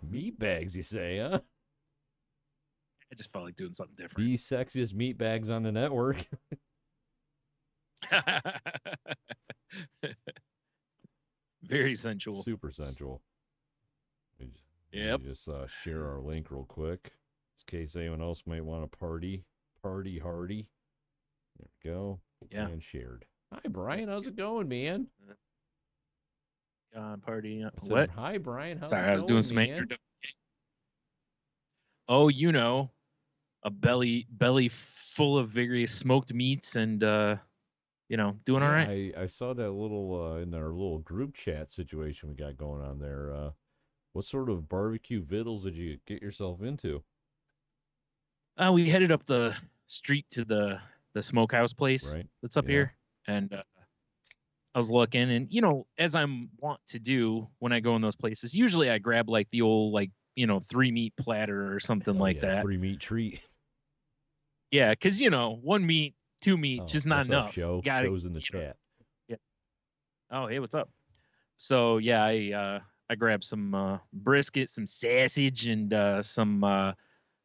Meat bags, you say, huh? I just felt like doing something different. The sexiest meat bags on the network. Very sensual. Super sensual. Let Yep. me just share our link real quick, in case anyone else might want to party hardy. There we go. Yeah. And shared. Hi, Brian. How's it going, man? Party. I said, What? hi, Brian. How's it Sorry, I was doing going, some man? introduction. Oh, a belly full of various smoked meats and doing all Yeah, right. I saw that little in our little group chat situation we got going on there. What sort of barbecue vittles did you get yourself into? We headed up the street to the smokehouse place Right? that's up Yeah. here, and I was looking, and as I'm wont to do when I go in those places, usually I grab like the old 3 meat platter or something Hell like yeah, the that. free meat treat. Yeah, because one meat, 2 meat, Oh, just not what's up, enough. show? Got to, Show's in the chat. yeah. Oh, hey, what's up? So yeah, I grabbed some brisket, some sausage, and some.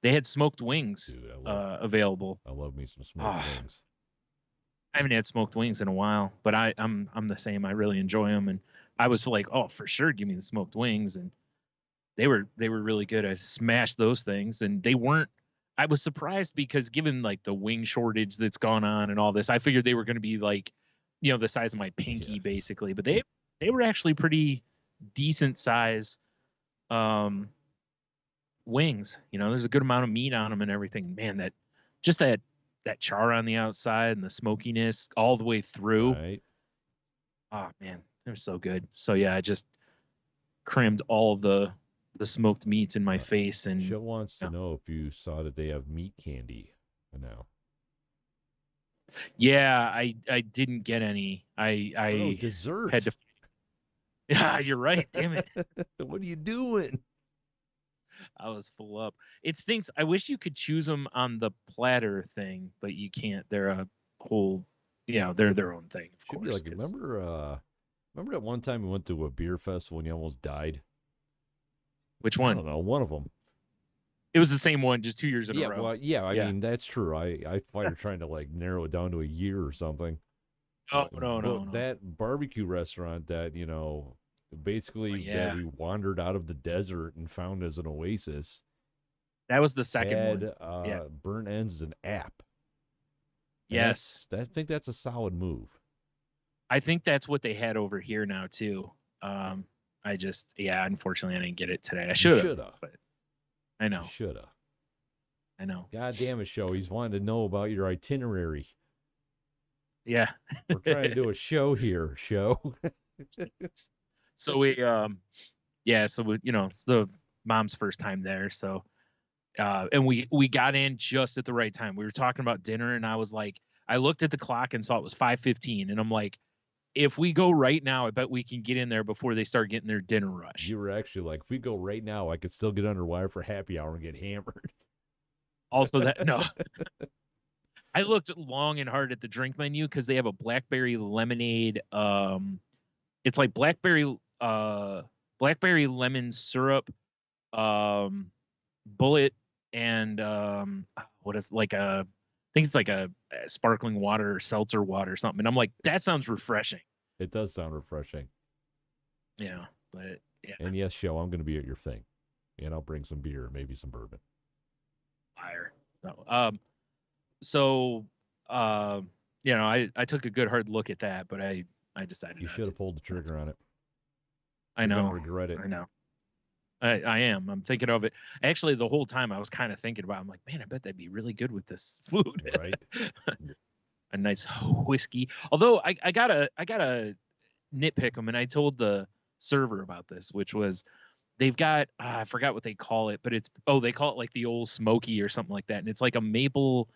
They had smoked wings Dude, available. I love me some smoked Oh, wings. I haven't had smoked wings in a while, but I'm the same. I really enjoy them, and I was like, oh, for sure, give me the smoked wings, and they were really good. I smashed those things, and they weren't. I was surprised because given like the wing shortage that's gone on and all this, I figured they were going to be like, the size of my Yeah. pinky basically, but they were actually pretty decent size um wings. There's a good amount of meat on them and everything. Man, that char on the outside and the smokiness all the way through. Right. Oh man, they're so good. So yeah, I just crammed all the smoked meats in my Uh, face, and Show wants to you know, know if you saw that they have meat candy now. yeah, I didn't get any. Bro, I had dessert. to. Yeah, you're right. Damn it, What are you doing? I was full up. It stinks. I wish you could choose them on the platter thing, but you can't. They're a whole, they're their own thing, of Should be course. like, Because remember that one time we went to a beer festival and you almost died? which I one? don't know, one of them. It was the same one, just 2 years in a Yeah, row. well, yeah, I Yeah. mean, that's true. I thought you were trying to like narrow it down to a year or something. Oh no no But no. that barbecue restaurant that, Oh, basically that yeah, we wandered out of the desert and found as an oasis that was the second one. had Yeah. burnt ends as an app. And Yes, I think that's a solid move. I think that's what they had over here now too. Um, yeah, unfortunately, I didn't get it today. I You should have, shoulda. but I You know, shoulda. I know. God damn it, show. He's wanting to know about your itinerary. Yeah. We're trying to do a show here, show. So yeah, so it's the mom's first time there, so and we got in just at the right time. We were talking about dinner, and I looked at the clock and saw it was 5:15, and I'm like, if we go right now, I bet we can get in there before they start getting their dinner rush. You were actually like, if we go right now, I could still get underwire for happy hour and get hammered. Also, that no, I looked long and hard at the drink menu because they have a blackberry lemonade. It's like blackberry lemon syrup, um, bullet, and what is like I think it's like a sparkling water or seltzer water or something. And I'm like, that sounds refreshing. It does sound refreshing. Yeah, but yeah, And yes, show, I'm going to be at your thing. And I'll bring some beer, maybe some bourbon. fire. No, so I took a good hard look at that, but I decided You not should to. have pulled the trigger on it. I You're going to know, regret it. I know. I am. I'm thinking of it. Actually, the whole time I was kind of thinking about. I'm like, man, I bet that'd be really good with this food. Right? A nice whiskey. Although I gotta nitpick them, and I told the server about this, which was they've got I forgot what they call it, but they call it like the old smoky or something like that, and it's like a maple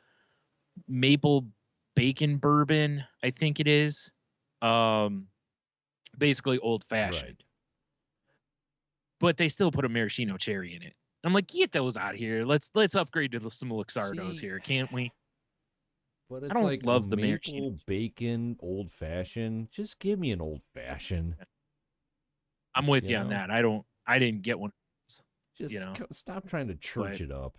bacon bourbon, I think it is. Um, basically old Right. fashioned, but they still put a maraschino cherry in it. I'm like, get those out of here. Let's upgrade to some Luxardos See, here, can't we? but I it's don't like a love the maraschino. maple bacon old fashioned. Just give me an old fashioned, I'm with you you on know? that. I didn't get one. you Just know. stop trying to church But it up.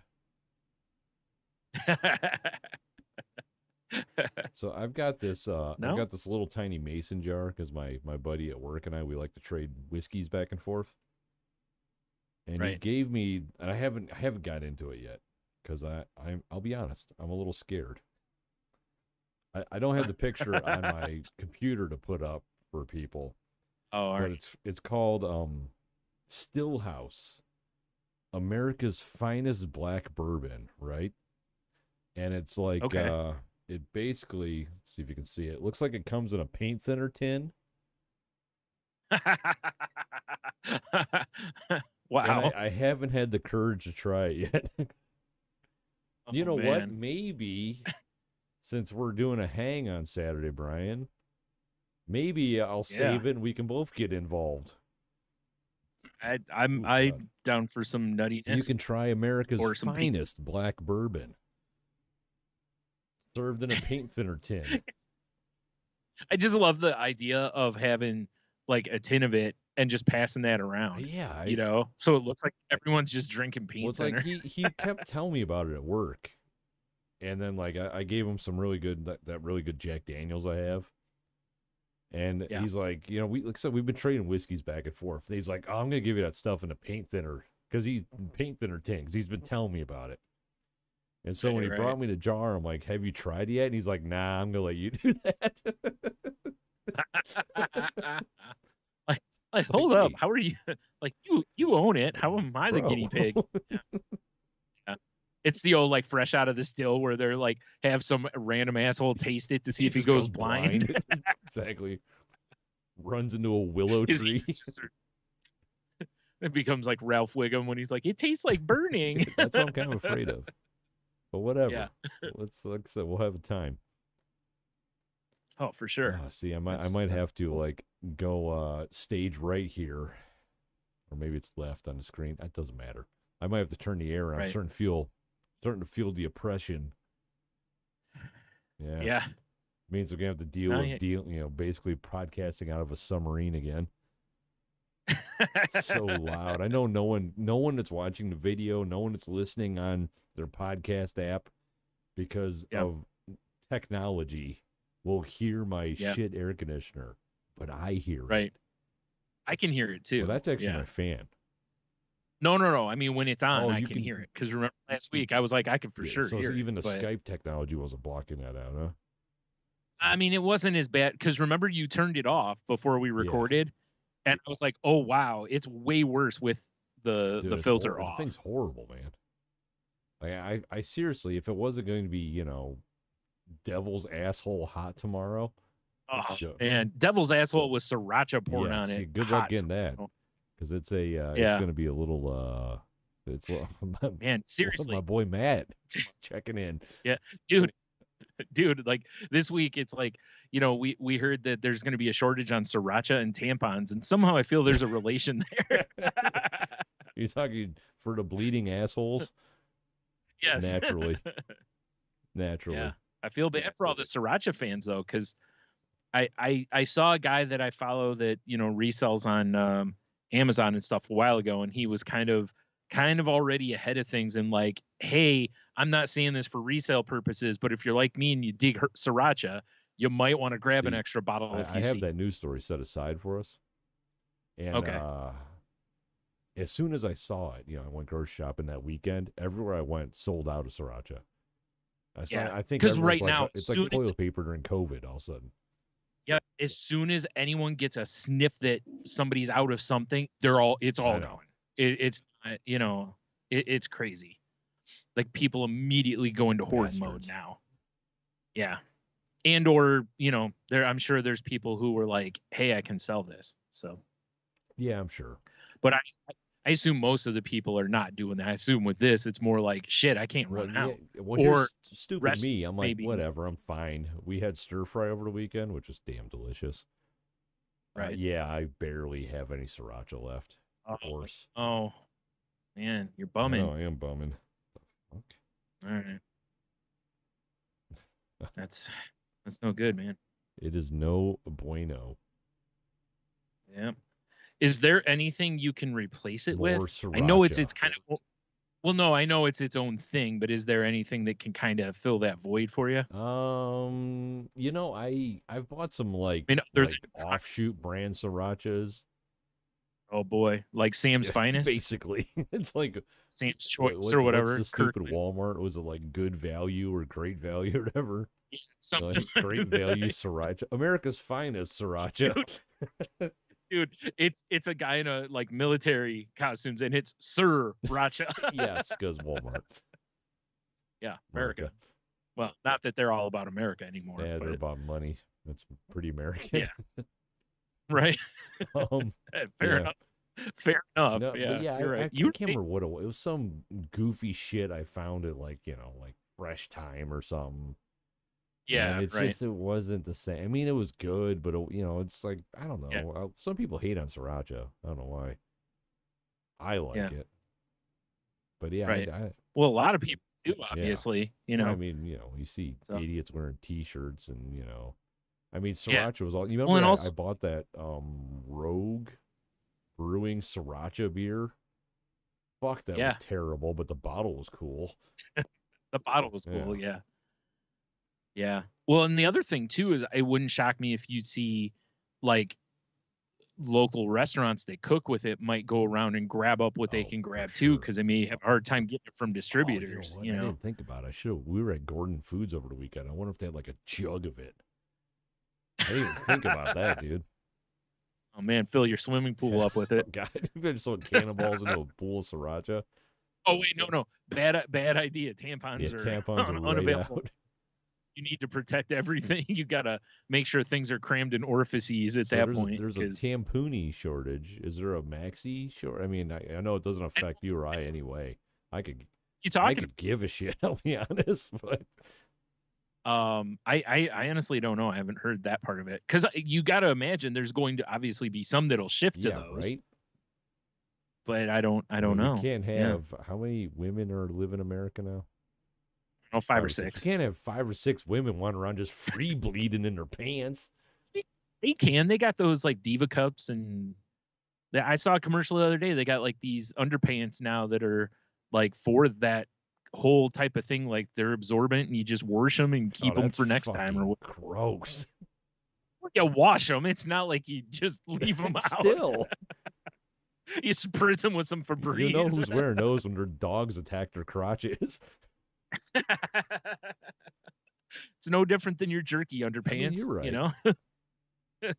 So I've no, got this little tiny mason jar because my buddy at work and we like to trade whiskeys back and forth. And he right. gave me, and I haven't got into it yet because I'll be honest, I'm a little scared. I don't have the picture on my computer to put up for people, Oh, all but right. it's called Stillhouse, America's finest black bourbon, right? And it's like Okay. it basically, see if you can see it. It looks like it comes in a paint thinner tin. And Wow. I haven't had the courage to try it yet. You Oh know what? man. Maybe since we're doing a hang on Saturday, Brian, maybe I'll Yeah. save it and we can both get involved. Oh God. I'm down for some You nuttiness can try America's or some pink. finest black bourbon served in a paint thinner tin. I just love the idea of having like a tin of it and just passing that around, Yeah, you know? So it looks like everyone's just drinking well, paint it's like thinner. he kept telling me about it at work, and then like I gave him some really good that really good Jack Daniels I have, and Yeah. he's like, we like I said, we've been trading whiskeys back and forth. And he's like, oh, I'm gonna give you that stuff in a paint thinner because he's paint thinner tin because he's been telling me about it. And so when he Right. brought me the jar, I'm like, have you tried it yet? And he's like, nah, I'm gonna let you do that. like like It's like, hold up. wait, How are you like you own it. How am I the bro. guinea pig? Yeah. Yeah. It's the old like fresh out of the still where they're like have some random asshole taste it to see He if he just goes goes blind. blind. Exactly. Runs into a willow His tree. ears just it becomes like Ralph Wiggum when he's like, it tastes like burning. That's what I'm kind of afraid of. But Yeah. whatever. Let's like I said, we'll have a time. Oh, for sure. See, I might That's have to cool. like go stage right here, or maybe it's left on the screen. That doesn't matter. I might have to turn the air on. I'm Right. starting to feel the oppression. Yeah, Yeah. means we're gonna have to deal No, with yeah. basically podcasting out of a submarine again. So loud. I know no one that's watching the video, no one that's listening on their podcast app because Yeah. of technology will hear my Yeah. shit air conditioner, but I hear it. Right. I can hear it Well, too. that's actually Yeah. my fan. No. I mean, when it's on, Oh, I you can hear can. it. Because remember last week, I was like, I can for Yeah, sure so hear it. even the But Skype technology wasn't blocking that out, huh? I mean, it wasn't as bad. Because remember, you turned it off before we Yeah, recorded, and I was like, oh wow, it's way worse with dude, the it's filter the thing's off. horrible, man. Like, I seriously, if it wasn't going to be, devil's asshole hot tomorrow, Oh yeah, man, Devil's asshole with sriracha poured yeah. on See, it, good luck hot getting that tomorrow. because it's Yeah, going to be a little it's man, my seriously. boy Matt checking in. Yeah, dude, dude, like this week, it's like we heard that there's going to be a shortage on sriracha and tampons, and somehow I feel there's a relation there. You're talking for the bleeding assholes? Yes. Naturally. Yeah, Naturally. I feel bad for all the sriracha fans though, because I saw a guy that I follow that resells on Amazon and stuff a while ago, and he was kind of already ahead of things and like, hey, I'm not saying this for resale purposes, but if you're like me and you dig sriracha, you might want to grab an See, extra bottle if I you have see. that news story set aside for us. And Okay. as soon as I saw it, I went grocery shopping that weekend. Everywhere I went, sold out of sriracha. Yeah. I think Because everyone's right like, now, as it's like soon as toilet paper during COVID all of a sudden. yeah, as soon as anyone gets a sniff that somebody's out of something, it's I all know. gone. It's it's crazy. Like people immediately go into horde mode Bastards. now. Yeah. And or, I'm sure there's people who were like, "Hey, I can sell this." So, Yeah, I'm sure. but I assume most of the people are not doing that. I assume with this it's more like, "Shit, I can't Well, run yeah. out." Well, Or here's stupid rest me. I'm like, maybe, whatever. I'm fine. We had stir fry over the weekend, which was damn delicious. right? Yeah, I barely have any sriracha left. Oh, Of course. oh, man, you're I know bumming. I am bumming. The All right. That's no good, man. It is no bueno. Yeah. Is there anything you can replace it More with? I know it's sriracha. kind of well, no, I know it's its own thing, but is there anything that can kind of fill that void for you? I've bought some like I mean, other than offshoot brand srirachas. oh boy, like Sam's Yeah, Finest, basically, it's like Sam's Choice or what's whatever. the stupid Kirkland, Walmart? Was it like good value or great value or whatever? something Like great like value that. sriracha, America's finest sriracha. Dude, it's a guy in a like military costumes, and it's Sir Racha. Yes, because Walmart, Yeah, America. America. Well, not that they're all about America anymore, Yeah, they're but about money. That's pretty American. yeah, right. um, Fair yeah. enough. Fair enough. No, but Yeah, yeah, you're I right. can't remember what it was. It was some goofy shit I found at like Fresh Time or something. And yeah, it's right. just it wasn't the same. I mean, it was good, but it's like I don't Yeah, know. Some people hate on sriracha. I don't know why. I like yeah, it, but yeah, right. Well, a lot of people do, yeah. obviously, Well, I mean, you see So, idiots wearing T-shirts, and I mean, yeah. sriracha was all. You Well, remember and I also, bought that Rogue Brewing sriracha beer. Fuck, that was yeah, terrible, but the bottle was cool. the bottle was Yeah. cool. Yeah, yeah. Well, and the other thing too is it wouldn't shock me if you see like local restaurants that cook with it might go around and grab up what they Oh, can for grab too, sure. because they may have a hard time getting it from Oh, you know distributors. what? I didn't think about it. I should have. We were at Gordon Foods over the weekend. I wonder if they had like a jug of it. I didn't even think about that, dude. Oh man, fill your swimming pool up with Oh, it. God, you just throwing cannonballs into a pool of sriracha. Oh wait, no, bad idea. Yeah, Tampons are tampons are right unavailable. out. You need to protect everything. You gotta make sure things are crammed in orifices at So that there's a, point. there's a Because tampoonie shortage. Is there a maxi short? I mean, I know it doesn't affect you or I anyway. I could you I talking? could give a shit. I'll be honest, but I honestly don't know. I haven't heard that part of it. Because you got to imagine there's going to obviously be some that'll shift to yeah, those. right. But I don't I mean, we know. can't Yeah, have how many women are live in America now? oh, five Five or or six. We six. can't have 5 or 6 women wandering around just free bleeding in their pants. They can. They got those like Diva cups, and I saw a commercial the other day. They got like these underpants now that are like for that whole type of thing. Like they're absorbent, and you just wash them and Oh, keep them that's for next time. Or fucking gross. you wash them. It's not like you just leave them out. Still, You spritz them with some you know Febreze. who's wearing those when their dogs attack their crotches. It's no different than your jerky I mean, underpants, you're you right. know?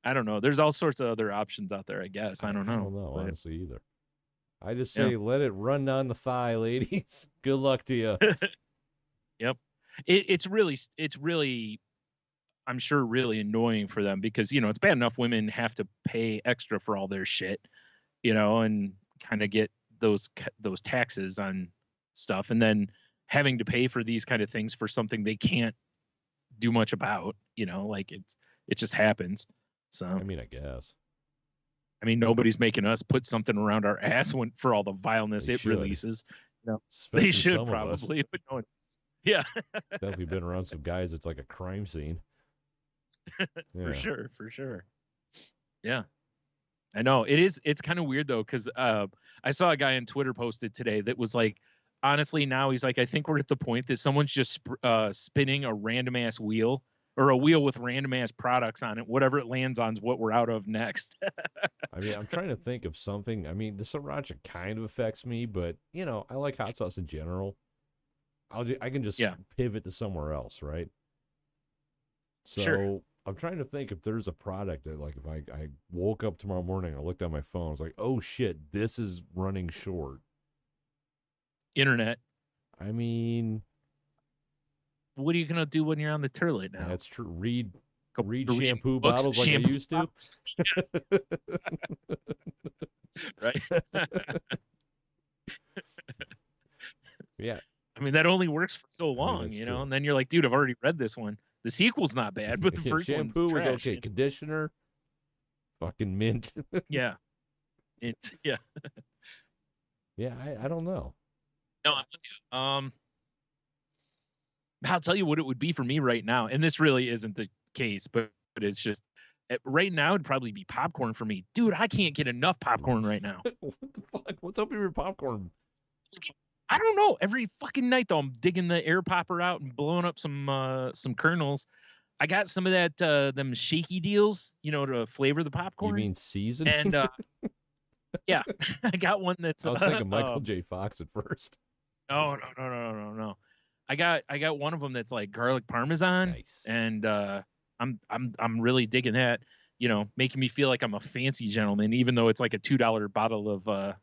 I don't know. There's all sorts of other options out there, I guess. I don't I know. don't know, But honestly, either. I just yeah. say let it run down the thigh, ladies. Good luck to you. Yep. It's really I'm sure really annoying for them because, it's bad enough women have to pay extra for all their shit, and kind of get those taxes on stuff, and then having to pay for these kind of things for something they can't do much about, like it just happens. So I mean, I guess nobody's making us put something around our ass for all the vileness they it should, releases. They especially should some of us. probably, but no one. Yeah, Definitely been around some guys. It's like a crime scene. for Yeah. sure, for sure. Yeah, I know it is. It's kind of weird though, because I saw a guy on Twitter posted today that was like, honestly, now he's like, I think we're at the point that someone's just spinning a random ass wheel or a wheel with random ass products on it. Whatever it lands on is what we're out of next. I mean, I'm trying to think of something. I mean, the sriracha kind of affects me, but I like hot sauce in general. I can just Yeah, pivot to somewhere else, right? So sure. I'm trying to think if there's a product that, like, if I woke up tomorrow morning, I looked at my phone, I was like, oh shit, this is running short. Internet. I mean, What are you gonna do when you're on the toilet now? that's true. Read Go reading shampoo books, bottles like I shampoo used to. bottles, right? Yeah, I mean, that only works for so I mean long, that's true. and then you're like, dude, I've already read this one. The sequel's not bad, but the first one's Shampoo was trash. okay. Conditioner, fucking mint. Yeah, it's yeah. Yeah, I don't know. No, I'll tell you what it would be for me right now, and this really isn't the case, but it's just Right now, it'd probably be popcorn for me. Dude, I can't get enough popcorn right now. What the fuck? What's up with your popcorn? I don't know. Every fucking night, though, I'm digging the air popper out and blowing up some kernels. I got some of that them Shaky deals, to flavor the popcorn. You mean season? And yeah, I got one that's. I was thinking Michael J. Fox at first. No. I got one of them that's like garlic parmesan, Nice. and I'm really digging that. Making me feel like I'm a fancy gentleman, even though it's like a $2 bottle of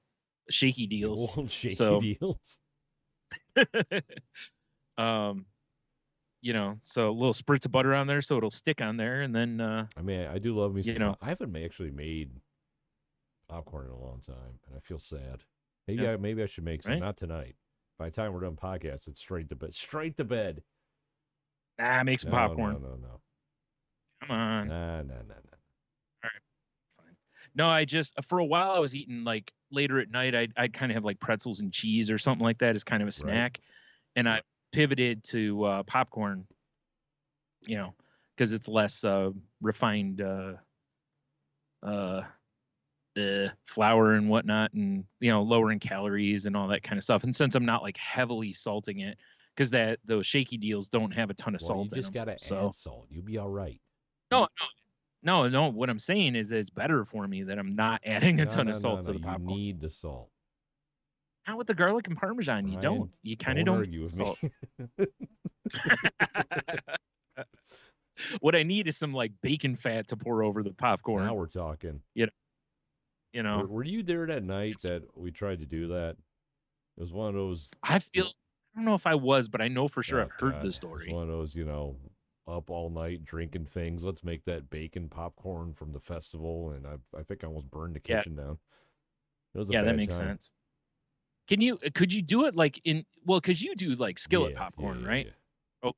Shaky deals. Old Shaky deals. So a little spritz of butter on there, so it'll stick on there, and then. I mean, I do love me some. I haven't actually made popcorn in a long time, and I feel sad. Maybe I should make some. Right? Not tonight. By the time we're done podcast, it's straight to bed. Straight to bed. Nah, make some popcorn. No. Come on. Nah. All right, fine. No, I just for a while I was eating like later at night. I'd kind of have like pretzels and cheese or something like that as kind of a snack, and I pivoted to popcorn. Because it's less refined flour and whatnot, and lower in calories and all that kind of stuff. And since I'm not like heavily salting it, because those Shaky deals don't have a ton of salt. You just gotta add salt. You'll be all right. No. What I'm saying is it's better for me that I'm not adding a ton of salt to the popcorn. You need the salt. Not with the garlic and Parmesan. You don't. You kind of don't argue with salt. me. What I need is some like bacon fat to pour over the popcorn. Now we're talking. Were you there that night that we tried to do that? It was one of those. I don't know if I was, but I know for sure I've heard the story. It was one of those, up all night drinking things. Let's make that bacon popcorn from the festival, and I think I almost burned the kitchen down. It was a bad that makes time. sense. Could you do it like because you do like skillet popcorn, right? Yeah. Oh,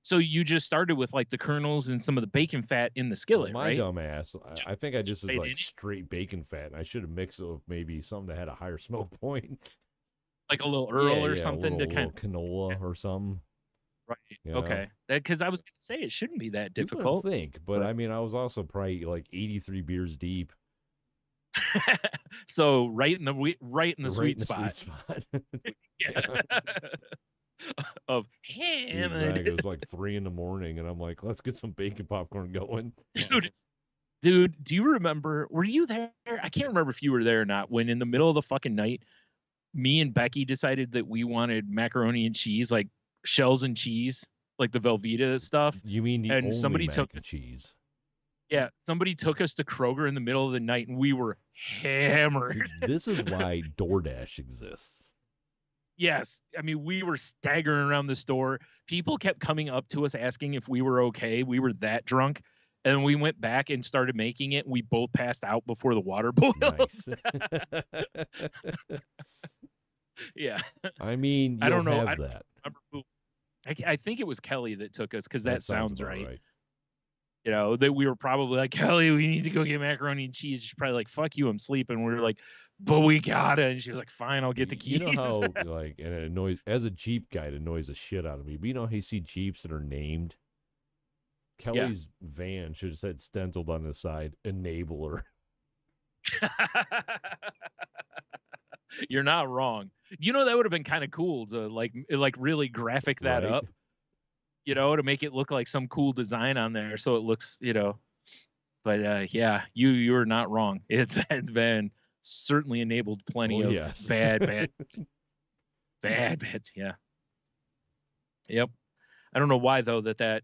so you just started with like the kernels and some of the bacon fat in the skillet, my right? dumb ass. I think I just did like straight bacon fat, and I should have mixed it with maybe something that had a higher smoke point. Like a little Earl or something to kind of canola or something. Right. Okay. Because I was going to say it shouldn't be that difficult. You wouldn't think, but I mean, I was also probably like 83 beers deep. So right in the sweet spot. Of ham. Exactly. It was like 3 a.m, and I'm like, let's get some bacon popcorn going. Dude, do you remember? Were you there? I can't remember if you were there or not. When in the middle of the fucking night, me and Becky decided that we wanted macaroni and cheese, like shells and cheese, like the Velveeta stuff. You mean the and only somebody mac took and cheese? Yeah, somebody took us to Kroger in the middle of the night, and we were hammered. See, this is why DoorDash exists. Yes. I mean, we were staggering around the store. People kept coming up to us asking if we were okay. We were that drunk. And we went back and started making it. We both passed out before the water boiled. Nice. Yeah. I mean, I don't know. Have that. I think it was Kelly that took us, because that sounds right. That we were probably like, Kelly, we need to go get macaroni and cheese. She's probably like, fuck you, I'm sleeping. We were like, but we gotta. And she was like, fine, I'll get the keys. You know how, and it annoys, as a Jeep guy, it annoys the shit out of me. But you know how you see Jeeps that are named? Kelly's van should have said stenciled on the side, enabler. You're not wrong. That would have been kind of cool to like really graphic that up. To make it look like some cool design on there, so it looks, But you're not wrong. It's been certainly enabled plenty of bad, yeah. Yep. I don't know why though that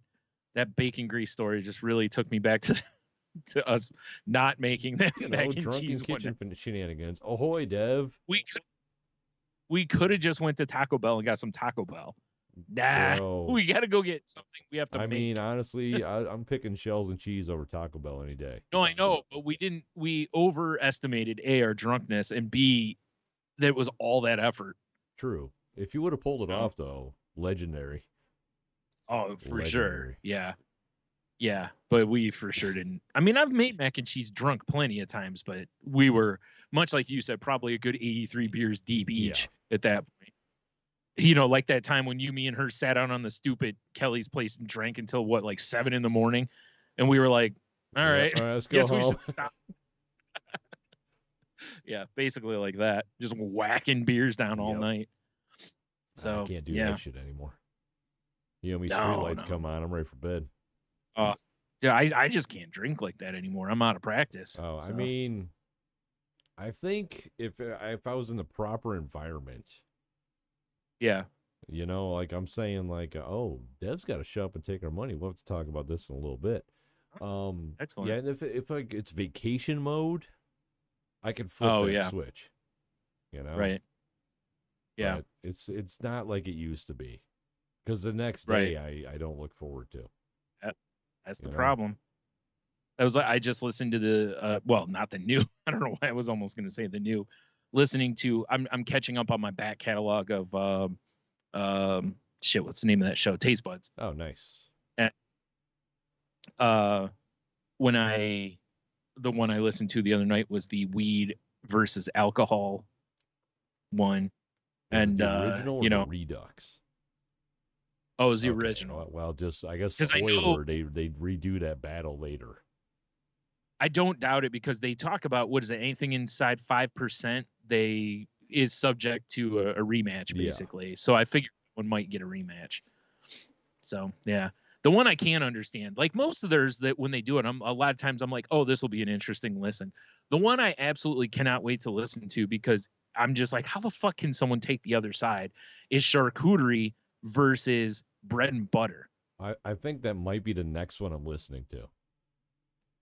bacon grease story just really took me back to us not making that mac and cheese kitchen shenanigans. Ahoy, Dev. We could have just went to Taco Bell and got some Taco Bell. Nah, Bro. We got to go get something. We have to. I mean, honestly, I'm picking shells and cheese over Taco Bell any day. No, I know, but we didn't. We overestimated our drunkenness, and B, that it was all that effort. True. If you would have pulled it off, though, legendary. Oh, for sure. Yeah, but we for sure didn't. I mean, I've made mac and cheese drunk plenty of times, but we were, much like you said, probably a good 83 beers deep each at that point. Like that time when me and her sat out on the stoop at Kelly's place and drank until like 7 a.m, and we were like, All right. All right, let's go home. Yeah, basically like that. Just whacking beers down all night. So I can't do that shit anymore. You know, streetlights come on, I'm ready for bed. Yeah, I just can't drink like that anymore. I'm out of practice. Oh, so. I mean, I think if I was in the proper environment, yeah, you know, like I'm saying, like, oh, Dev's got to show up and take our money. We'll have to talk about this in a little bit. Excellent. Yeah, and if like it's vacation mode, I can flip that switch. You know, right? Yeah, but it's not like it used to be, because the next day I don't look forward to. That's the problem. That was like I just listened to the well, not the new. I don't know why I was almost going to say the new. Listening to I'm catching up on my back catalog of shit. What's the name of that show? Taste Buds. Oh, nice. And the one I listened to the other night was the weed versus alcohol one, and the original or the Redux. Oh, it was the original. Well, just I guess spoiler, they redo that battle later. I don't doubt it, because they talk about what is it? Anything inside 5%, they is subject to a rematch, basically. Yeah. So I figured one might get a rematch. So yeah, the one I can't understand, like most of theirs, that when they do it, a lot of times I'm like, oh, this will be an interesting listen. The one I absolutely cannot wait to listen to, because I'm just like, how the fuck can someone take the other side? Is charcuterie versus bread and butter. I think that might be the next one I'm listening to.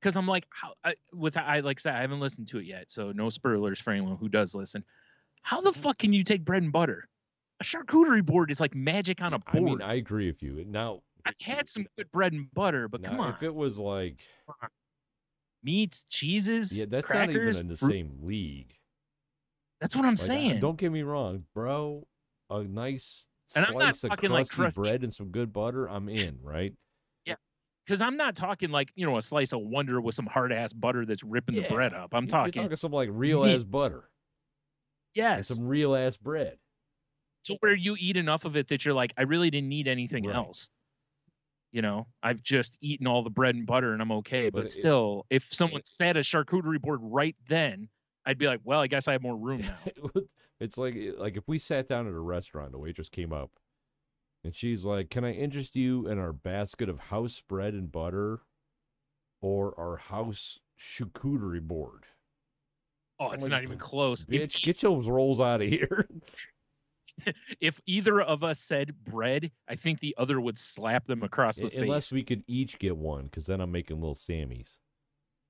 Because I'm like, I like I said, I haven't listened to it yet, so no spoilers for anyone who does listen. How the fuck can you take bread and butter? A charcuterie board is like magic on a board. I mean, I agree with you. Now, I've had some good bread and butter, but come on. If it was like meats, cheeses, that's crackers, not even in the same league. That's what I'm saying. Don't get me wrong, bro. A nice slice of crusty bread and some good butter, I'm in, right? Yeah, because I'm not talking like, you know, a slice of Wonder with some hard ass butter that's ripping the bread up. You're talking some like real ass butter. Yes, and some real ass bread. So where you eat enough of it that you're like, I really didn't need anything else. You know, I've just eaten all the bread and butter and I'm okay. But still, if someone set a charcuterie board right then, I'd be like, well, I guess I have more room now. It's like if we sat down at a restaurant, the waitress came up and she's like, can I interest you in our basket of house bread and butter or our house charcuterie board? Oh, it's not even close. Bitch, get those rolls out of here. If either of us said bread, I think the other would slap them across the face. Unless we could each get one, because then I'm making little Sammys.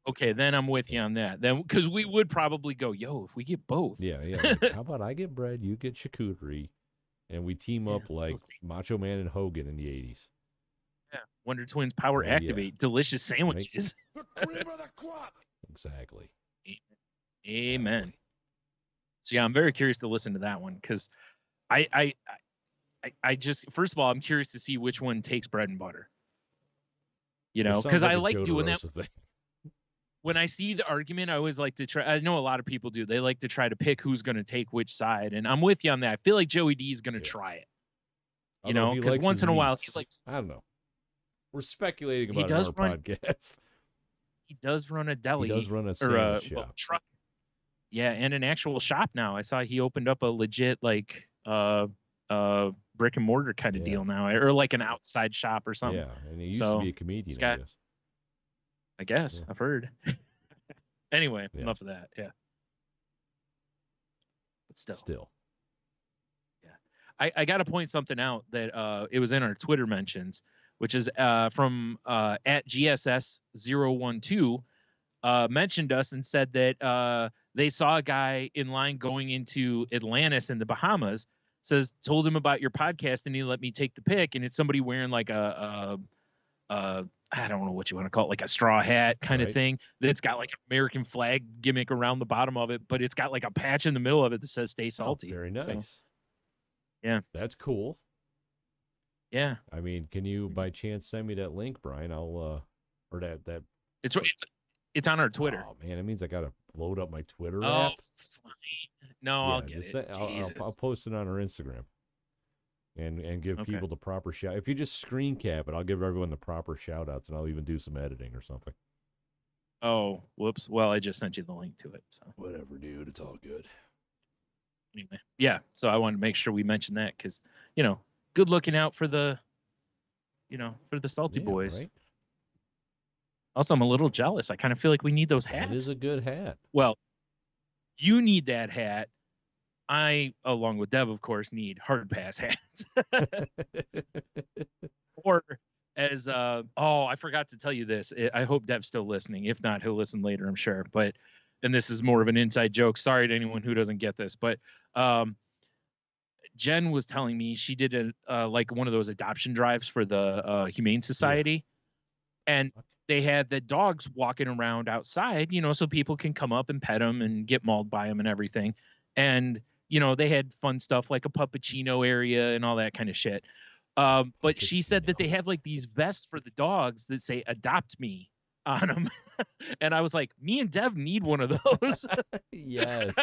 Okay, then I'm with you on that. Then, because we would probably go, yo, if we get both. Yeah. Like, how about I get bread, you get charcuterie, and we team up like Macho Man and Hogan in the 80s. Yeah, Wonder Twins power activate. Delicious sandwiches. The cream of the crop. Exactly. Amen. Exactly. So yeah, I'm very curious to listen to that one, because I just, first of all, I'm curious to see which one takes bread and butter. You know, because I like doing that. When I see the argument, I always like to try. I know a lot of people do. They like to try to pick who's going to take which side, and I'm with you on that. I feel like Joey D is going to try it. You know, because once in a while he likes. I don't know. We're speculating about our podcast. He does run a deli. He does run a sandwich shop. Truck. Yeah, and an actual shop now. I saw he opened up a legit like brick and mortar kind of deal now, or like an outside shop or something. Yeah, and he used to be a comedian. I guess I've heard. Anyway, enough of that. Yeah, but still. Yeah, I got to point something out that it was in our Twitter mentions, which is from at GSS012 mentioned us and said that they saw a guy in line going into Atlantis in the Bahamas. Told him about your podcast, and he let me take the pic, and it's somebody wearing like a I don't know what you want to call it, like a straw hat kind of thing. That's got like American flag gimmick around the bottom of it, but it's got like a patch in the middle of it that says "Stay Salty." Oh, very nice. So, yeah, that's cool. Yeah. I mean, can you by chance send me that link, Brian? I'll or that. It's on our Twitter. Oh man, it means I gotta load up my Twitter app. Oh, fine. No, I'll get it. I'll post it on our Instagram. And give people the proper shout. If you just screen cap it, I'll give everyone the proper shout outs, and I'll even do some editing or something. Oh, whoops. Well, I just sent you the link to it. So whatever, dude. It's all good. Anyway, yeah. So I wanted to make sure we mentioned that because, good looking out for the, for the salty boys. Right? Also, I'm a little jealous. I kind of feel like we need those hats. That is a good hat. Well, you need that hat. I, along with Dev, of course, need hard pass hats. Or as I forgot to tell you this. I hope Dev's still listening. If not, he'll listen later, I'm sure. But and this is more of an inside joke. Sorry to anyone who doesn't get this, but Jen was telling me she did like one of those adoption drives for the Humane Society, and they had the dogs walking around outside, so people can come up and pet them and get mauled by them and everything. And they had fun stuff like a puppuccino area and all that kind of shit. But she said that they have like these vests for the dogs that say "Adopt Me" on them, and I was like, me and Dev need one of those. Yes.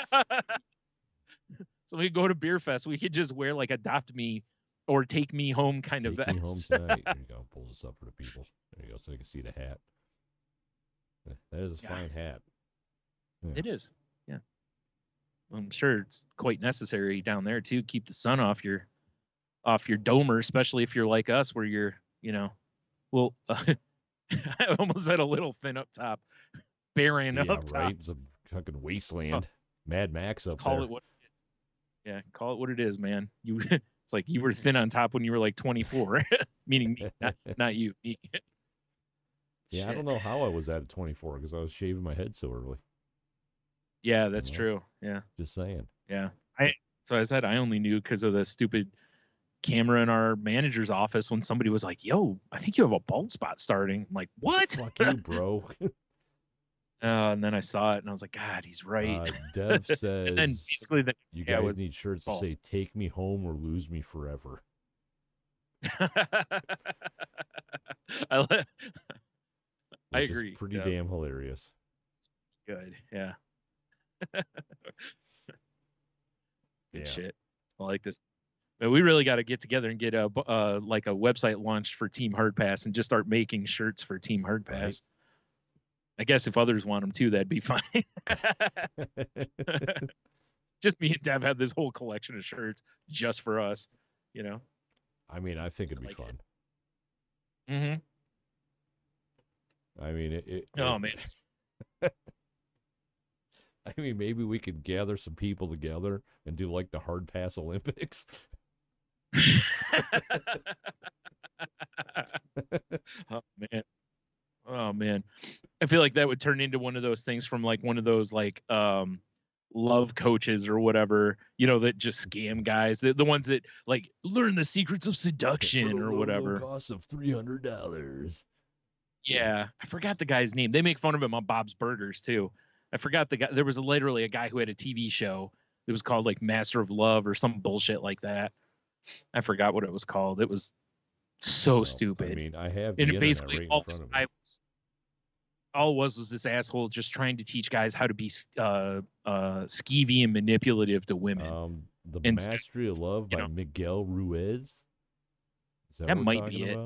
So we go to Beer Fest. We could just wear like "Adopt Me" or "Take Me Home" kind of vest. Take me home tonight. There you go. Pull this up for the people. There you go, so they can see the hat. That is a fine hat. Yeah. It is. Yeah. I'm sure it's quite necessary down there too. Keep the sun off your domer, especially if you're like us, where you're, well, I almost had a little thin up top, barren up top. Right. It's a fucking wasteland. Mad Max up Call there. it what it is. Yeah, call it what it is, man. It's like you were thin on top when you were like 24, meaning me, not you. Me. Yeah, I don't know how I was at 24 because I was shaving my head so early. Yeah, that's true. Yeah. Just saying. Yeah. So I said I only knew because of the stupid camera in our manager's office when somebody was like, "Yo, I think you have a bald spot starting." I'm like, "What?" Fuck you, bro. And then I saw it and I was like, God, he's right. Dev says, and then basically you guys need shirts to say "Take me home or lose me forever." I agree. Pretty damn hilarious. Good, yeah. Good shit. I like this. But we really got to get together and get a like a website launched for Team Hard Pass and just start making shirts for Team Hard Pass. Right. I guess if others want them too, that'd be fine. Just me and Dev have this whole collection of shirts just for us, I mean, I think it'd be fun. Mm-hmm. I mean, man. I mean, maybe we could gather some people together and do like the Hard Pass Olympics. Oh man. I feel like that would turn into one of those things from like one of those like love coaches or whatever, that just scam guys, the ones that like learn the secrets of seduction or whatever. Cost of $300. Yeah, I forgot the guy's name. They make fun of him on Bob's Burgers too. I forgot the guy. There was literally a guy who had a TV show that was called like Master of Love or some bullshit like that. I forgot what it was called. It was so stupid. I mean, I have and basically right all this guy was, all it was this asshole just trying to teach guys how to be skeevy and manipulative to women. The Mastery of Love by Miguel Ruiz. Is that might be it.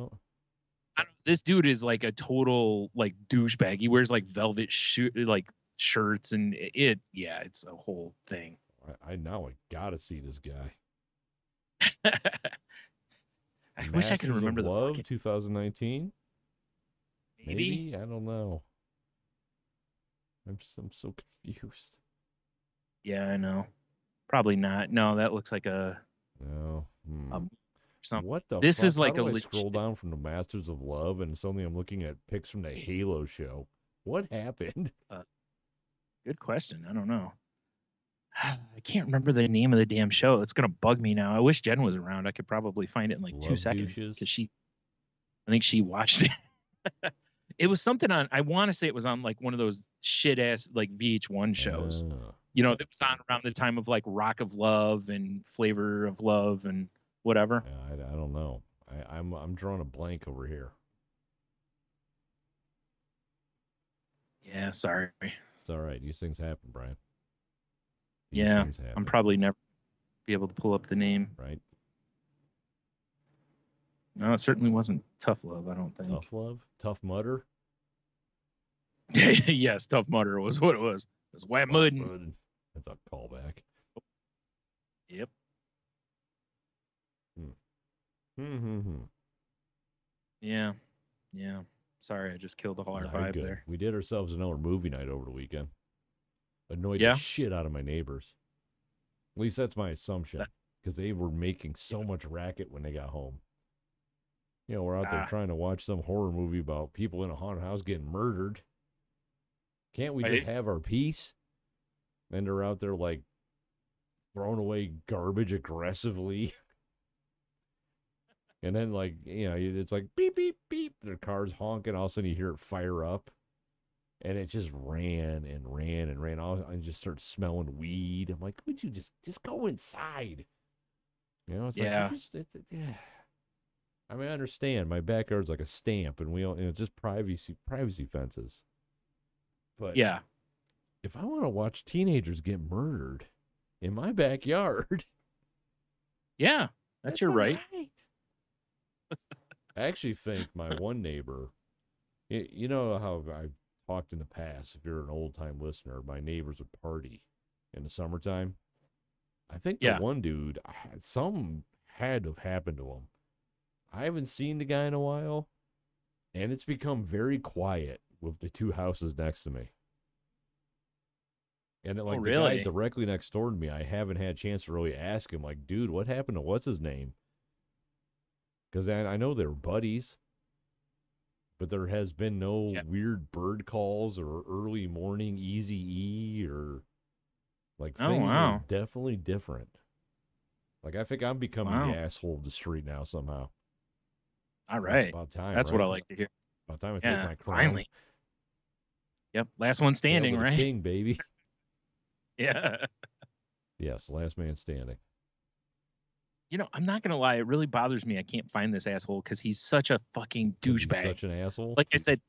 This dude is like a total like douchebag. He wears like velvet shirts and it's a whole thing. I gotta see this guy. I wish I could remember the Love 2019. Maybe I don't know. I'm so confused. Yeah, I know. Probably not. No, that looks like a no. Something. What the? This fuck? is like How do I scroll down from the Masters of Love and suddenly I'm looking at pics from the Halo show. What happened? Good question. I don't know. I can't remember the name of the damn show. It's gonna bug me now. I wish Jen was around. I could probably find it in like Love 2 seconds because I think she watched it. It was something on. I want to say it was on like one of those shit ass like VH1 shows. That was on around the time of like Rock of Love and Flavor of Love and whatever. Yeah, I don't know. I'm drawing a blank over here. Yeah, sorry. It's all right. These things happen, Brian. I'm probably never be able to pull up the name. Right. No, it certainly wasn't Tough Love, I don't think. Tough Love? Tough Mudder? Yes, Tough Mudder was what it was. It was Wet Muddin'. That's a callback. Yep. Yeah. Yeah. Sorry, I just killed all our vibe there. We did ourselves another movie night over the weekend. Annoyed the shit out of my neighbors. At least that's my assumption. Because they were making so much racket when they got home. You know, we're out there trying to watch some horror movie about people in a haunted house getting murdered. Can't we just have our peace? And they're out there, like, throwing away garbage aggressively. And then, like, you know, it's like beep, beep, beep. Their car's honking. All of a sudden, you hear it fire up. And it just ran and ran and ran. I just started smelling weed. I'm like, would you just go inside? You know, it's like, yeah. I mean, I understand. My backyard's like a stamp, and just privacy fences. But yeah, if I want to watch teenagers get murdered in my backyard, yeah, that's your right. I actually think my one neighbor, you know how I've talked in the past, if you're an old-time listener, my neighbors would party in the summertime. I think the one dude, something had to have happened to him. I haven't seen the guy in a while, and it's become very quiet with the two houses next to me. And the guy directly next door to me, I haven't had a chance to really ask him, like, dude, what happened to what's his name? Because I know they're buddies, but there has been no weird bird calls or early morning Easy-E or, like, things are definitely different. Like, I think I'm becoming the asshole of the street now somehow. All right. It's about time. That's what I like to hear. About time I take my crown. Finally. Yep. Last one standing, right? King, baby. Yeah. Yes, last man standing. You know, I'm not going to lie. It really bothers me. I can't find this asshole because he's such a fucking douchebag. Such an asshole? Like I said,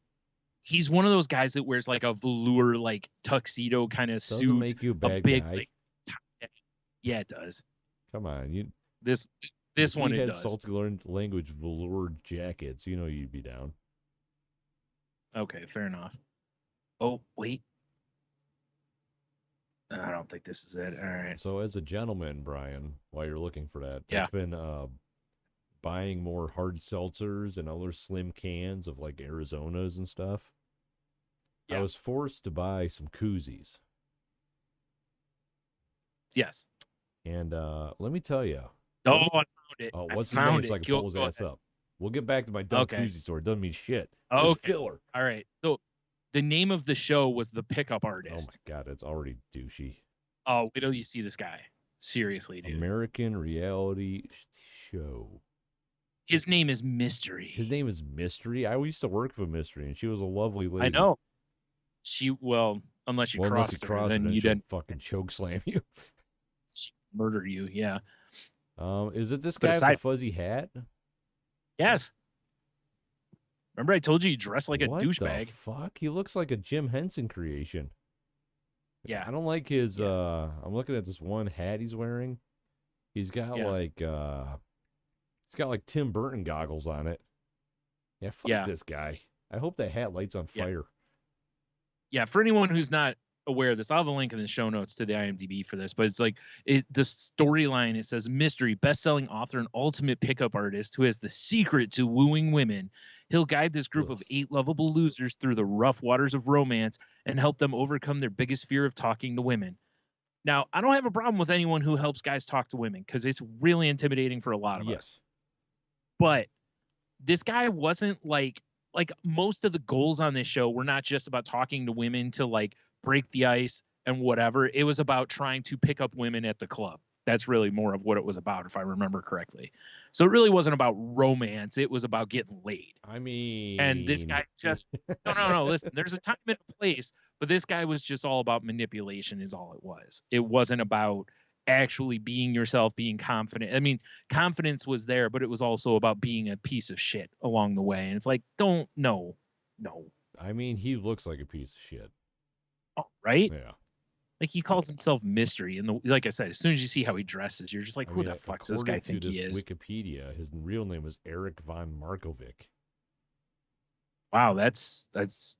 he's one of those guys that wears like a velour, like tuxedo kind of suit. Doesn't make you a bad guy. Like, yeah, it does. Come on. This one, it does. If you had salty language velour jackets, you know you'd be down. Okay, fair enough. Oh, wait. I don't think this is it. All right. So as a gentleman, Brian, while you're looking for that, I've been buying more hard seltzers and other slim cans of like Arizonas and stuff. Yeah. I was forced to buy some koozies. Yes. And let me tell you. Oh, I found it. Oh, what's his name so I can pull his ass up? We'll get back to my dumb koozie story. It doesn't mean shit. It's just filler. All right. So the name of the show was The Pickup Artist. Oh, my God. It's already douchey. Oh, wait till you see this guy. Seriously, dude. American reality show. His name is Mystery. His name is Mystery? I used to work for Mystery, and she was a lovely lady. I know. Unless you crossed her, then you didn't fucking choke slam you. Murder you, yeah. Is it this guy with the fuzzy hat? Yes. Remember I told you dressed like a douchebag? What the fuck? He looks like a Jim Henson creation. Yeah. I don't like his I'm looking at this one hat he's wearing. He's got like Tim Burton goggles on it. Yeah, fuck this guy. I hope that hat lights on fire. Yeah, for anyone who's not aware of this, I'll have a link in the show notes to the IMDb for this, but it's like the storyline, it says Mystery, best-selling author and ultimate pickup artist who has the secret to wooing women. He'll guide this group of 8 lovable losers through the rough waters of romance and help them overcome their biggest fear of talking to women. Now, I don't have a problem with anyone who helps guys talk to women because it's really intimidating for a lot of us. But this guy wasn't like most of the goals on this show were not just about talking to women to like break the ice and whatever. It was about trying to pick up women at the club. That's really more of what it was about, if I remember correctly. So it really wasn't about romance. It was about getting laid. I mean... And this guy just... No. Listen, there's a time and a place, but this guy was just all about manipulation is all it was. It wasn't about actually being yourself, being confident. I mean, confidence was there, but it was also about being a piece of shit along the way. And it's like, no. I mean, he looks like a piece of shit. Oh, right? Yeah. Like, he calls himself Mystery. And like I said, as soon as you see how he dresses, you're just like, who the fuck does this guy think he is? Wikipedia, his real name is Eric von Markovic. Wow, that's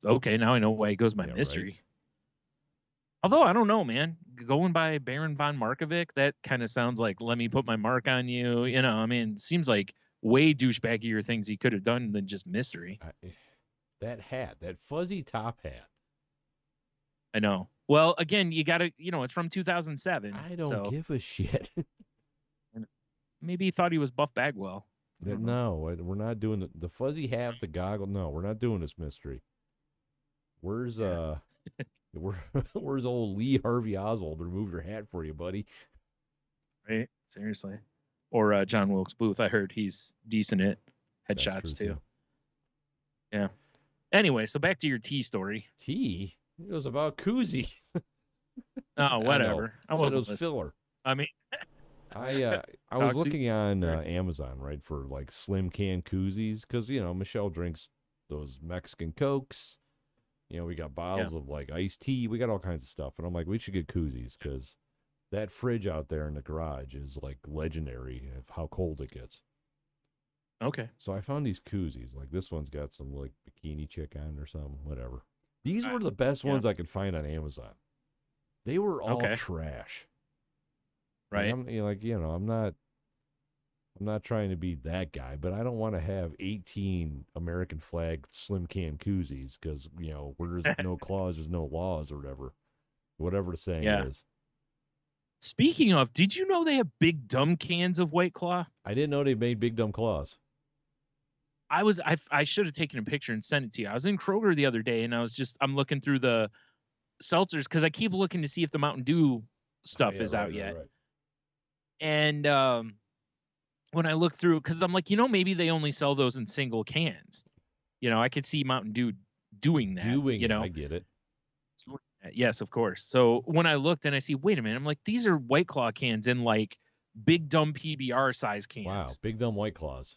okay. Now I know why he goes by Yeah, right. mystery. Although I don't know, man. Going by Baron von Markovic, that kind of sounds like let me put my mark on you. You know, I mean, seems like way douchebaggier things he could have done than just mystery. That hat, that fuzzy top hat. I know. Well, again, you got to, it's from 2007. I don't So give a shit. maybe he thought he was Buff Bagwell. No, we're not doing the fuzzy hat, the goggle. No, we're not doing this mystery. Where's where's old Lee Harvey Oswald to remove your hat for you, buddy? Right? Seriously. Or John Wilkes Booth. I heard he's decent at That's headshots true, too. Yeah. Anyway, so back to your tea story. Tea? It was about koozie. Oh, whatever. I wasn't it was filler. I mean, I was looking on Amazon, right, for like slim can koozies because Michelle drinks those Mexican Cokes. We got bottles of like iced tea. We got all kinds of stuff, and I'm like, we should get koozies because that fridge out there in the garage is like legendary of how cold it gets. Okay. So I found these koozies. Like this one's got some like bikini chick on or something, whatever. These were the best ones I could find on Amazon. They were all trash. Right. I'm not trying to be that guy, but I don't want to have 18 American flag slim can koozies because, where there's no clause, there's no laws or whatever the saying is. Speaking of, did you know they have big dumb cans of White Claw? I didn't know they made big dumb claws. I should have taken a picture and sent it to you. I was in Kroger the other day and I'm looking through the seltzers because I keep looking to see if the Mountain Dew stuff is out yet. Right. And when I look through, because I'm like, maybe they only sell those in single cans. I could see Mountain Dew doing that. I get it. Yes, of course. So when I looked and I see, wait a minute, I'm like, these are White Claw cans in like big dumb PBR size cans. Wow, big dumb White Claws.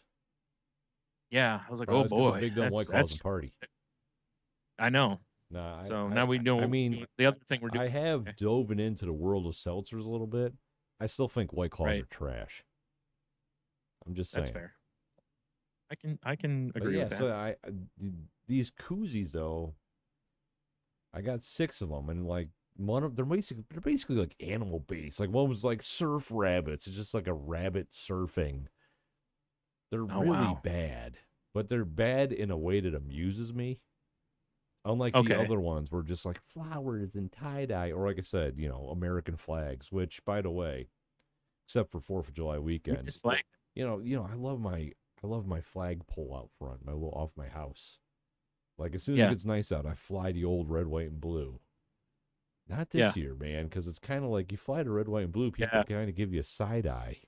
Yeah, I was like, oh boy, big dumb White Claws and party. I know. Nah, now we know. I mean, the other thing we're doing. I have dove into the world of seltzers a little bit. I still think White Claws are trash. I'm just saying. That's fair. I can agree with that. So these koozies though, I got 6 of them, and like they're basically like animal based. Like one was like surf rabbits. It's just like a rabbit surfing. They're really bad, but they're bad in a way that amuses me. Unlike the other ones, were just like flowers and tie dye, or like I said, American flags. Which, by the way, except for 4th of July weekend, flag. I love my flagpole out front, off my house. Like as soon as it gets nice out, I fly the old red, white, and blue. Not this year, man, because it's kind of like you fly the red, white, and blue. People kind of give you a side eye.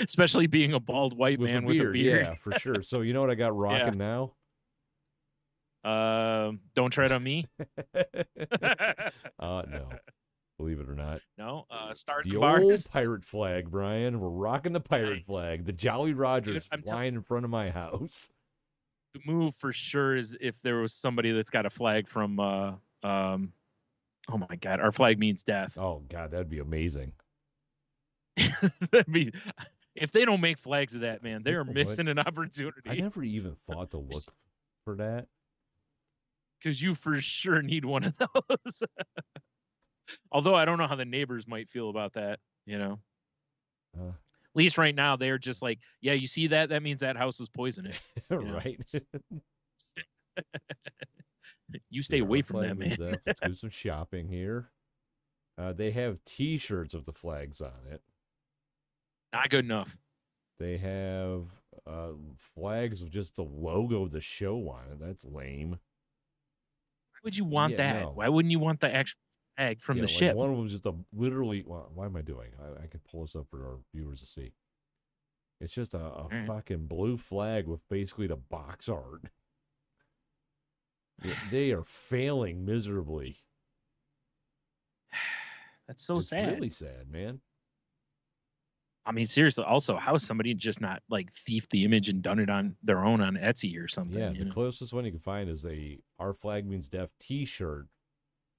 Especially being a bald white man with a beard. Yeah, for sure. So you know what I got rocking now? Don't tread on me. No. Believe it or not. No. Stars the and bars. Old pirate flag, Brian. We're rocking the pirate flag. The Jolly Roger's flying in front of my house. The move for sure is if there was somebody that's got a flag from oh my God, our flag means death. Oh God, that'd be amazing. That'd be. If they don't make flags of that, man, they are missing an opportunity. I never even thought to look for that. Because you for sure need one of those. Although I don't know how the neighbors might feel about that, At least right now, they're just like, yeah, you see that? That means that house is poisonous. Right. You stay away from that, man. Let's do some shopping here. They have T-shirts with the flags on it. Not good enough. They have flags with just the logo of the show on it. That's lame. Why would you want that? No. Why wouldn't you want the actual flag from the ship? One of them is just literally. Well, why am I doing? I can pull this up for our viewers to see. It's just a fucking blue flag with basically the box art. They are failing miserably. That's so sad. It's really sad, man. I mean, seriously. Also, how is somebody just not like thiefed the image and done it on their own on Etsy or something? Yeah, the closest one you can find is a "Our Flag Means Death" T-shirt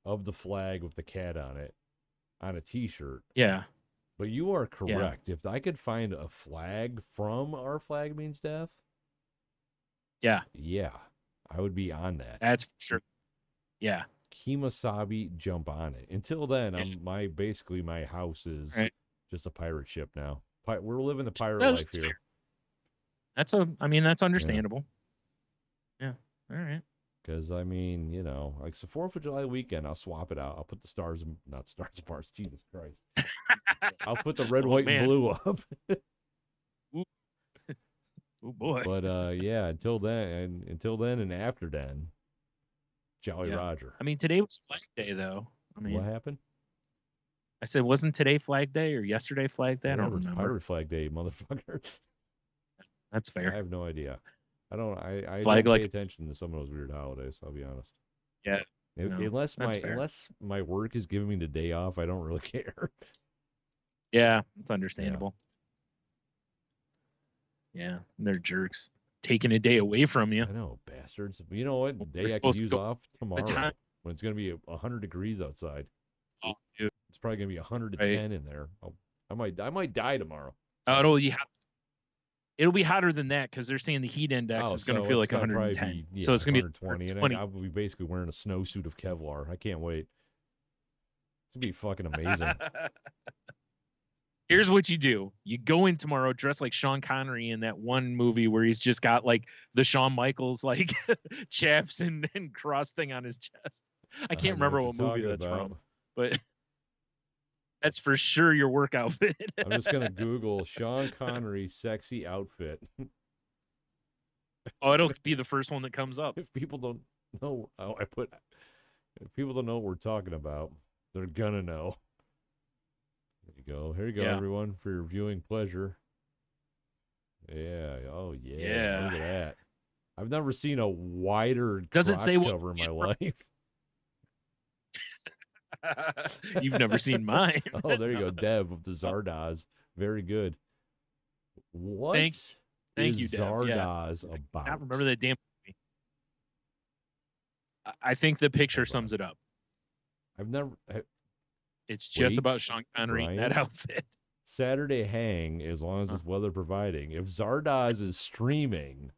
of the flag with the cat on it on a T-shirt. Yeah, but you are correct. Yeah. If I could find a flag from "Our Flag Means Death," yeah, I would be on that. That's for sure. Yeah. Kemosabe, jump on it. Until then, my house is just a pirate ship now. We're living the pirate life here. Fair. That's understandable. Yeah. All right. Because, I mean, you know, like, so 4th of July weekend, I'll swap it out. I'll put the stars, not stars, bars, Jesus Christ. I'll put the red, white, and blue up. Oh, boy. But, yeah, until then and after then, Jolly Roger. I mean, today was Flag Day, though. I mean, what happened? I said, wasn't today Flag Day or yesterday Flag Day? I don't remember. Pirate Flag Day, motherfucker. That's fair. I have no idea. I don't pay attention to some of those weird holidays, I'll be honest. Yeah. Unless my work is giving me the day off, I don't really care. Yeah, it's understandable. Yeah, they're jerks. Taking a day away from you. I know, bastards. You know what? The day I could use off tomorrow when it's going to be 100 degrees outside. Oh, dude. It's probably going to be 110 in there. I might die tomorrow. Oh, it'll be hotter than that because they're saying the heat index is going to feel like 110. So it's going to be 120. And I will be basically wearing a snowsuit of Kevlar. I can't wait. It's going to be fucking amazing. Here's what you do. You go in tomorrow dressed like Sean Connery in that one movie where he's just got like the Shawn Michaels like chaps and cross thing on his chest. I can't remember what movie that's from, but that's for sure your work outfit. I'm just going to Google Sean Connery sexy outfit. Oh, it'll be the first one that comes up. If people don't know, if people don't know what we're talking about, they're going to know. Here you go, everyone, for your viewing pleasure. Yeah. Oh, yeah. Look at that. I've never seen a wider crotch cover in my life. You've never seen mine. Oh, there you go. Dev of the Zardoz. Very good. What thank you, Zardoz about? I remember that damn movie. I think the picture sums it up. It's just about Sean Connery in that outfit. Saturday hang, as long as it's weather providing. If Zardoz is streaming.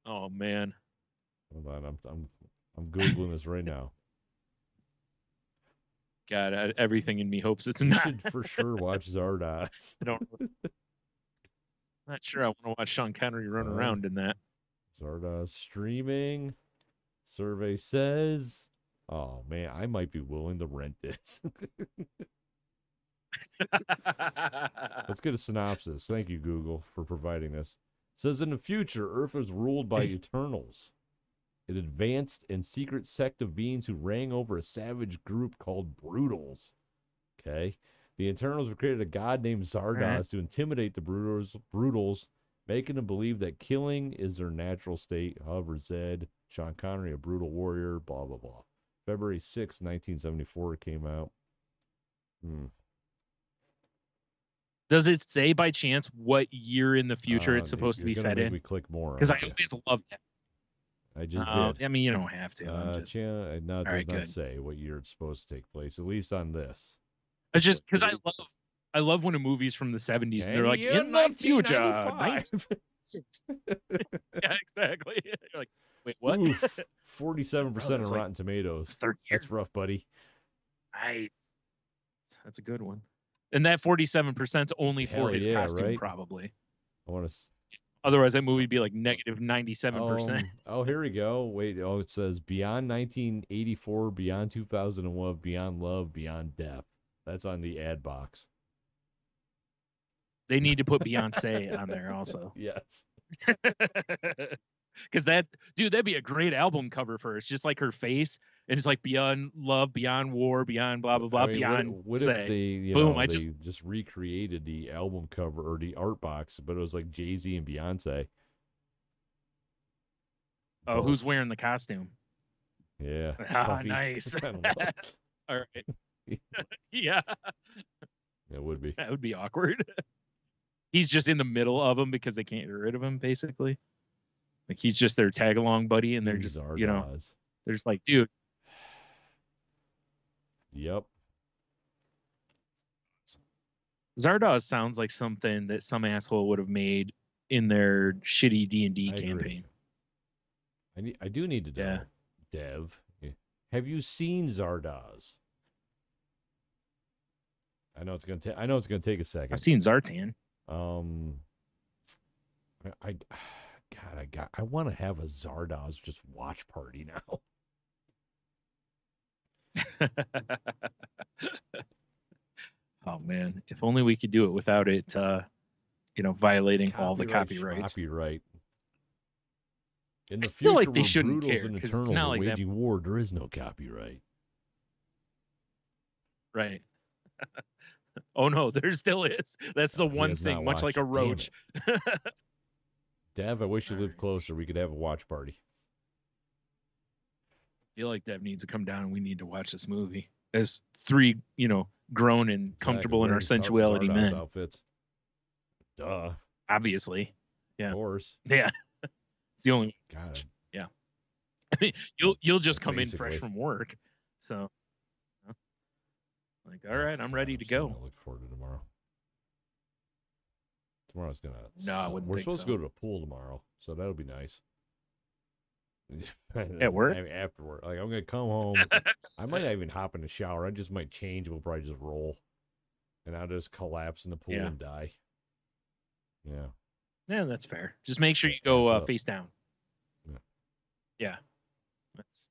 Oh man. Hold on, I'm Googling this right now. God, everything in me hopes it's you not. should for sure watch Zardoz. Not sure I want to watch Sean Connery run around in that. Zardoz streaming. Survey says. Oh, man, I might be willing to rent this. Let's get a synopsis. Thank you, Google, for providing this. It says, in the future, Earth is ruled by Eternals, an advanced and secret sect of beings who rang over a savage group called Brutals. Okay? The Eternals have created a god named Zardoz to intimidate the Brutals, making them believe that killing is their natural state. However, Zed, Sean Connery, a brutal warrior, blah, blah, blah. February 6, 1974, it came out. Does it say by chance what year in the future it's supposed to be set in? We click more. Because I always love that. I just did. I mean, you don't have to. No, it does not say what year it's supposed to take place, at least on this. It's just because I love when a movie's from the 70s and they're like, in the future. Yeah, exactly. You're like, wait, what? 47% on Rotten Tomatoes. That's rough, buddy. Nice. That's a good one. And that 47% only for his costume, right? Probably. I want to. Otherwise, that movie would be like negative 97%. Oh, here we go. Wait. Oh, it says Beyond 1984, Beyond 2001, Beyond Love, Beyond Death. That's on the ad box. They need to put Beyonce on there also. Yes. Because that'd be a great album cover for her. It's just like her face, and it's like Beyond Love, Beyond War, Beyond blah blah blah, I mean, Beyond. What if they, they just recreated the album cover or the art box, but it was like Jay-Z and Beyonce. Oh, who's wearing the costume? Yeah. Nice. All right. Yeah. It would be. That would be awkward. He's just in the middle of them because they can't get rid of him, basically. Like he's just their tag along buddy, and they're just, they're just like, dude. Yep. Zardoz sounds like something that some asshole would have made in their shitty D&D campaign. I do need to know, Yeah. Dev. Have you seen Zardoz? I know it's gonna take a second. I've seen Zartan. I want to have a Zardoz just watch party now. Oh man, if only we could do it without it, violating all the copyrights. Copyright. In the feel future, like they where shouldn't Brutals care, and 'cause it's Eternals not are like that- waging war, there is no copyright. Right. Oh no, there still is. That's the He one has thing, not much like watched a it. Damn roach. Dev, I wish you All lived right. closer. We could have a watch party. I feel like Dev needs to come down and we need to watch this movie as three, grown and comfortable in our Wearing sensuality Zardoz men. outfits. Duh. Obviously. Yeah. Of course. Yeah. It's the only God. Yeah. I mean, you'll just come in fresh Basically. from work. So like, all right, I'm ready to go. I look forward to tomorrow. Tomorrow's gonna. No, I wouldn't We're think supposed so. to go to the pool tomorrow, so that'll be nice. At work? After work, like I'm gonna come home. I might not even hop in the shower. I just might change. We'll probably just roll, and I'll just collapse in the pool Yeah. and die. Yeah. Yeah, that's fair. Just make sure you Ass go up. face down. Yeah. Yeah. It's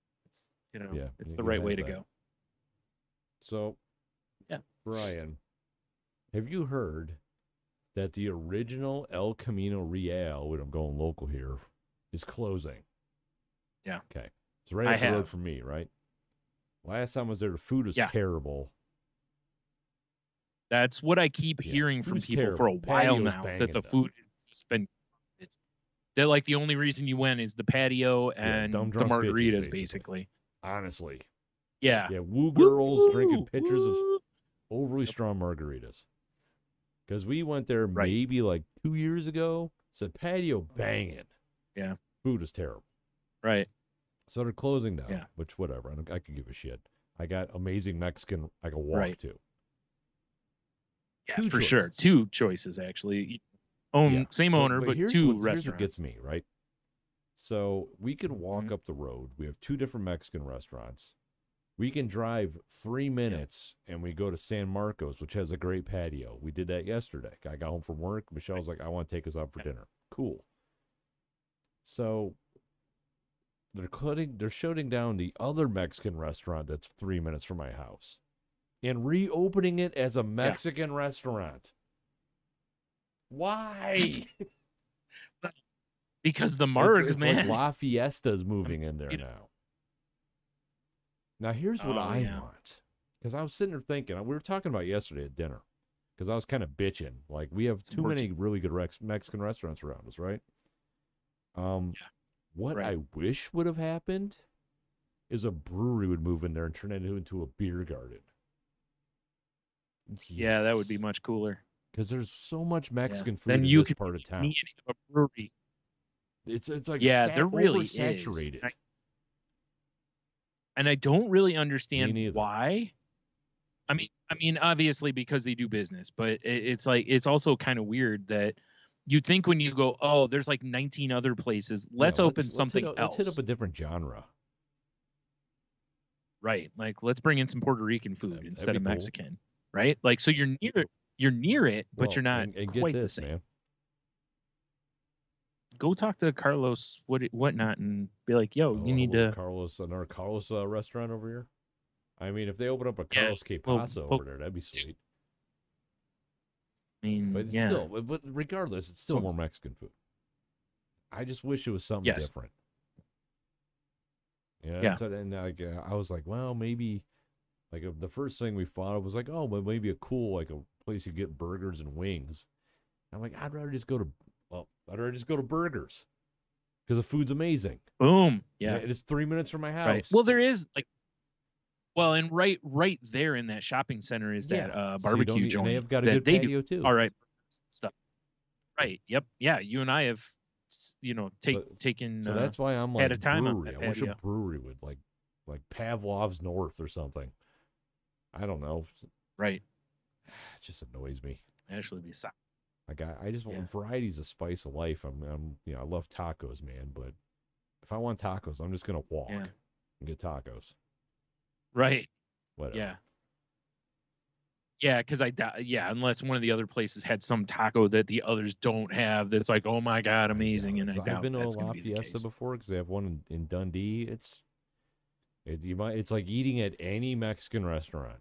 Yeah, it's you the can right have way to that. go. So, Yeah. Brian, have you heard that the original El Camino Real, when I'm going local here, is closing? Yeah. Okay. It's right up the road from me, right? Last time I was there, the food was terrible. That's what I keep hearing from food's people for a terrible. while Patio's now, that banging the though. food has just been. They're like the only reason you went is the patio and dumb the drunk bitches, margaritas, basically. basically. Honestly. Yeah. Yeah, woo girls drinking Woo! pitchers of overly strong margaritas. Because we went there maybe like 2 years ago. Said patio banging. Yeah. Food is terrible. Right. So they're closing down, Yeah. which whatever. I could give a shit. I got amazing Mexican I can walk to. Yeah, Two for sure. choices. Two choices, actually. Same owner, but here's two here's restaurants. what gets me, right? So we could walk up the road. We have two different Mexican restaurants. We can drive 3 minutes and we go to San Marcos, which has a great patio. We did that yesterday. I got home from work. Michelle's like, I want to take us out for dinner. Cool. So they're shutting down the other Mexican restaurant that's 3 minutes from my house and reopening it as a Mexican restaurant. Why? Because the Margs, it's man. like La Fiesta's moving in there now. Now, here's what I want. Because I was sitting there thinking, we were talking about yesterday at dinner, because I was kind of bitching. Like, we have too many really good Mexican restaurants around us, right? What I wish would have happened is a brewery would move in there and turn it into a beer garden. Yeah, that would be much cooler. Because there's so much Mexican food then in you this could part of town. a brewery. It's like there really oversaturated. is. And I don't really understand why. I mean, obviously because they do business, but it's like it's also kind of weird that you think when you go, oh, there's like 19 other places. Let's open something else. Let's hit up a different genre. Right. Like let's bring in some Puerto Rican food instead of Mexican. Right. Like so you're near it, but you're not and quite get this, the same. Man. Go talk to Carlos whatnot and be like, yo, you need to another Carlos restaurant over here. I mean, if they open up a Carlos Que Paso over there, that'd be sweet. I mean, but but regardless, it's still more Mexican food. I just wish it was something different. Yeah. So then, I was like, well, maybe, like the first thing we thought of was like, oh, but maybe a cool a place you get burgers and wings. I'm like, I'd rather just go to Burgers because the food's amazing. Boom. Yeah. It's 3 minutes from my house. Right. Well, there is and right there in that shopping center is that barbecue joint. And they have got a good patio too. All right. Stuff. Right. Yep. Yeah. You and I have, taken. So that's why I'm like, had a time brewery. I wish a brewery would like Pavlov's North or something. I don't know. Right. It just annoys me. Actually, be solid. Like I just want variety's a spice of life. I love tacos, man, but If I want tacos, I'm just gonna walk and get tacos. Right. Whatever. Yeah. Yeah, because unless one of the other places had some taco that the others don't have, that's like, oh my god, amazing, and I doubt I've been to that's La Fiesta before because they have one in Dundee. It's like eating at any Mexican restaurant.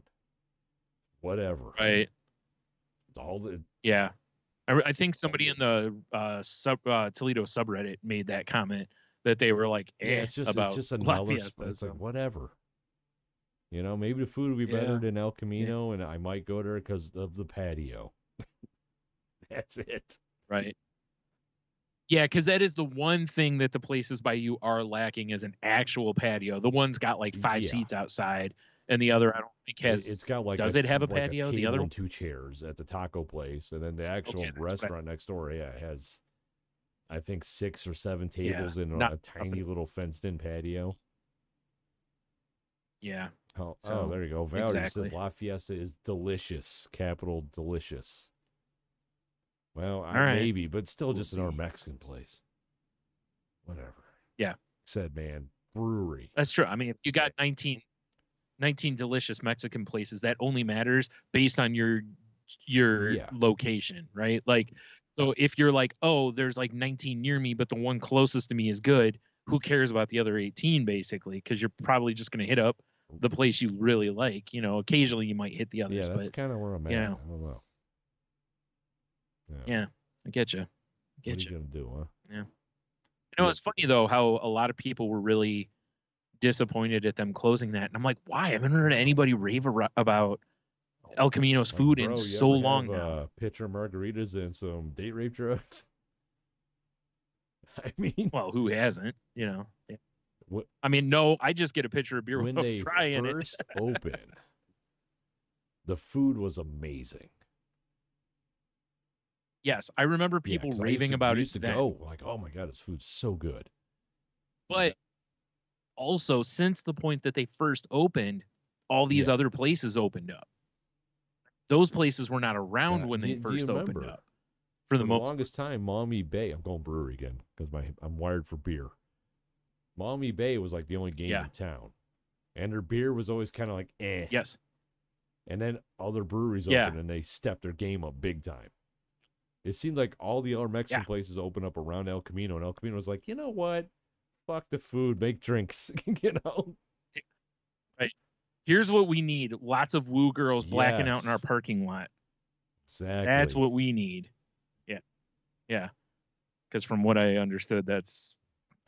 Whatever. Right. It's all the I think somebody in the Toledo subreddit made that comment that they were like, it's just La another. Fiesta, It's like whatever. Maybe the food would be better than El Camino, and I might go there because of the patio. That's it. Right. Yeah, because that is the one thing that the places by you are lacking is an actual patio. The one's got like 5 seats outside, and the other I don't think has. It's got like does it have a patio? The other and 2 chairs at the taco place, and then the actual restaurant next door, has I think 6 or 7 tables in a tiny little fenced-in patio. Yeah. Oh, there you go. Valerie says La Fiesta is delicious. Capital delicious. Well, maybe, but still just another Mexican place. Whatever. Yeah. Said man, brewery. That's true. I mean, if you got 19 delicious Mexican places, that only matters based on your location, right? Like, so if you're like, oh, there's like 19 near me, but the one closest to me is good, who cares about the other 18, basically? Because you're probably just going to hit up the place you really like. Occasionally you might hit the others. Yeah, that's kind of where I'm at. I don't know. Yeah, I get you. What are you going to do, huh? Yeah. It's funny, though, how a lot of people were really disappointed at them closing that. And I'm like, why? I haven't heard anybody rave about El Camino's food in so long now. Pitcher margaritas and some date rape drugs. I mean, well, who hasn't? I mean, no, I just get a pitcher of beer when with a fry in it. When they first opened, the food was amazing. Yes, I remember people raving about it. Used to go like, oh my god, this food's so good. But also, since the point that they first opened, all these other places opened up. Those places were not around when they first opened up. For the longest time, Mommy Bay. I'm going brewery again because I'm wired for beer. Mommy Bay was like the only game in town, and their beer was always kind of like eh. Yes. And then other breweries opened and they stepped their game up big time. It seemed like all the other Mexican places opened up around El Camino, and El Camino was like, you know what? Fuck the food, make drinks, Right. Here's what we need: lots of woo girls blacking out in our parking lot. Exactly. That's what we need. Yeah. Because from what I understood, that's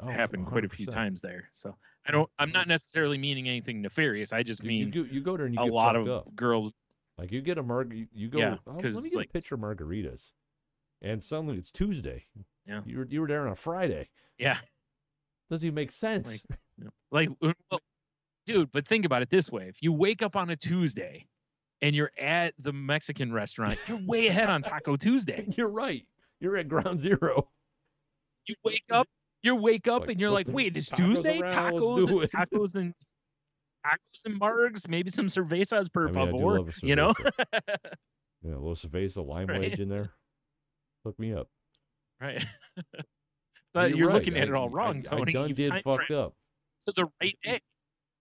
happened quite a few times there. So I'm not necessarily meaning anything nefarious. I just mean you go there and you get a lot of up. girls. Like you get a you go. Let me get a pitcher of margaritas, and suddenly it's Tuesday. Yeah, you were there on a Friday. Yeah, doesn't even make sense. Well, dude, but think about it this way: if you wake up on a Tuesday and you're at the Mexican restaurant, you're way ahead on Taco Tuesday. You're right. You're at ground zero. You wake up and you're like, wait, it's Tuesday? Tacos and margs, maybe some cervezas per favor. Yeah, a little cerveza lime wedge in there. Hook me up. Right. But you're looking at it all wrong, Tony. I did fucked up. To the right day.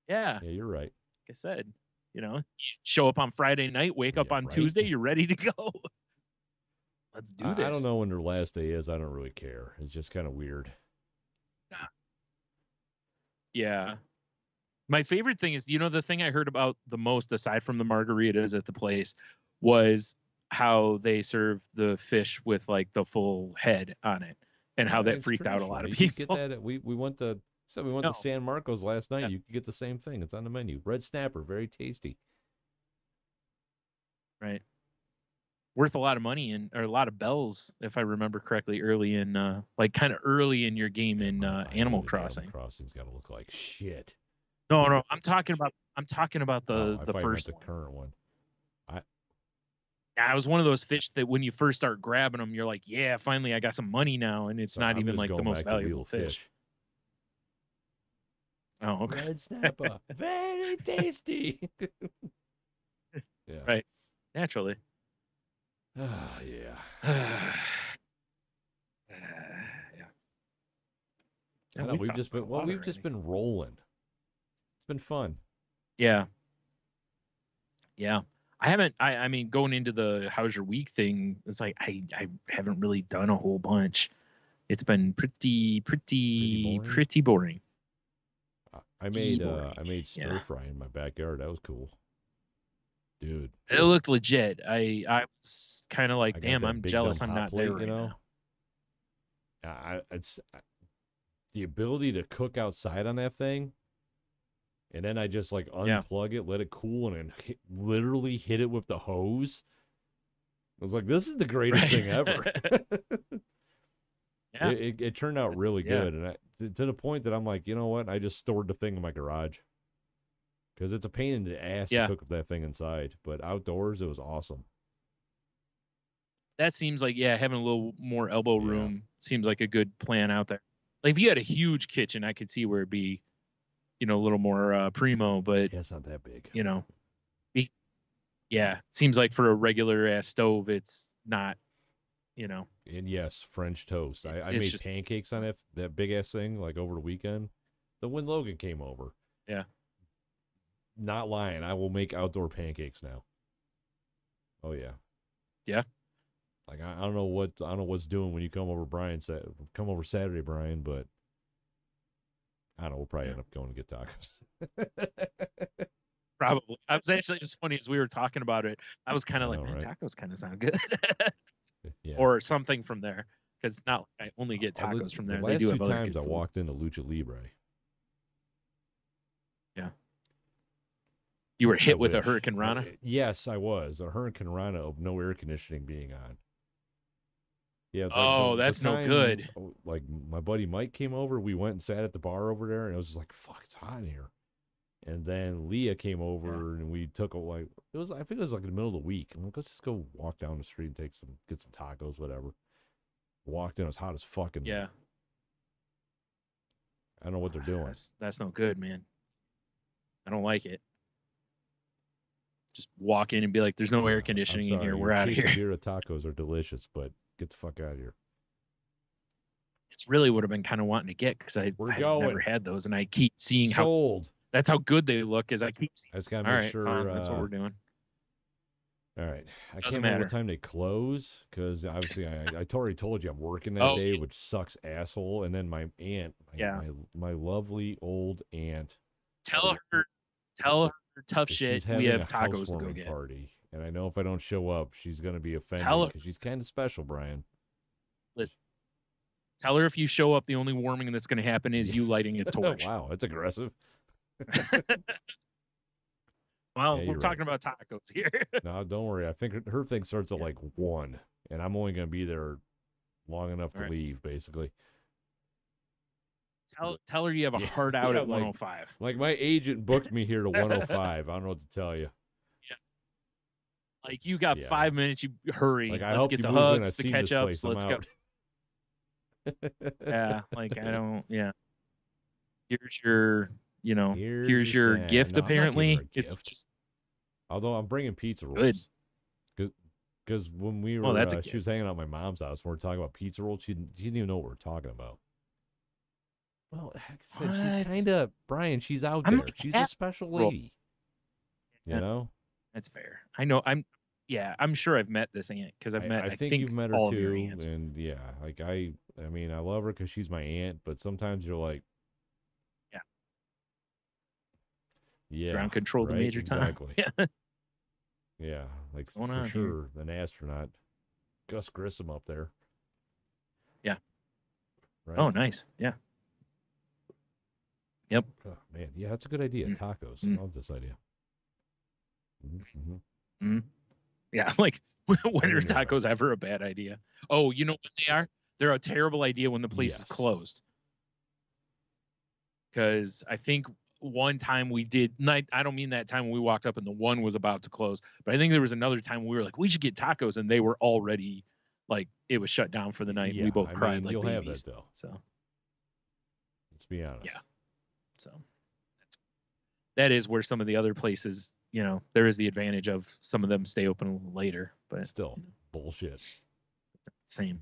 Yeah. Yeah, you're right. Like I said, you show up on Friday night, wake up on Tuesday, you're ready to go. Let's do this. I don't know when their last day is. I don't really care. It's just kind of weird. Yeah. My favorite thing is, the thing I heard about the most, aside from the margaritas at the place, was how they serve the fish with like the full head on it, and how that freaked out a lot of people. Get that we went to San Marcos last night. You could get the same thing. It's on the menu. Red snapper, very tasty. Right. Worth a lot of money or a lot of bells, if I remember correctly, early in kind of early in your game in Animal Crossing. Animal Crossing's got to look like shit. No, I'm talking about the first one. The current one. Yeah, it was one of those fish that when you first start grabbing them, you're like, yeah, finally I got some money now, and it's not even like the most valuable fish. Oh, okay. Red snapper, very tasty. Yeah. Right. Naturally. Yeah. Yeah. I know we've just been rolling. It's been fun. Yeah. Yeah. I mean, going into the how's your week thing, it's like I haven't really done a whole bunch. It's been pretty boring. I made stir fry in my backyard. That was cool. Dude. It looked legit. I was kind of like, damn, I'm jealous I'm not there right now. It's the ability to cook outside on that thing, and then I just like unplug it, let it cool, and then literally hit it with the hose. I was like, this is the greatest thing ever. Yeah. It turned out really good, and to the point that I'm like, you know what? I just stored the thing in my garage because it's a pain in the ass to cook that thing inside, but outdoors it was awesome. That seems like having a little more elbow room seems like a good plan out there. Like if you had a huge kitchen, I could see where it'd be, a little more primo, but it's not that big. Seems like for a regular ass stove, it's not. And yes, French toast. I made pancakes on that big ass thing like over the weekend. When Logan came over. Yeah. Not lying. I will make outdoor pancakes now. Oh yeah. Yeah. Like I don't know what's doing when you come over, Brian. Come over Saturday, Brian. But I don't know. We'll probably end up going to get tacos. Probably. I was actually just funny as we were talking about it. I was kind of like, man, tacos kind of sound good. Or something from there, because it's not like I only get tacos from there. The last two times I walked into Lucha Libre. Yeah. You were hit with a Hurricane Rana? Yes, I was. A Hurricane Rana of no air conditioning being on. Yeah. It's that's no good. Like my buddy Mike came over. We went and sat at the bar over there, and it was just like, fuck, it's hot in here. And then Leah came over, and we took I think it was like in the middle of the week. I'm like, let's just go walk down the street and get some tacos, whatever. Walked in, it was hot as fuck. Yeah. I don't know what they're doing. That's no good, man. I don't like it. Just walk in and be like, there's no air conditioning in here. We're out of here. Quesadilla tacos are delicious, but get the fuck out of here. It's really what I've been kind of wanting to get because I've never had those, and I keep seeing that's how good they look. Is I keep seeing. I just gotta make sure. Fine, that's what we're doing. All right, I can't remember what time they close because obviously I already told you I'm working that day, which sucks, asshole. And then my aunt, my lovely old aunt, tell her tough shit. We have tacos to go get. Party, and I know if I don't show up, she's gonna be offended because she's kind of special, Brian. Listen. Tell her if you show up, the only warming that's going to happen is you lighting a torch. Wow, that's aggressive. Well, we're talking about tacos here. No, don't worry. I think her thing starts at like 1, and I'm only going to be there long enough to leave, basically. Tell her you have a hard out at 105. Like my agent booked me here to 105. I don't know what to tell you. Yeah. Like you got 5 minutes. You hurry. Like, let's get the hugs, the ketchups. Let's go. Yeah, like I don't. Yeah. Here's your, here's your gift. Apparently, it's just. Although I'm bringing pizza rolls. Because when we were, she was hanging out at my mom's house. And we were talking about pizza rolls. She didn't even know what we were talking about. Well, like I said, she's kind of Brian. She's out there. She's a special lady. You know. That's fair. I know. I'm sure I've met this aunt because I think you've met her too. And like I mean, I love her because she's my aunt, but sometimes you're like, ground control the major time. Yeah, like for sure, an astronaut, Gus Grissom up there. Yeah. Right? Oh, nice. Yeah. Yep. Oh, man, yeah, that's a good idea. Tacos. I love this idea. Yeah, like when are tacos ever a bad idea? Oh, you know what they are? They're a terrible idea when the place is closed. Because I think one time we did, I don't mean that time when we walked up and the one was about to close, but I think there was another time we were like, we should get tacos, and they were already like, it was shut down for the night. We both cried like you'll babies. Have that, though. So let's be honest. Yeah. So that is where some of the other places, there is the advantage of some of them stay open a little later, but still bullshit. It's not the same.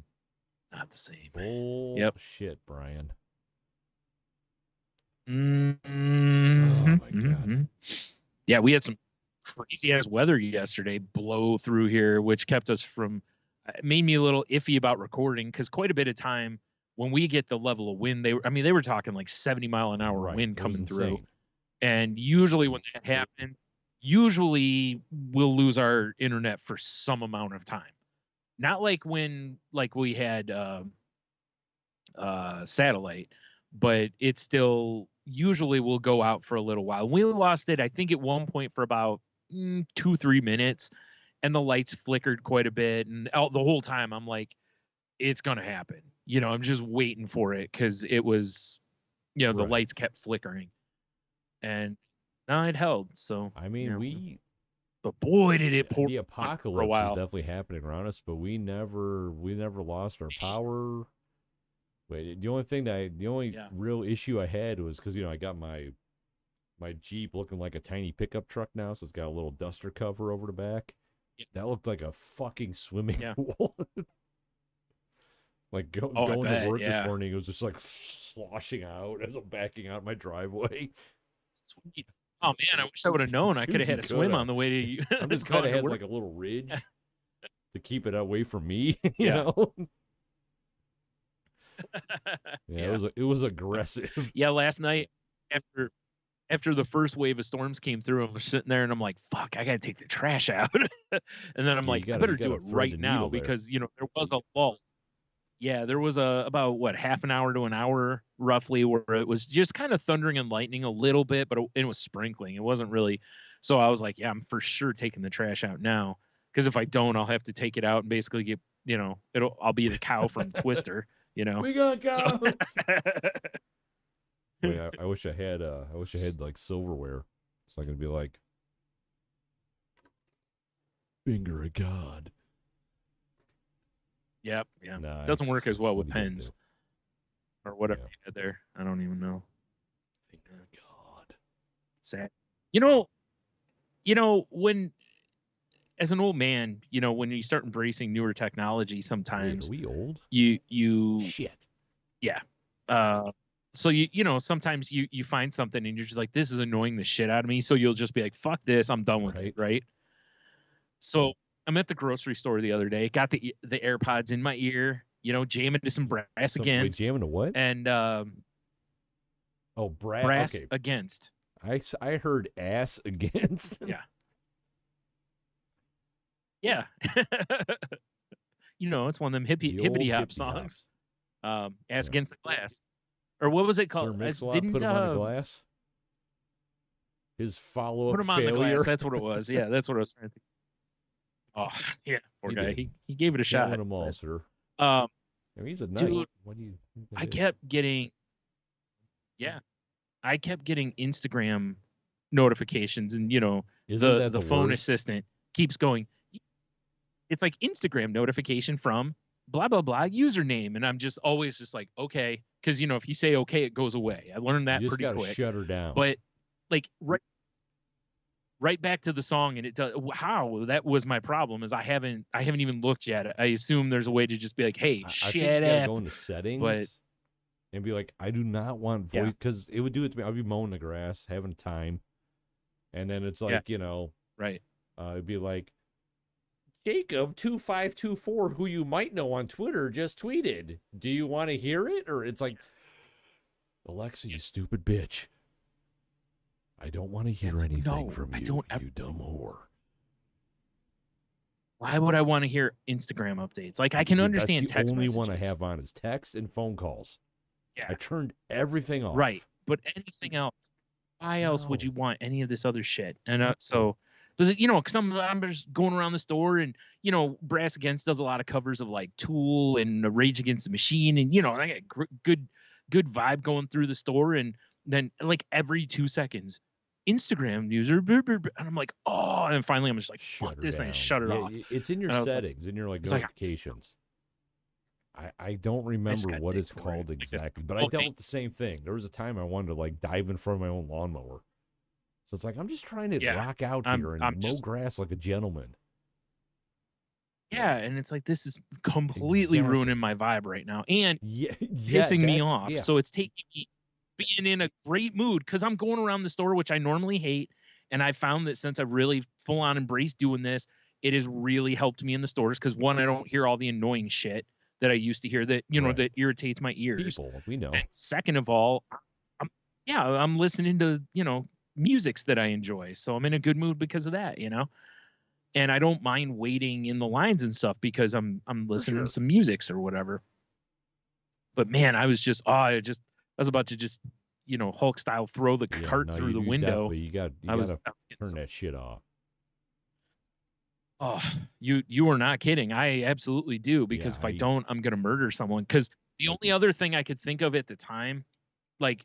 Not the same. Bullshit, Brian. Yeah, we had some crazy ass weather yesterday blow through here, which kept us from made me a little iffy about recording because quite a bit of time when we get the level of wind, they were talking like 70-mile-an-hour wind coming through. And usually when that happens, usually we'll lose our internet for some amount of time. Not like when we had satellite, but it still usually will go out for a little while. We lost it, I think, at one point for about 2-3 minutes, and the lights flickered quite a bit. And the whole time I'm like, it's gonna happen. I'm just waiting for it because it was, the lights kept flickering, and now it held. So I mean, but boy, did it pour the apocalypse is definitely happening around us, but we never lost our power. Wait, the only real issue I had was because I got my Jeep looking like a tiny pickup truck now, so it's got a little duster cover over the back. Yeah. That looked like a fucking swimming pool. Like going to work this morning, it was just like sloshing out as I'm backing out my driveway. Sweet. Oh man, I wish I would have known. I could have had a swim on the way to you. I'm just kind of has like a little ridge to keep it away from me, you know. It was aggressive. Yeah, last night after the first wave of storms came through, I was sitting there and I'm like, "Fuck, I gotta take the trash out." And then I'm like, "I better do it right now," because there was a lull. Yeah, there was about half an hour to an hour roughly where it was just kind of thundering and lightning a little bit, but it was sprinkling. It wasn't really. So I was like, yeah, I'm for sure taking the trash out now, because if I don't, I'll have to take it out and basically get, I'll be the cow from Twister, We gotta go. So... Wait, I wish I had like silverware, so I could be like, finger of God. Yep. Yeah. Nah, doesn't work as well with pens or whatever you had there. I don't even know. Finger of God. Sad. When as an old man, when you start embracing newer technology, sometimes Wait, are we old? You shit. Yeah. So sometimes you find something and you're just like, this is annoying the shit out of me. So you'll just be like, fuck this, I'm done with it, right? So I'm at the grocery store the other day, got the AirPods in my ear, jamming to some Brass Against. Wait, jamming to what? And Brass okay. Against. I heard Ass Against. Yeah. Yeah. It's one of them hippity hop songs. Ass Against the Glass. Or what was it called? Sir Mix-a-Lot put him on the glass? His follow-up failure? Put him on the glass. That's what it was. Yeah, that's what I was trying to think. Oh, yeah, poor guy. He gave it a shot. Them all, sir. He's a knight. Dude, I kept getting Instagram notifications, and the phone assistant keeps going. It's like Instagram notification from blah blah blah username, and I'm just always just like, okay, because if you say okay, it goes away. I learned that pretty quick. Shut her down. But like right back to the song, and it does. How that was my problem is I haven't even looked yet. I assume there's a way to just be like, hey, shut up. Go into settings, and be like, I do not want voice, because it would do it to me. I'd be mowing the grass, having time, and then it's like right. It'd be like, Jacob 2524, who you might know on Twitter, just tweeted. Do you want to hear it? Or it's like, Alexa, you stupid bitch. I don't want to hear anything from you, you dumb whore. Why would I want to hear Instagram updates? Like, I can understand text messages. The only one I have on is text and phone calls. Yeah. I turned everything off. Right. But anything else, why else would you want any of this other shit? And so... Because because I'm just going around the store, and Brass Against does a lot of covers of like Tool and Rage Against the Machine, and I got good vibe going through the store, and then like every 2 seconds, Instagram user, and I'm like, oh, and finally I'm just like, fuck this, and I shut it off. It's in your settings, in your notifications. I don't remember what it's called exactly, but I dealt with the same thing. There was a time I wanted to like dive in front of my own lawnmower. So it's like, I'm just trying to rock out here and mow grass like a gentleman. Yeah, and it's like, this is completely ruining my vibe right now and pissing me off. Yeah. So it's taking me being in a great mood because I'm going around the store, which I normally hate, And I found that since I've really full on embraced doing this, it has really helped me in the stores because one, I don't hear all the annoying shit that I used to hear that, that irritates my ears. People, we know. And second of all, I'm listening to, musics that I enjoy. So I'm in a good mood because of that, and I don't mind waiting in the lines and stuff because I'm listening to some musics or whatever. But man, I was I was about to just, Hulk style throw the cart through the window. You got to turn that shit off. Oh, you are not kidding. I absolutely do, because if I don't, I'm gonna murder someone. Because the only other thing I could think of at the time, like,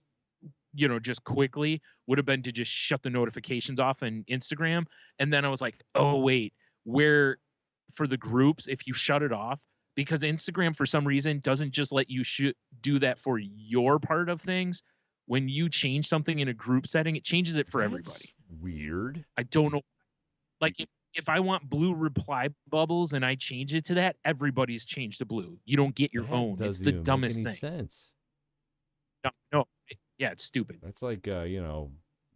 just quickly, would have been to just shut the notifications off on Instagram. And then I was like, oh wait, where for the groups, if you shut it off, because Instagram for some reason doesn't just let you do that for your part of things. When you change something in a group setting, it changes it for everybody. Weird. I don't know. Like if I want blue reply bubbles and I change it to that, everybody's changed to blue. You don't get your own. It's the dumbest thing. Sense. No. Yeah, it's stupid. That's like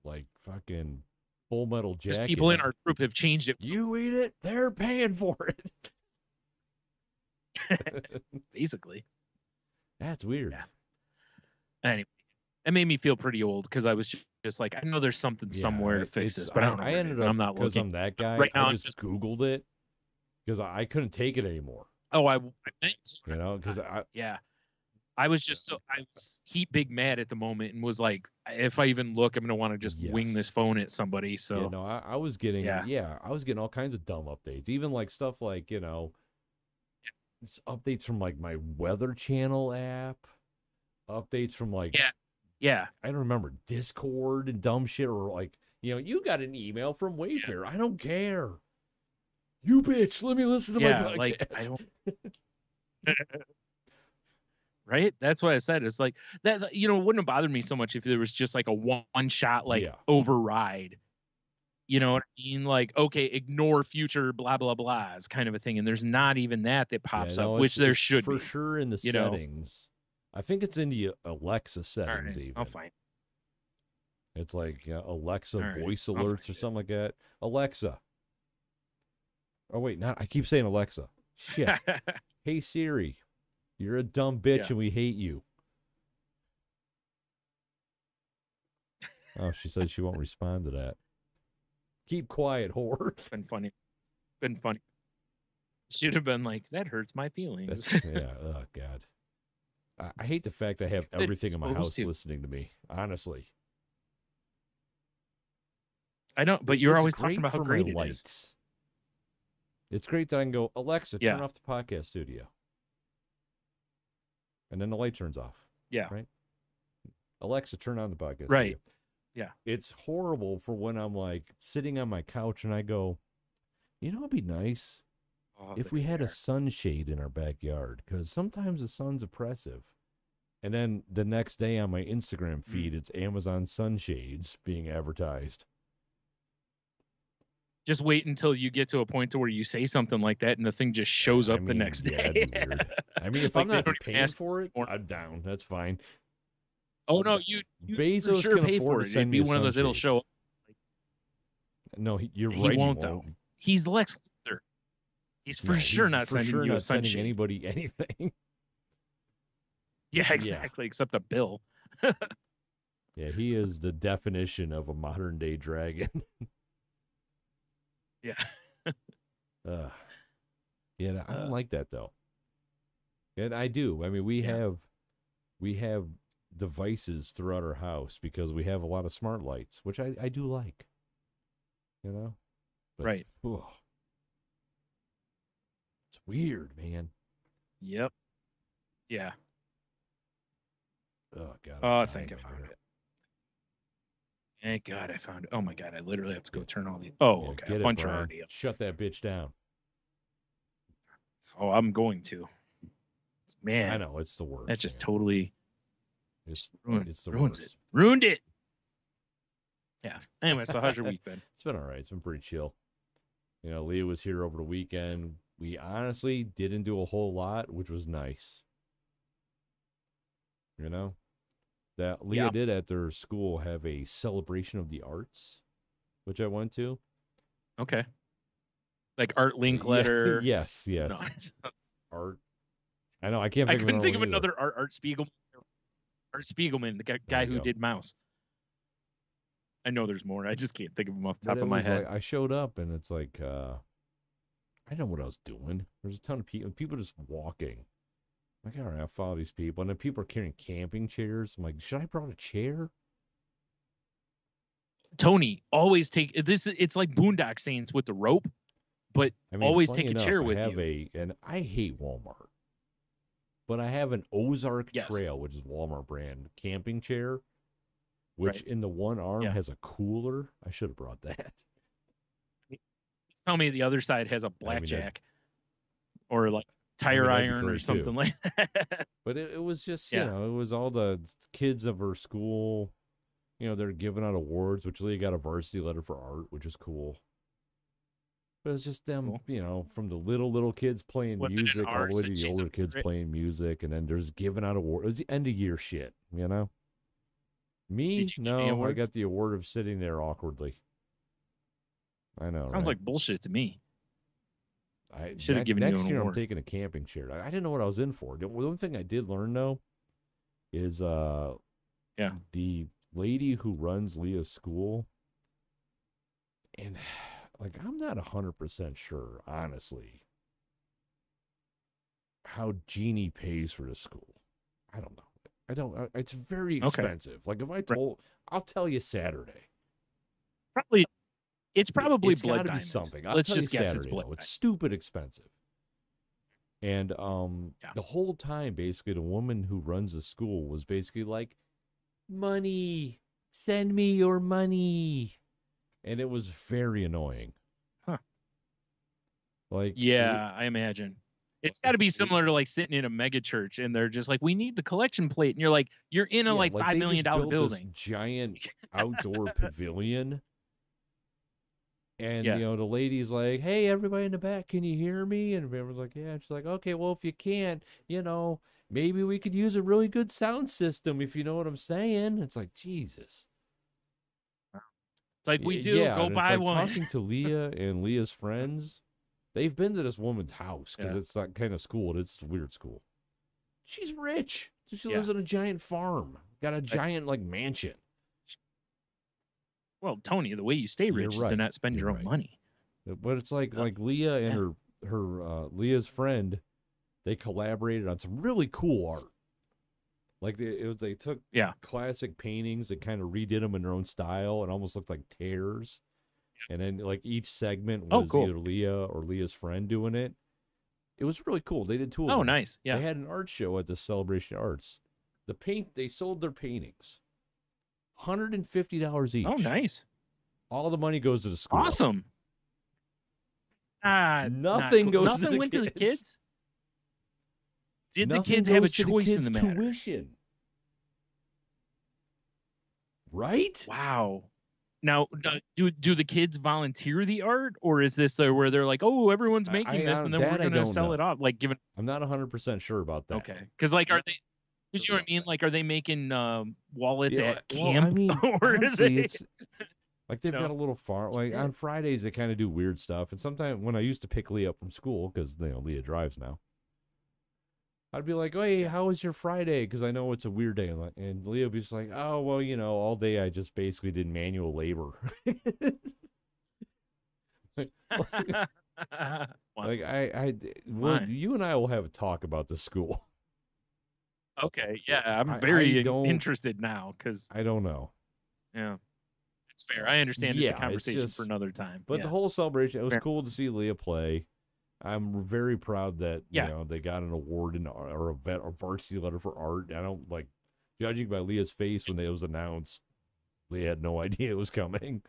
like fucking Full Metal Jacket. Just people in our group have changed it. You eat it, they're paying for it. Basically. That's weird. Yeah. Anyway, it made me feel pretty old because I was just like, I know there's something somewhere to fix this, but I don't know. I ended up, I'm not because I'm that guy. Right now, I just Googled it because I couldn't take it anymore. Oh, I meant to. Because I was just I was big mad at the moment and was like, if I even look, I'm gonna want to just wing this phone at somebody. So I was getting I was getting all kinds of dumb updates, even like stuff like it's updates from like my Weather Channel app, updates from like I don't remember, Discord and dumb shit, or like you got an email from Wayfair. I don't care. You bitch, let me listen to my podcast. Like I don't. Right? That's what I said. It's like that's it wouldn't have bothered me so much if there was just like a one shot override. You know what I mean? Like, okay, ignore future blah blah blahs kind of a thing. And there's not even that pops up, which there should for be. Sure in the settings. I think it's in the Alexa settings. Even I'll find. It's like Alexa voice alerts or something like that. Alexa. Oh wait, I keep saying Alexa. Shit. Hey Siri. You're a dumb bitch and we hate you. Oh, she said she won't respond to that. Keep quiet, whore. Been funny. Should have been like, that hurts my feelings. Oh God. I hate the fact I have everything in my house listening to me. Honestly. I know, but you're always talking about how great it lights. Is. It's great that I can go, Alexa, turn off the podcast studio. And then the light turns off. Yeah. Right? Alexa, turn on the podcast. Right. Studio. Yeah. It's horrible for when I'm like sitting on my couch and I go, it'd be nice if we had a sunshade in our backyard, because sometimes the sun's oppressive. And then the next day on my Instagram feed, it's Amazon sunshades being advertised. Just wait until you get to a point to where you say something like that and the thing just shows up the next day. That'd be weird. I mean, if I'm not paying for it, I'm down. That's fine. Oh no, you Bezos for sure can pay afford for it. to send It'd be one of those. It'll show up. No, you're he right. Won't though. He's Lex Luthor. He's for sure not sending you a sunshade. Anybody anything. Yeah, exactly. Except a bill. Yeah, he is the definition of a modern day dragon. Yeah. Yeah, I don't like that though. And I do. I mean, we have devices throughout our house because we have a lot of smart lights, which I do like. But, right. Ugh. It's weird, man. Yep. Yeah. Oh God. I think I found it. Thank God I found it. Oh my God, I literally have to go turn all these. Oh, okay. Get a bunch it, Brian. already. Shut that bitch down. Oh, I'm going to. Man, I know it's the worst. That just totally. It's the ruins worst. it. Ruined it. Yeah. Anyway, so how's your week been? It's been all right. It's been pretty chill. Leah was here over the weekend. We honestly didn't do a whole lot, which was nice. That Leah did at their school have a celebration of the arts. which I went to. Okay. Like Art Linkletter. Yes. No. Art. I know. I can't. I couldn't think of another Art Spiegelman. Art Spiegelman, the guy who did Mouse. I know there's more. I just can't think of them off the top of my head. Like, I showed up and it's like, I didn't know what I was doing. There's a ton of people just walking. I'm like, all right, I'll follow these people. And then people are carrying camping chairs. I'm like, should I have brought a chair? Tony, always take this. It's like Boondock Saints with the rope, but always take a chair with you. And I hate Walmart, but I have an Ozark Trail, which is Walmart brand camping chair, which in the one arm has a cooler. I should have brought that. Tell me the other side has a blackjack or like tire iron or something like that. But it was just, you know, it was all the kids of her school. You know, they're giving out awards, which Leah got a varsity letter for art, which is cool. But it's just them, you know, from the little kids playing music all the way to the older kids playing music, and then there's giving out awards. It was the end of year shit, you know? Me? No, I got the award of sitting there awkwardly. I know. Sounds like bullshit to me. I should have given you an award. Next year, I'm taking a camping chair. I didn't know what I was in for. The one thing I did learn, though, is the lady who runs Leah's school, and like I'm not 100% sure, honestly, how Jeannie pays for the school. I don't know. It's very expensive. Like if I told, I'll tell you Saturday. It's probably blood diamonds. Something. Let's just guess Saturday, it's blood. It's stupid expensive. And the whole time, basically, the woman who runs the school was basically like, money, send me your money. And it was very annoying. Huh. Like, I imagine. It's got to be similar to like sitting in a mega church and they're just like, we need the collection plate. And you're like, you're in a like $5 million building. This giant outdoor pavilion. And, you know, the lady's like, hey, everybody in the back, can you hear me? And everyone's like, yeah. And she's like, okay, well, if you can't, you know, maybe we could use a really good sound system, if you know what I'm saying. It's like, Jesus. It's like, we do. Go buy one. Talking to Leah and Leah's friends, they've been to this woman's house because it's that kind of school. It's a weird school. She's rich. She lives on a giant farm, got a giant, like, mansion. Well, Tony, the way you stay rich is to not spend your own money. But it's like Leah and her Leah's friend, they collaborated on some really cool art. Like they took classic paintings and kind of redid them in their own style and almost looked like tears. And then like each segment was either Leah or Leah's friend doing it. It was really cool. They did two of them. Oh, nice. Yeah. They had an art show at the Celebration Arts. They sold their paintings. $150 each. Oh, nice. All the money goes to the school. Awesome. Nothing goes to the went kids. To the kids? Did the kids have a choice in the matter? Tuition. Right? Wow. Now, do the kids volunteer the art, or is this where they're like, oh, everyone's making this, and then we're going to sell it off? Like, I'm not 100% sure about that. Okay. Because, like, are they... You know what I mean? Like, are they making wallets at camp? I mean, or honestly, it's like they've got a little farm. Like on Fridays, they kind of do weird stuff. And sometimes when I used to pick Leah up from school, because Leah drives now, I'd be like, "Hey, how was your Friday?" Because I know it's a weird day, and Leah would be just like, "Oh, well, all day I just basically did manual labor." You and I will have a talk about the school. Okay, yeah, I'm very interested now because I don't know. Yeah, it's fair. I understand it's a conversation for another time. But the whole celebration, it was cool to see Leah play. I'm very proud that they got an award or a varsity letter for art. I don't like judging by Leah's face when it was announced. Leah had no idea it was coming.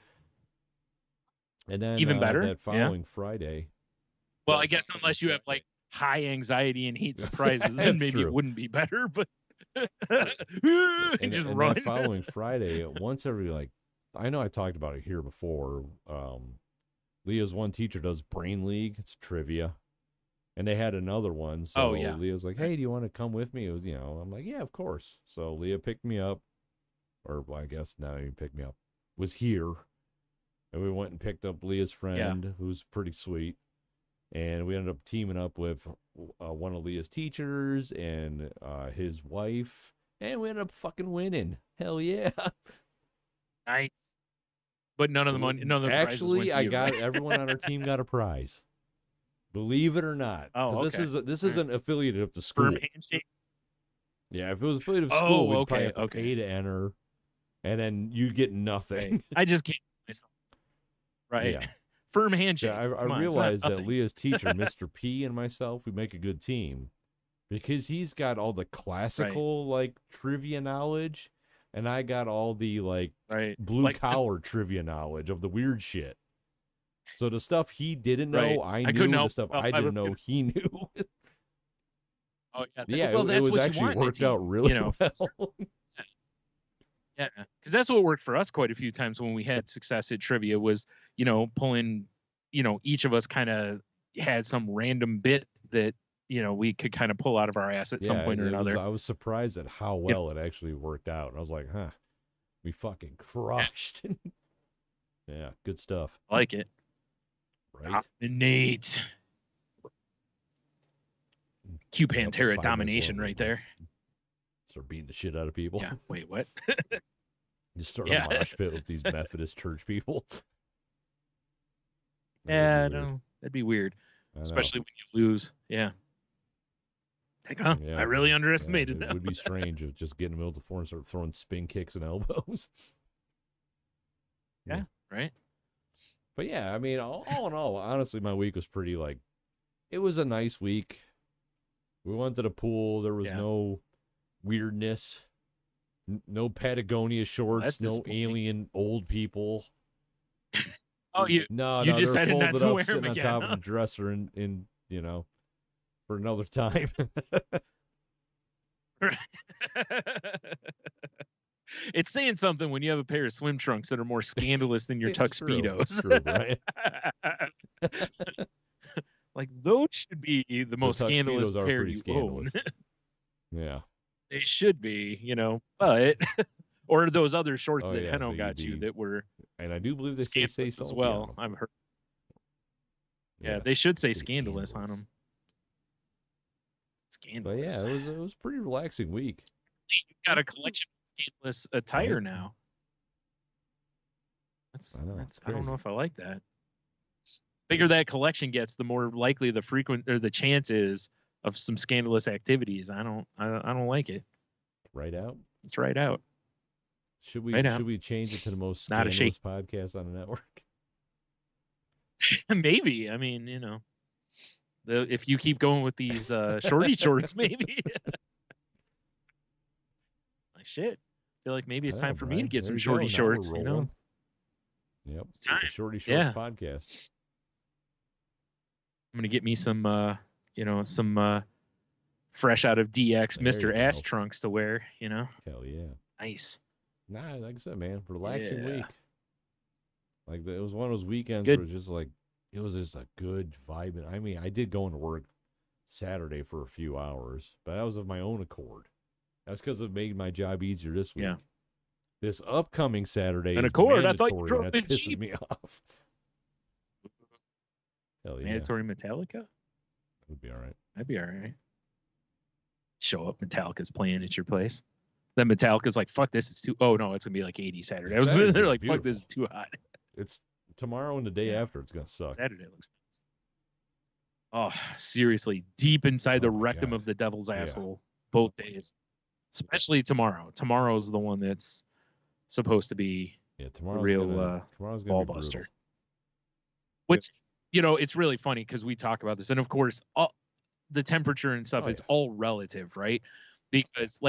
And then even better that following Friday. Well, I guess unless you have like high anxiety and hate surprises, then maybe it wouldn't be better. But and run. That following Friday, once every I know I talked about it here before. Leah's one teacher does Brain League. It's trivia, and they had another one. So Leah's like, "Hey, do you want to come with me?" It was, I'm like, "Yeah, of course." So Leah picked me up, or I guess now you picked me up. Was here. And we went and picked up Leah's friend, who's pretty sweet. And we ended up teaming up with one of Leah's teachers and his wife. And we ended up fucking winning. Hell yeah. Nice. But none of the money, none of the prizes went to you, right? Everyone on our team got a prize. Believe it or not. Oh, okay. This isn't affiliated with the school. Firm handshake? Yeah, if it was affiliated with school, we'd probably have to pay to enter. And then you'd get nothing. Right. I just can't myself. Right. Yeah. Firm handshake. Yeah, I realized that Leah's teacher, Mr. P, and myself, we make a good team because he's got all the classical like trivia knowledge, and I got all the blue collar trivia knowledge of the weird shit. So the stuff he didn't know, I knew. The stuff I didn't know, he knew. Oh yeah. Yeah, well, it was actually worked out really well. Yeah, because that's what worked for us quite a few times when we had success at trivia was, pulling, each of us kind of had some random bit that, we could kind of pull out of our ass at some point or another. I was surprised at how well it actually worked out. And I was like, we fucking crushed. Yeah, good stuff. I like it. Right. Nate. Q Pantera domination right there. Start beating the shit out of people. Yeah. Wait, what? Just start a mosh pit with these Methodist church people. Yeah, no, that'd be weird, especially when you lose. Yeah. Like, I really underestimated them. It would be strange if just get in the middle of the floor and start throwing spin kicks and elbows. Yeah. Right. But yeah, I mean, all in all, honestly, my week was pretty it was a nice week. We went to the pool. There was no weirdness, no Patagonia shorts, no alien old people. Oh, you decided not to wear them again, on top of the dresser in for another time. It's saying something when you have a pair of swim trunks that are more scandalous than your tuxedos. True, right? Like those should be the most scandalous pair you own. Yeah. They should be, but or those other shorts that Heno got you that were, and I do believe they say as well. I've heard. Yeah, they should say scandalous on them. Scandalous. But yeah, it was a pretty relaxing week. You've got a collection of scandalous attire now. I don't know if I like that. Bigger that collection gets, the more likely the chance is of some scandalous activities. I don't like it. Right out. It's right out. Should we change it to the most scandalous podcast on the network? Maybe. I mean, if you keep going with these shorty shorts, maybe. Like shit. I feel like maybe it's time for me to get some shorty shorts. Yep. It's time. The Shorty Shorts podcast. I'm gonna get me some, some fresh out of DX Mr. Ass trunks to wear. Hell yeah. Nice. Nah, like I said, man, relaxing week. Like it was one of those weekends where it was just a good vibe. I mean, I did go into work Saturday for a few hours, but that was of my own accord. That's because it made my job easier this week. Yeah. This upcoming Saturday is mandatory, I thought you drove and that pisses me off. Hell yeah. Mandatory Metallica? That would be all right. That'd be all right. Show up, Metallica's playing at your place. Then Metallica's like, fuck this, it's too... Oh, no, it's going to be like 80 Saturday. They're like, fuck this, it's too hot. It's tomorrow and the day after. It's going to suck. Saturday looks nice. Oh, seriously. Deep inside the rectum of the devil's asshole. Both days. Especially tomorrow. Tomorrow's the one that's supposed to be tomorrow's the real tomorrow's ball buster. Which, it's really funny because we talk about this. And, of course, the temperature and stuff, it's all relative, right? Because,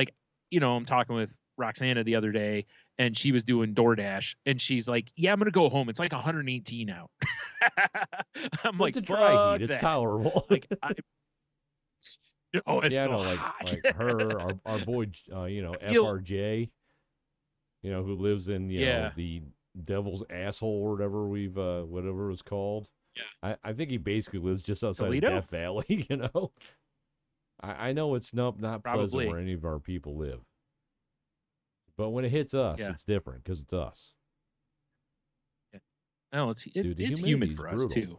I'm talking with Roxana the other day, and she was doing DoorDash, and she's like, "Yeah, I'm gonna go home. It's like 118 out." I'm like, "Dry heat. It's tolerable." It's like her, our boy, FRJ, who lives in the devil's asshole or whatever whatever it's called. Yeah, I think he basically lives just outside of Death Valley. I know it's not pleasant where any of our people live. But when it hits us, it's different because it's us. Yeah. No, it's Dude, it's humid for us too.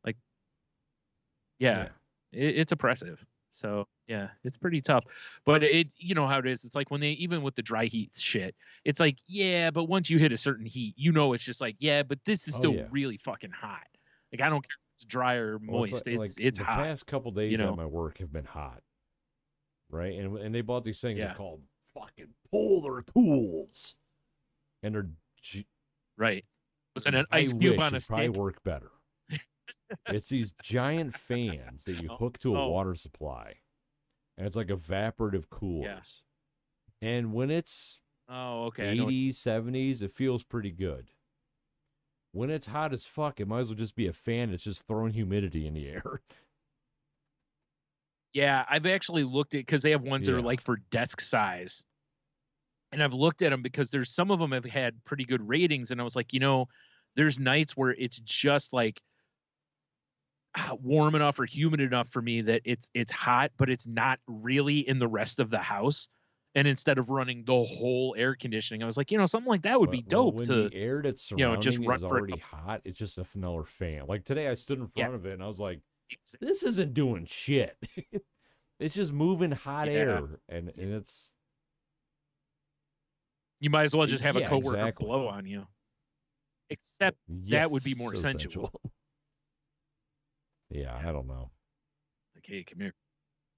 Like, yeah. It's oppressive. So yeah, it's pretty tough. But you know how it is. It's like when they, even with the dry heat shit, it's like, yeah, but once you hit a certain heat, you know, it's just like, yeah, but this is still really fucking hot. Like, I don't care if it's dry or moist. It's the hot. The past couple days at my work have been hot, right? And they bought these things that called fucking polar cools, and they're right. Was it an ice cube on a stick? Probably work better. It's these giant fans that you hook to a water supply, and it's like evaporative coolers. Yeah. And when it's 80s, 70s, it feels pretty good. When it's hot as fuck, it might as well just be a fan that's just throwing humidity in the air. Yeah, I've actually looked at, because they have ones that are like for desk size. And I've looked at them because there's some of them have had pretty good ratings. And I was like, you know, there's nights where it's just like warm enough or humid enough for me that it's hot, but it's not really in the rest of the house. And instead of running the whole air conditioning, I was like, you know, something like that would be dope. When the air that's surrounding is already hot, it's just another fan. Like today, I stood in front of it and I was like, this isn't doing shit. It's just moving hot air, and it's. You might as well just have a coworker blow on you. Except that would be more sensual. Yeah, I don't know. Like, hey, come here.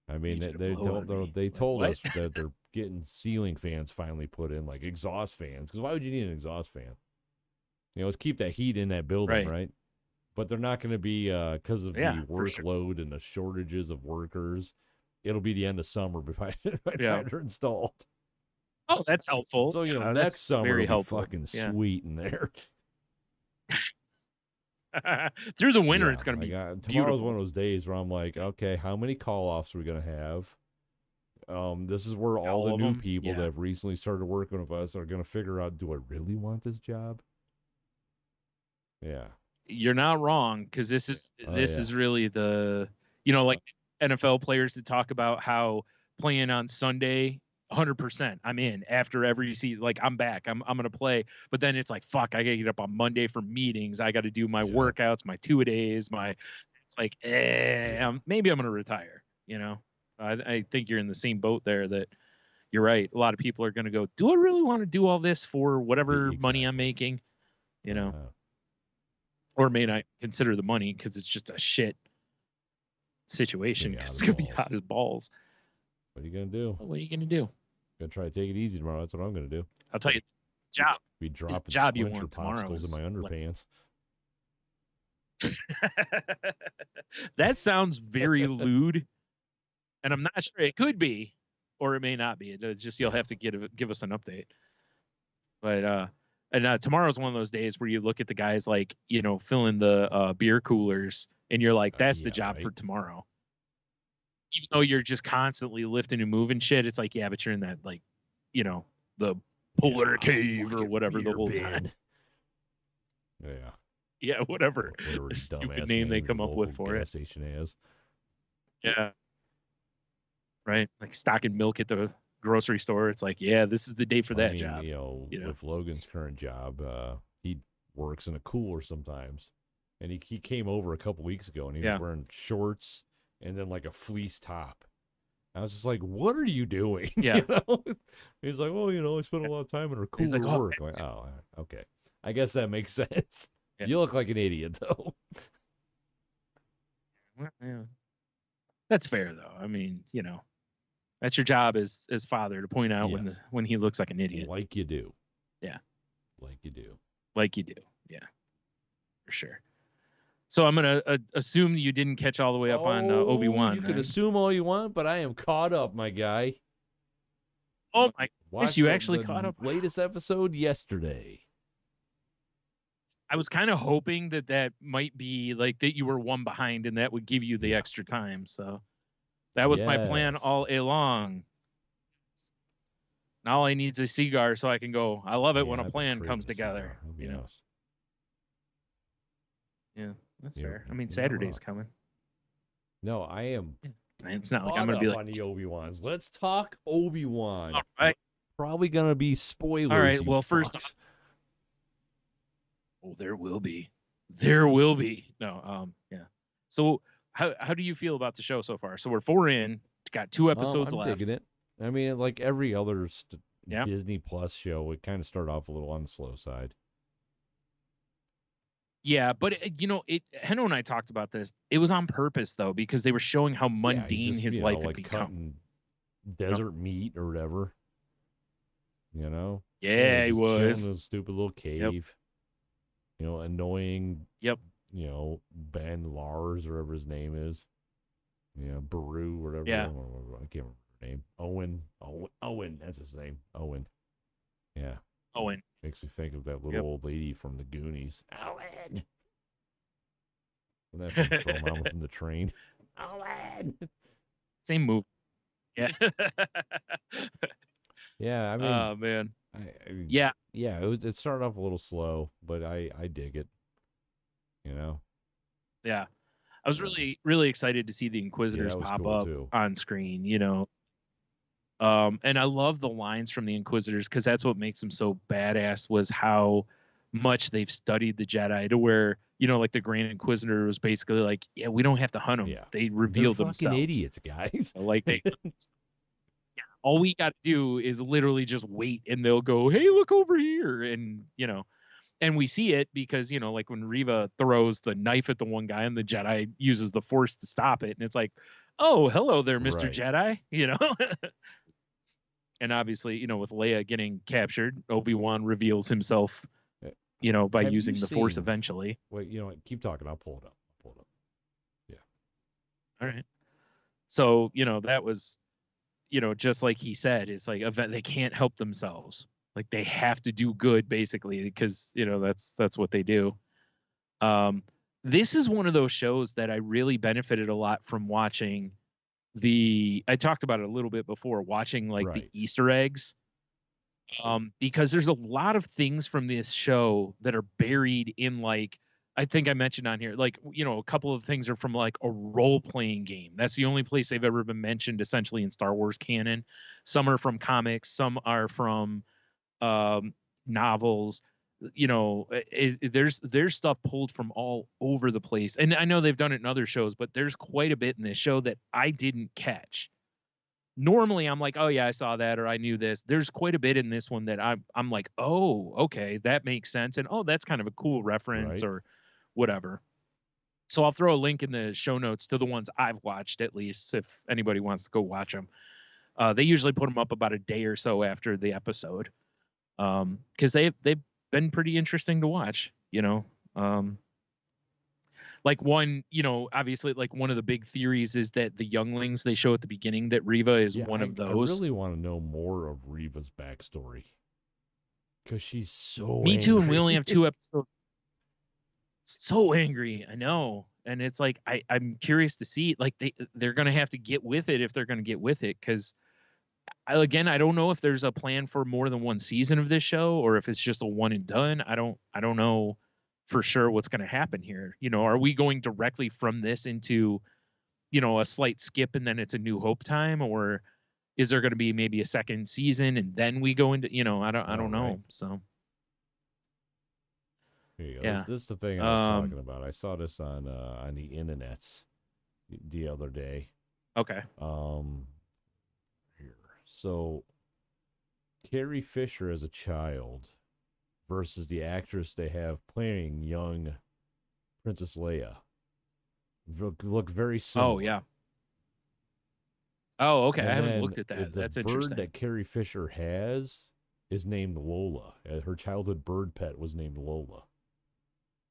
I mean, they told us that they're getting ceiling fans finally put in, like exhaust fans. Because why would you need an exhaust fan? You know, let's keep that heat in that building, right? But they're not going to be, because of the workload and the shortages of workers. It'll be the end of summer by the time they're installed. Oh, that's helpful. So, you know, next summer will be fucking sweet in there. Through the winter, it's going to be tomorrow's one of those days where I'm like, okay, how many call-offs are we going to have? This is where all the new people that have recently started working with us are going to figure out, do I really want this job? Yeah. You're not wrong, because this is really the, you know, like NFL players that talk about how playing on Sunday, 100%, I'm in. After every season, like, I'm back. I'm going to play. But then it's like, fuck, I got to get up on Monday for meetings. I got to do my workouts, my 2-a-days, it's like, maybe I'm going to retire, you know? So I think you're in the same boat there, that you're right. A lot of people are going to go, do I really want to do all this for whatever money I'm making? You know? Or may not consider the money because it's just a shit situation, because it's going to be hot as balls. What are you going to do? What are you going to do? Going to try to take it easy tomorrow. That's what I'm going to do. I'll tell you, job. Be dropping job you want popsicles in my underpants. That sounds very lewd, and I'm not sure. It could be, or it may not be. It just, you'll have to give us an update. But and tomorrow's one of those days where you look at the guys, like, you know, filling the beer coolers, and you're like, that's the job for tomorrow. Even though you're just constantly lifting and moving shit, it's like, yeah, but you're in that, like, you know, the polar cave or whatever the whole time. Yeah, whatever the stupid name they come up with for it. Station is. Yeah. Right, like stocking milk at the grocery store. It's like, yeah, this is the day for that job. You know, with Logan's current job, he works in a cooler sometimes, and he came over a couple weeks ago, and he was wearing shorts and then like a fleece top. I was just like, what are you doing? Yeah. You know? He's like, well, you know, I spent a lot of time in a cooler like, work. I'm like, oh, okay. I guess that makes sense. Yeah. You look like an idiot, though. Well, yeah. That's fair, though. I mean, you know, that's your job as father, to point out when he looks like an idiot. Like you do. Yeah. Like you do. Like you do. Yeah. For sure. So I'm going to assume that you didn't catch all the way up on Obi-Wan. You can assume all you want, but I am caught up, my guy. Oh, my goodness, you actually caught up. Latest episode yesterday. I was kind of hoping that might be like that you were one behind, and that would give you the extra time. So that was my plan all along. Now all I need is a cigar so I can go. I love it when a plan comes together. You know. Yeah, that's fair. I mean, Saturday's coming. No, I am. It's not like I'm going to be like on the Obi-Wans. Let's talk Obi-Wan. All right. Probably going to be spoilers. All right. Well, first. Oh, there will be. There will be. No, yeah. So how do you feel about the show so far? So we're 4 in, got 2 episodes I'm left. digging it. I mean, like every other Yeah. Disney Plus show, it kind of started off a little on the slow side. Yeah, but Heno and I talked about this. It was on purpose though, because they were showing how Yeah, he's mundane just, his life had like become. cutting desert meat or whatever. Yeah, he just chilling was. in a stupid little cave. Yep. Annoying. Yep. Ben Lars, or whatever his name is. Baru, whatever. Yeah. I can't remember her name. Owen, that's his name. Owen. Yeah. Owen. Makes me think of that little old lady from the Goonies. Owen. When that thing throw him out from the train. Owen. Same move. Yeah. Yeah, I mean. Oh man. Yeah. It started off a little slow, but I dig it. Yeah. I was really, really excited to see the Inquisitors pop cool up too. on screen, and I love the lines from the Inquisitors because that's what makes them so badass, was how much they've studied the Jedi, to where, like the Grand Inquisitor was basically like, yeah, we don't have to hunt them. Yeah. They reveal They're themselves. Fucking idiots, guys. Like all we got to do is literally just wait, and they'll go, hey, look over here. And we see it because, like when Reva throws the knife at the one guy and the Jedi uses the Force to stop it. And it's like, oh, hello there, Mr. Right. Jedi, And obviously, with Leia getting captured, Obi-Wan reveals himself, by using the Force eventually. Wait, keep talking. I'll pull it up. Yeah. All right. So, that was, just like he said, it's like they can't help themselves. Like they have to do good, basically, because that's what they do. This is one of those shows that I really benefited a lot from watching. I talked about it a little bit before, watching like the Easter eggs, because there's a lot of things from this show that are buried in, like, I think I mentioned on here, like, a couple of things are from like a role-playing game. That's the only place they've ever been mentioned essentially in Star Wars canon. Some are from comics, some are from novels. There's stuff pulled from all over the place, and I know they've done it in other shows, but there's quite a bit in this show that I didn't catch. Normally I'm like, oh yeah, I saw that, or I knew this. There's quite a bit in this one that I'm like, oh, okay, that makes sense, and oh, that's kind of a cool reference, or whatever. So I'll throw a link in the show notes to the ones I've watched, at least, if anybody wants to go watch them. They usually put them up about a day or so after the episode, because they've been pretty interesting to watch. Like one, obviously, like one of the big theories is that the younglings they show at the beginning, that Reva is one of those. I really want to know more of Reva's backstory, because she's so Me too, angry. and we only have 2 episodes. So angry, I know, and it's like I'm curious to see, like they're gonna have to get with it if they're gonna get with it, because I don't know if there's a plan for more than one season of this show, or if it's just a one and done. I don't know for sure what's going to happen here. Are we going directly from this into, a slight skip and then it's a New Hope time, or is there going to be maybe a second season and then we go into, I don't know. Right. So here you go. Yeah. This is the thing I was talking about. I saw this on the internets the other day. Okay. Here. So Carrie Fisher as a child versus the actress they have playing young Princess Leia look very similar. Oh, yeah. Oh, okay. I haven't looked at that. That's interesting. The bird that Carrie Fisher has is named Lola. Her childhood bird pet was named Lola.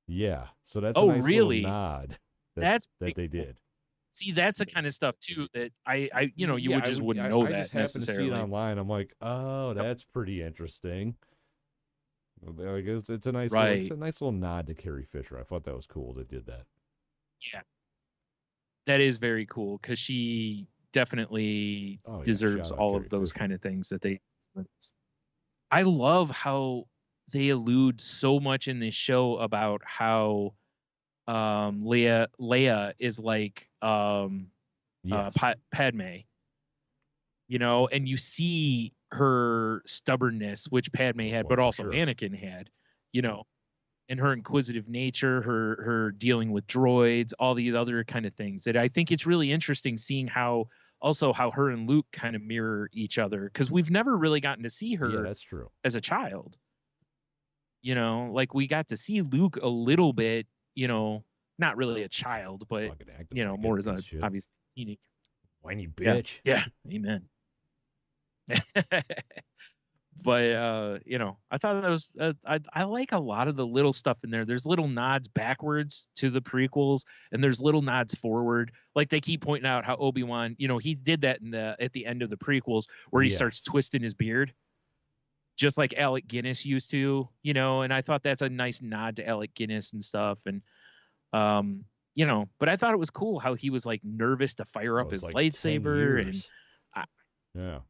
Yeah. So that's a nice little nod that they did. See, that's the kind of stuff too that I you wouldn't know that necessarily. I just happened to see it online. I'm like, oh, that's pretty interesting. Like it's a nice little nod to Carrie Fisher. I thought that was cool. They did that. Yeah, that is very cool, because she definitely deserves all of those kind of things that they. I love how they allude so much in this show about how Leia is like Padme, and you see her stubbornness, which Padme had, but also Anakin had, and her inquisitive nature, her dealing with droids, all these other kind of things. That I think it's really interesting seeing how her and Luke kind of mirror each other, because we've never really gotten to see her that's true. as a child. You know, like we got to see Luke a little bit, you know, not really a child, but you know, more as a obviously teenager. Whiny bitch. Yeah. Amen. But you know, I thought that was I like a lot of the little stuff in there. There's little nods backwards to the prequels, and there's little nods forward. Like they keep pointing out how Obi-Wan, you know, he did that at the end of the prequels where he starts twisting his beard, just like Alec Guinness used to, you know. And I thought that's a nice nod to Alec Guinness and stuff. And you know, but I thought it was cool how he was like nervous to fire up his lightsaber, and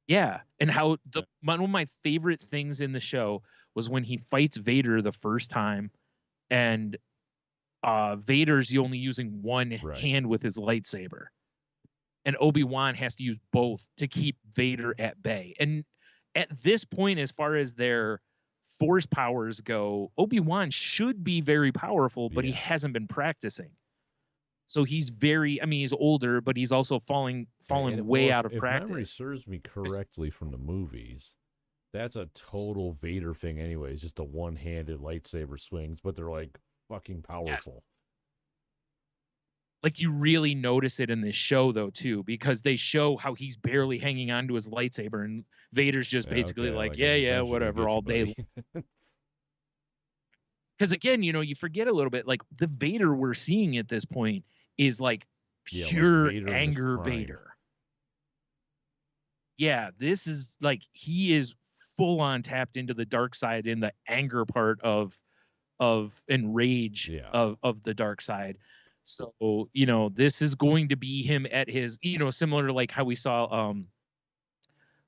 yeah, and how one of my favorite things in the show was when he fights Vader the first time, and Vader's only using one hand with his lightsaber, and Obi-Wan has to use both to keep Vader at bay. And at this point, as far as their force powers go, Obi-Wan should be very powerful, but he hasn't been practicing. So he's he's older, but he's also falling way out of practice. If memory serves me correctly from the movies, that's a total Vader thing anyway. It's just a one-handed lightsaber swings, but they're like fucking powerful. Yes. Like you really notice it in this show though too, because they show how he's barely hanging on to his lightsaber, and Vader's just basically whatever all day. Because again, you know, you forget a little bit, like the Vader we're seeing at this point is like pure anger Vader. Yeah, this is like he is full on tapped into the dark side in the anger part of enrage of the dark side. So, you know, this is going to be him at his, you know, similar to like how we saw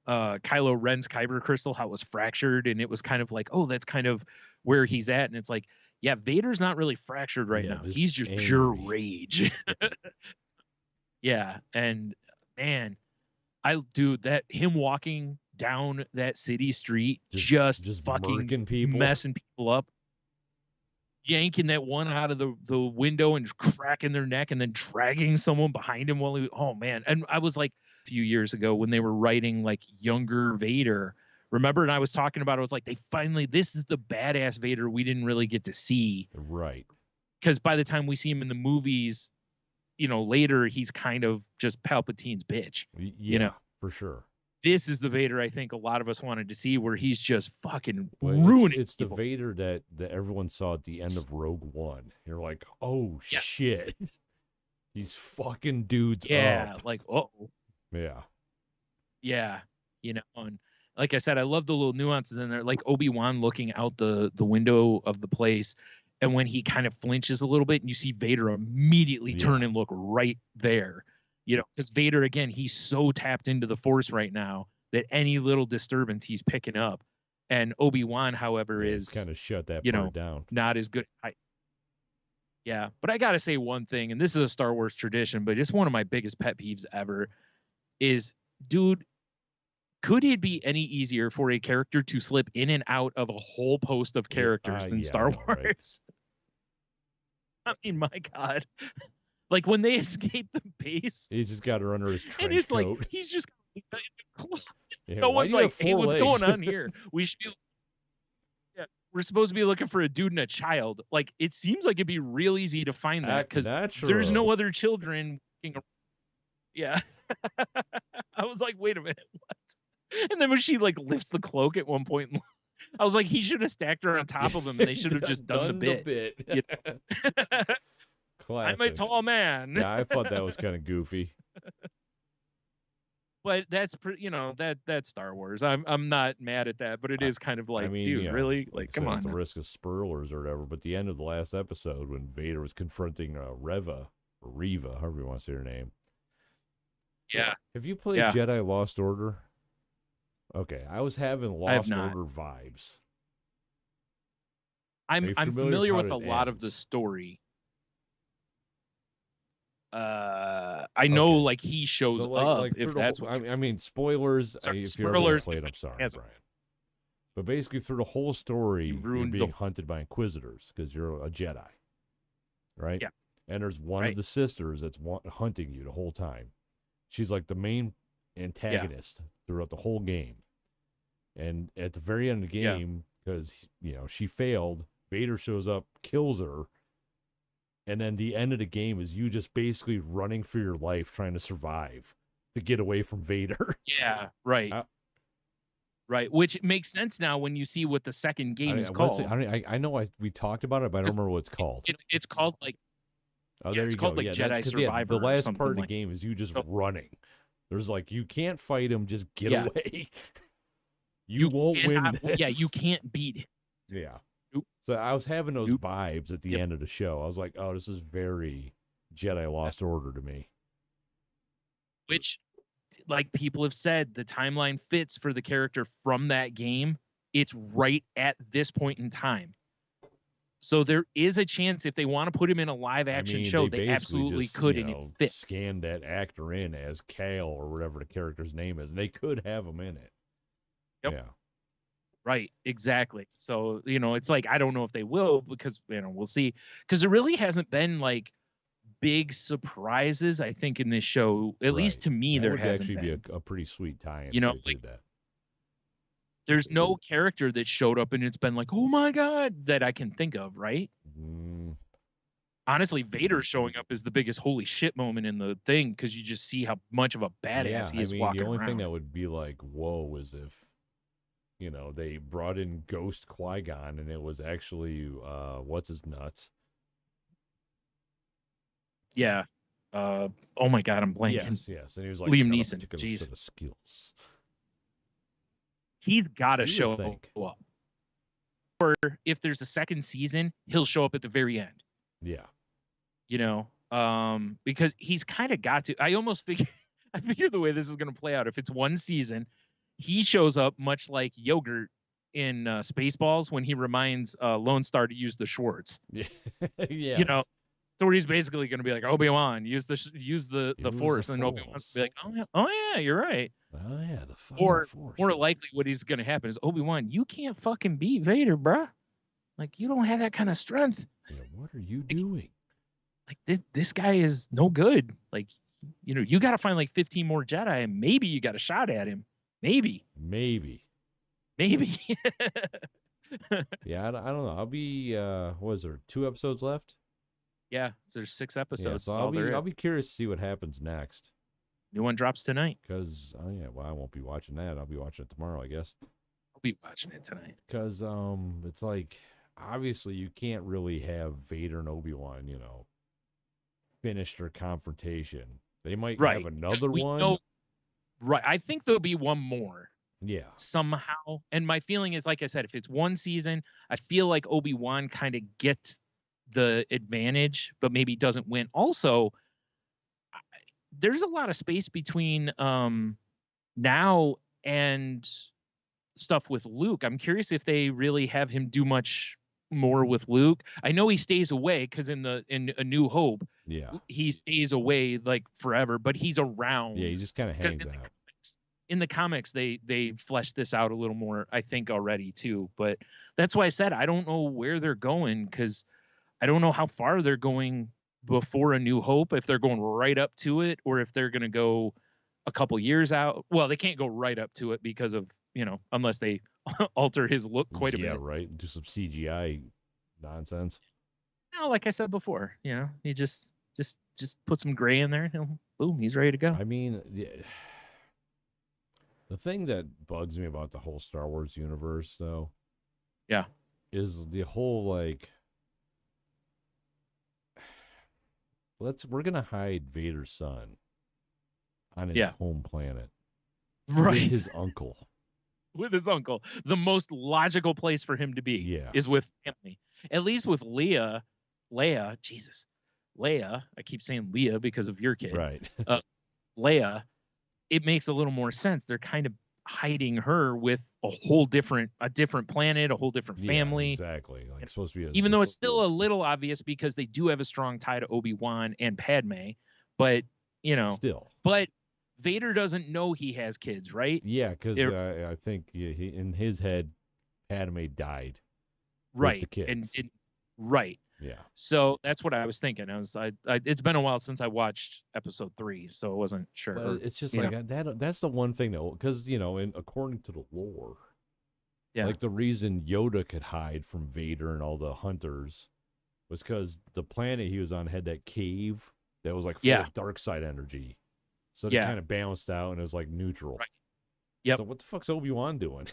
Kylo Ren's kyber crystal, how it was fractured, and it was kind of like, oh, that's kind of where he's at. And it's like, yeah, Vader's not really fractured right now. He's just angry. Pure rage. Yeah. And man, that him walking down that city street, just fucking messing people up, yanking that one out of the window and cracking their neck, and then dragging someone behind him oh man. And I was like, a few years ago when they were writing like younger Vader, remember? And I was talking about, I was like, this is the badass Vader we didn't really get to see. Right. Because by the time we see him in the movies, you know, later, he's kind of just Palpatine's bitch. Yeah, you know, for sure. This is the Vader I think a lot of us wanted to see, where he's just fucking ruining. It's the Vader that everyone saw at the end of Rogue One. You're like, oh shit. These fucking dudes up. Yeah, like, oh. Yeah. Yeah. You know, and like I said, I love the little nuances in there, like Obi-Wan looking out the window of the place, and when he kind of flinches a little bit and you see Vader immediately turn and look right there, you know, because Vader, again, he's so tapped into the Force right now that any little disturbance he's picking up. And Obi-Wan, however, is kind of shut that part down. Not as good. Yeah, but I got to say one thing, and this is a Star Wars tradition, but it's one of my biggest pet peeves ever, is, dude, could it be any easier for a character to slip in and out of a whole post of characters than Star Wars? Right? I mean, my God. Like when they escape the base, he just got her under his trench and it's coat. like he's just no one's like, hey, what's going on here? We should be, we're supposed to be looking for a dude and a child. Like it seems like it'd be real easy to find that because there's no other children. Yeah. I was like, wait a minute, what? And then when she like lifts the cloak at one point, I was like, he should have stacked her on top of him, and they should have just done the bit. You know? Classic. I'm a tall man. Yeah, I thought that was kind of goofy. But that's that's Star Wars. I'm not mad at that, but it is kind of like, dude, really? Like, come on. At the risk of spoilers or whatever, but the end of the last episode when Vader was confronting Reva, however you want to say her name. Yeah. Have you played Jedi Lost Order? Okay, I was having Lost Order vibes. I'm familiar with a lot of the story. I know, like he shows up. If that's what I mean, spoilers. Sorry, if you're ever played, I'm sorry, Brian. But basically, through the whole story, you're ruined being hunted by Inquisitors because you're a Jedi, right? Yeah. And there's one of the sisters that's hunting you the whole time. She's like the main antagonist throughout the whole game. And at the very end of the game, because she failed, Vader shows up, kills her, and then the end of the game is you just basically running for your life, trying to survive to get away from Vader. Yeah, right. Right, which makes sense now when you see what the second game is called. I know we talked about it, but I don't remember what it's called. It's called like. Oh, there you called go. Like Jedi Survivor. The last part of the game is you just running. There's like you can't fight him, just get away. you won't win. You can't beat him. Yeah. So I was having those vibes at the end of the show. I was like, oh, this is very Jedi Lost Order to me. Which, like people have said, the timeline fits for the character from that game. It's right at this point in time. So there is a chance if they want to put him in a live action show, they absolutely could, and it fits. Scan that actor in as Cal or whatever the character's name is, and they could have him in it. Yep. Yeah. Right, exactly. So, it's like, I don't know if they will because, we'll see. Because there really hasn't been, like, big surprises, I think, in this show. At least to me, there hasn't been. That would actually be a pretty sweet tie-in. Like, there's no character that showed up and it's been like, oh, my God, that I can think of, right? Honestly, Vader showing up is the biggest holy shit moment in the thing because you just see how much of a badass he is walking around. The only thing that would be like, whoa, is if they brought in Ghost Qui-Gon, and it was actually, what's his nuts? Yeah. Oh my God, I'm blanking. Yes. And he was like, Liam Neeson. Jeez. Set of skills. He's got to show up. Or if there's a second season, he'll show up at the very end. Yeah. Because he's kind of got to. I figure the way this is going to play out, if it's one season, he shows up much like Yogurt in Spaceballs when he reminds Lone Star to use the Schwartz. Yeah. So where he's basically going to be like, Obi-Wan, use the Force, and Obi-Wan's be like, oh yeah, you're right. Oh yeah, the Force. Force. More likely, what he's going to happen is Obi-Wan, you can't fucking beat Vader, bruh. Like you don't have that kind of strength. Yeah, what are you doing? Like this guy is no good. Like you got to find like 15 more Jedi, and maybe you got a shot at him. Maybe. Yeah, I don't know. I'll be. Was there 2 episodes left? Yeah, there's 6 episodes. Yeah, so I'll be curious to see what happens next. New one drops tonight. Because I won't be watching that. I'll be watching it tomorrow, I guess. I'll be watching it tonight. Because it's like obviously you can't really have Vader and Obi-Wan, finish their confrontation. They might have another one. Right. I think there'll be one more. Yeah. Somehow. And my feeling is, like I said, if it's one season, I feel like Obi-Wan kind of gets the advantage, but maybe doesn't win. Also, there's a lot of space between now and stuff with Luke. I'm curious if they really have him do much more with Luke. I know he stays away because in A New Hope, he stays away like forever, but he's around. Yeah, he just kind of hangs out. In the comics, they fleshed this out a little more, I think, already too. But that's why I said I don't know where they're going, because I don't know how far they're going before A New Hope, if they're going right up to it or if they're going to go a couple years out. Well, they can't go right up to it because of, unless they alter his look quite a bit. Yeah, right. Do some CGI nonsense. No, like I said before, you just put some gray in there, and boom, he's ready to go. I mean, the thing that bugs me about the whole Star Wars universe, though, is the whole like, we're gonna hide Vader's son on his home planet, right? With his uncle. With his uncle, the most logical place for him to be is with family. At least with Leia. I keep saying Leia because of your kid, right? Leia. It makes a little more sense. They're kind of hiding her with a whole different planet, a whole different family. Exactly. Like it's supposed to be even though it's still a little obvious because they do have a strong tie to Obi-Wan and Padme, but still. But Vader doesn't know he has kids, right? Yeah, because I think he in his head, Padme died. Right. With the kids. And didn't. Right. Yeah. So that's what I was thinking. I it's been a while since I watched episode 3, so I wasn't sure. But it's just like that's the one thing though, because according to the lore, like the reason Yoda could hide from Vader and all the hunters was because the planet he was on had that cave that was like full of dark side energy. So they kind of balanced out and it was like neutral. Right. Yep. So what the fuck's Obi-Wan doing?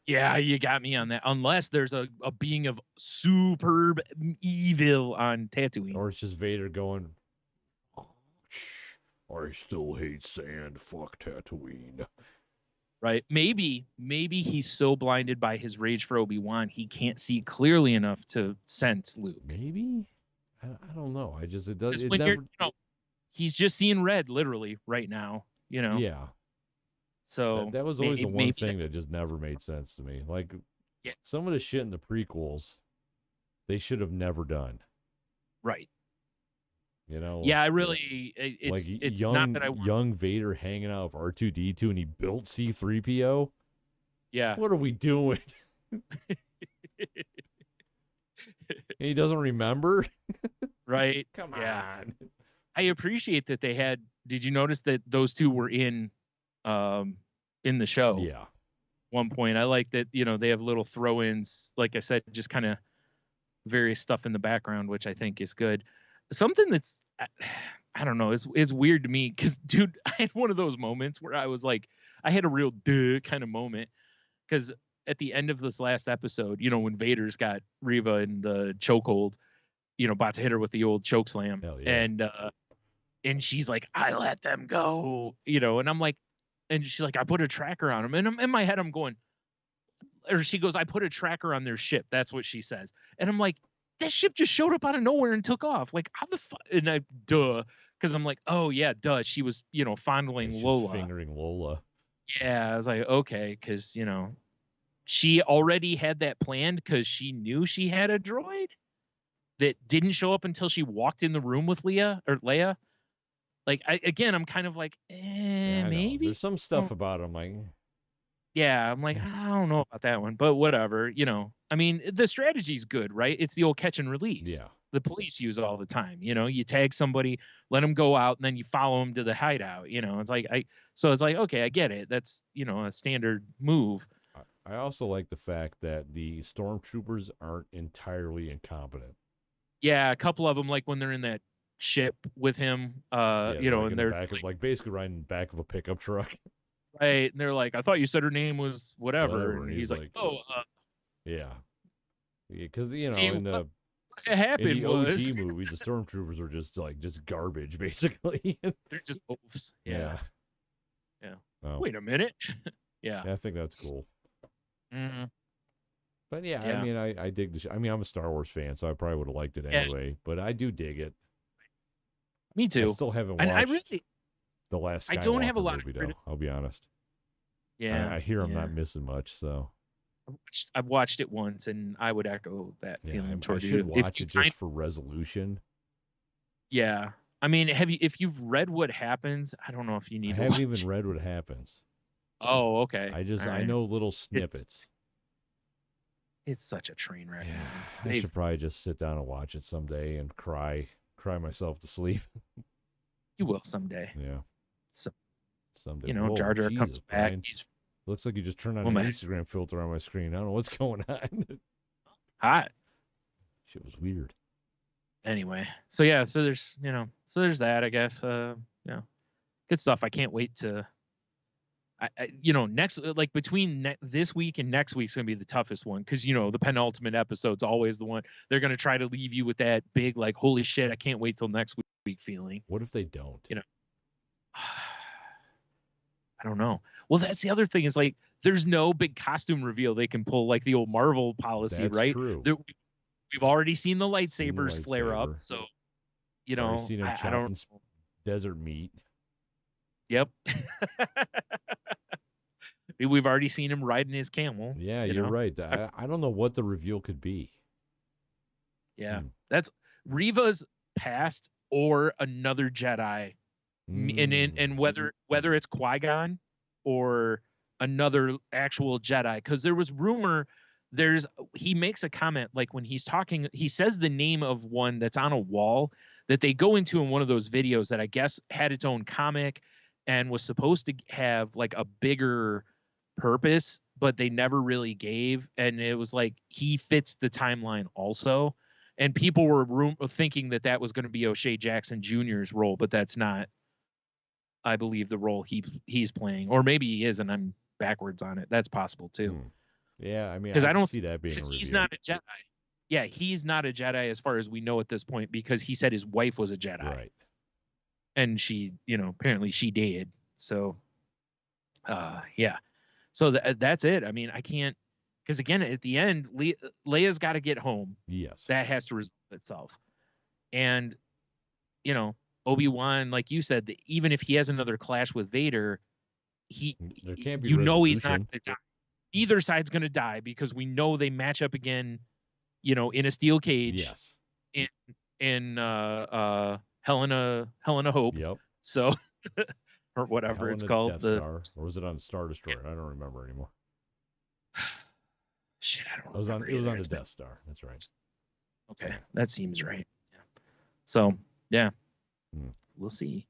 Yeah, you got me on that. Unless there's a being of superb evil on Tatooine. Or it's just Vader going, I still hate sand. Fuck Tatooine. Right. Maybe he's so blinded by his rage for Obi-Wan he can't see clearly enough to sense Luke. Maybe? I don't know. It does. It when never... he's just seeing red literally right now. Yeah. So that was always the one thing that just never made sense to me. Like some of the shit in the prequels, they should have never done. Right. Yeah, I really. It's not that I want... young Vader hanging out with R2D2 and he built C-3PO. Yeah. What are we doing? He doesn't remember. Right. Come on. I appreciate that they had. Did you notice that those two were in the show? Yeah. One point, I like that. They have little throw-ins. Like I said, just kind of various stuff in the background, which I think is good. Something that's, I don't know, it's weird to me because, dude, I had one of those moments where I was like, I had a real duh kind of moment because at the end of this last episode, when Vader's got Reva in the chokehold, about to hit her with the old choke slam, and she's like, I let them go, and I'm like, and she's like, I put a tracker on them, and in my head I'm going, or she goes, I put a tracker on their ship. That's what she says, and I'm like, that ship just showed up out of nowhere and took off. Like, how the fuck? And because I'm like, oh yeah, duh. She was, fondling Lola, fingering Lola. Yeah, I was like, okay, because she already had that planned because she knew she had a droid that didn't show up until she walked in the room with Leia. Like, I'm kind of like, maybe there's some stuff about him, like. Yeah, I'm like, I don't know about that one, but whatever, I mean, the strategy's good, right? It's the old catch and release. Yeah. The police use it all the time. You tag somebody, let them go out, and then you follow them to the hideout. It's like okay, I get it. That's a standard move. I also like the fact that the stormtroopers aren't entirely incompetent. Yeah, a couple of them, like when they're in that ship with him, and they're like basically riding back of a pickup truck. Right, and they're like, I thought you said her name was whatever. And he's like, oh, yeah, because in what happened in the was... OG movies, the stormtroopers are just garbage, basically. They're just oafs. Yeah. Oh. Wait a minute. Yeah, I think that's cool. Mm-hmm. But yeah, I mean, I dig the show. I mean, I'm a Star Wars fan, so I probably would have liked it anyway. But I do dig it. Me too. I still haven't watched. The last Skywalker I don't have a lot movie, of though, criticism. I'll be honest. Yeah, I hear I'm not missing much, so I've watched it once, and I would echo that feeling toward you. I should watch it just for resolution. Yeah, I mean, if you've read what happens, I don't know if you need. I haven't even read what happens. Oh, okay. I know little snippets. It's such a train wreck. Yeah, I should probably just sit down and watch it someday and cry myself to sleep. You will someday. Yeah. Someday. Jar Jar comes back. Looks like you just turned on an Instagram filter on my screen. I don't know what's going on. Hot. Shit was weird. Anyway, so there's that, I guess. Good stuff. I can't wait to. Next, like between this week and next week's gonna be the toughest one because the penultimate episode's always the one they're gonna try to leave you with that big like holy shit I can't wait till next week feeling. What if they don't? I don't know. Well, that's the other thing is like there's no big costume reveal they can pull like the old Marvel policy, that's right? True. We've already seen the lightsabers flare up, so seen him chopping desert meat. Yep. We've already seen him riding his camel. Yeah, you're right. I don't know what the reveal could be. Yeah, that's Reva's past or another Jedi, and whether it's Qui-Gon or another actual Jedi, because there was rumor. He makes a comment like when he's talking, he says the name of one that's on a wall that they go into in one of those videos that I guess had its own comic and was supposed to have like a bigger purpose, but they never really gave. And it was like he fits the timeline also. And people were thinking that that was going to be O'Shea Jackson Jr.'s role, but that's not, I believe, the role he's playing. Or maybe he is, and I'm backwards on it. That's possible too. Yeah, I mean, because I don't see that being a he's not a Jedi. Yeah, he's not a Jedi as far as we know at this point, because he said his wife was a Jedi. Right. And she, apparently she did. So, yeah. So that's it. I mean, I can't, because again, at the end, Leia's got to get home. Yes. That has to resolve itself. And, Obi-Wan, like you said, even if he has another clash with Vader, there can't be he's not going to die. Either side's going to die, because we know they match up again, in a steel cage. Yes. In Helena Hope. Yep. So, or whatever it's called. Star. Or was it on Star Destroyer? I don't remember anymore. Shit, I don't know. It was on the Death Star. That's right. Okay, that seems right. Yeah. So, yeah. We'll see.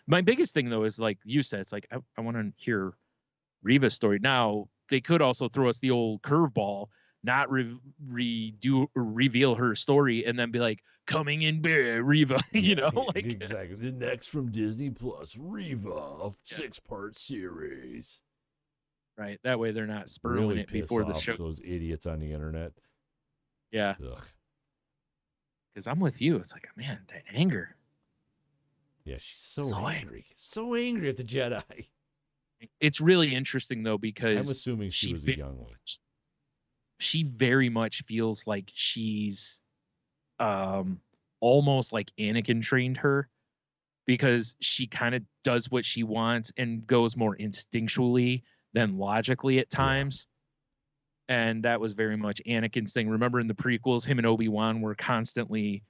My biggest thing, though, is like you said, it's like I want to hear Reva's story. Now, they could also throw us the old curveball, not reveal her story, and then be like, coming in bed, Reva, like exactly. The next from Disney Plus, Reva, a 6-part series. Right. That way they're not spurring it before the show. Those idiots on the internet. Yeah. Because I'm with you. It's like, man, that anger. Yeah, she's so angry. So angry at the Jedi. It's really interesting, though, because I'm assuming she was a young one. She very much feels like she's almost like Anakin trained her, because she kind of does what she wants and goes more instinctually than logically at times. Yeah. And that was very much Anakin's thing. Remember in the prequels, him and Obi-Wan were constantly,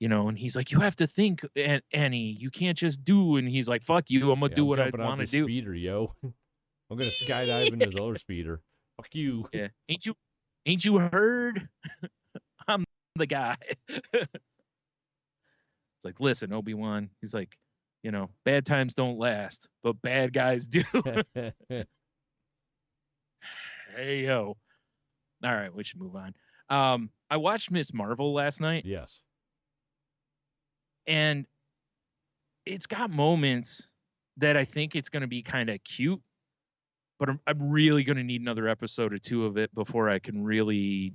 and he's like, you have to think, Annie, you can't just do. And he's like, fuck you, I'm going to do what I want to do. Speeder, yo. I'm going to skydive in his other speeder. Fuck you. Yeah. Ain't you heard? I'm the guy. It's like, listen, Obi-Wan. He's like, bad times don't last, but bad guys do. Hey, yo. All right, we should move on. I watched Ms. Marvel last night. Yes. And it's got moments that I think it's going to be kind of cute, but I'm really going to need another episode or two of it before I can really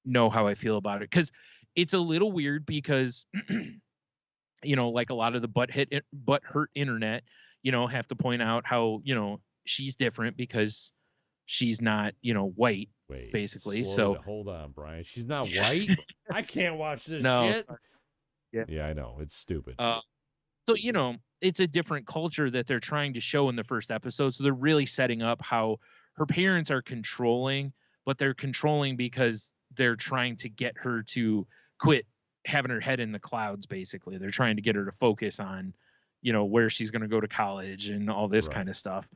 know how I feel about it. Because it's a little weird because, like a lot of the butt hurt internet, have to point out how, she's different because she's not, white, basically. So hold on, Brian. She's not white? I can't watch this shit. Sorry. Yeah, I know. It's stupid. So, it's a different culture that they're trying to show in the first episode. So they're really setting up how her parents are controlling, but they're controlling because they're trying to get her to quit having her head in the clouds, basically. They're trying to get her to focus on, where she's going to go to college and all this kind of stuff.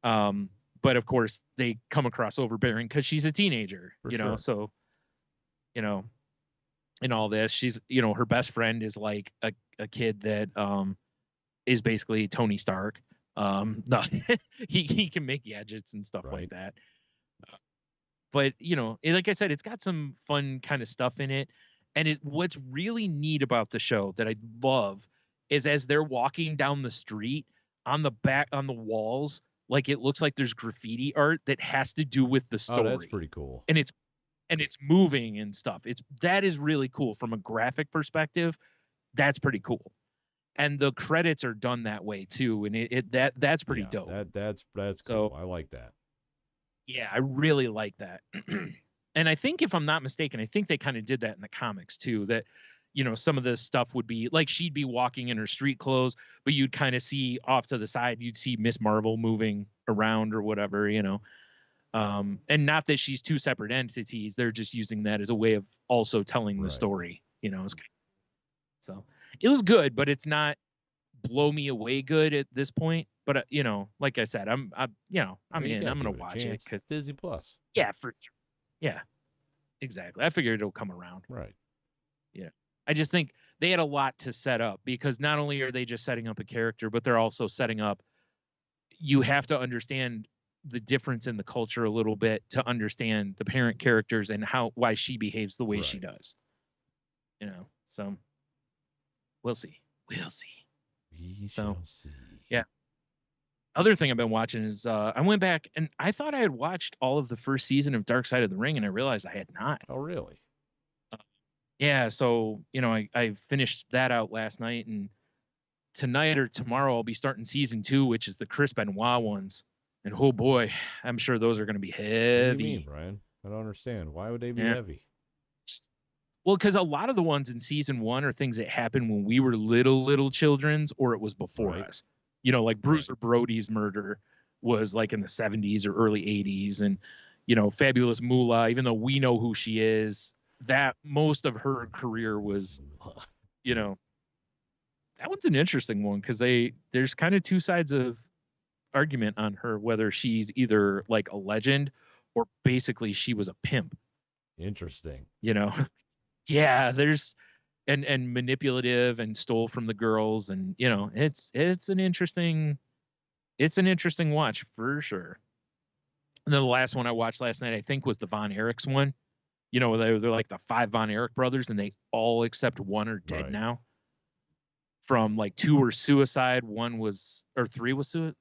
But of course they come across overbearing because she's a teenager, sure. So, in all this, she's, her best friend is like a kid that is basically Tony Stark. No, he can make gadgets and stuff like that. But like I said, it's got some fun kind of stuff in it. And what's really neat about the show that I love is as they're walking down the street, on the walls, like it looks like there's graffiti art that has to do with the story. Oh, that's pretty cool. And it's moving and stuff. That is really cool from a graphic perspective. That's pretty cool. And the credits are done that way too. And that's pretty dope. That's cool. I like that. Yeah, I really like that. And I think, if I'm not mistaken, I think they kind of did that in the comics too, that, some of this stuff would be like, she'd be walking in her street clothes, but you'd kind of see off to the side, you'd see Miss Marvel moving around or whatever, and not that she's two separate entities. They're just using that as a way of also telling the story, So it was good, but it's not blow me away good at this point. But you know, like I said, I'm in. I'm gonna watch it because Disney Plus. Yeah, for sure. Yeah, exactly. I figured it'll come around. Right. Yeah. I just think they had a lot to set up because not only are they just setting up a character, but they're also setting up. You have to understand the difference in the culture a little bit to understand the parent characters and why she behaves the way she does. You know, so we'll see. We'll see. We shall see. Yeah. Other thing I've been watching is I went back and I thought I had watched all of the first season of Dark Side of the Ring, and I realized I had not. Oh, really? Yeah. So, you know, I finished that out last night, and tonight or tomorrow I'll be starting season 2, which is the Chris Benoit ones. And oh boy, I'm sure those are going to be heavy. What do you mean, Brian? I don't understand. Why would they be heavy? Well, because a lot of the ones in season 1 are things that happened when we were little childrens, or it was before us. You know, like Bruiser Brody's murder was like in the 70s or early 80s. And, you know, Fabulous Moolah, even though we know who she is, that most of her career was, you know, that one's an interesting one because there's kind of two sides of argument on her, whether she's either like a legend or basically she was a pimp. Interesting. You know, yeah, there's and manipulative and stole from the girls, and you know, it's an interesting watch for sure. And then the last one I watched last night, I think, was the Von Erichs one. You know, they're like the 5 Von Erich brothers, and they all except one are dead now. From like 2 were suicide, 1 was, or 3 was suicide.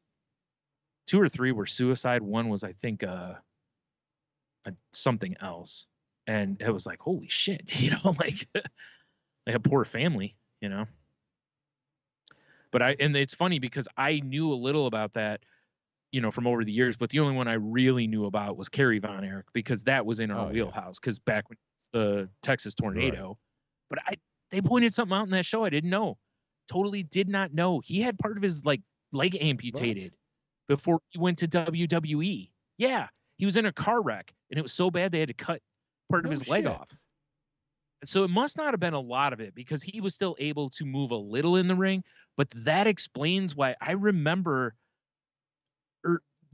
2 or 3 were suicide. 1 was, I think, something else. And it was like, holy shit, you know, like a poor family, you know. But and it's funny because I knew a little about that, you know, from over the years, but the only one I really knew about was Kerry Von Erich because that was in our wheelhouse. Because back when it's the Texas tornado, but they pointed something out in that show I didn't know. Totally did not know. He had part of his like leg amputated before he went to WWE. Yeah, he was in a car wreck, and it was so bad they had to cut part of his leg off. So it must not have been a lot of it because he was still able to move a little in the ring. But that explains why I remember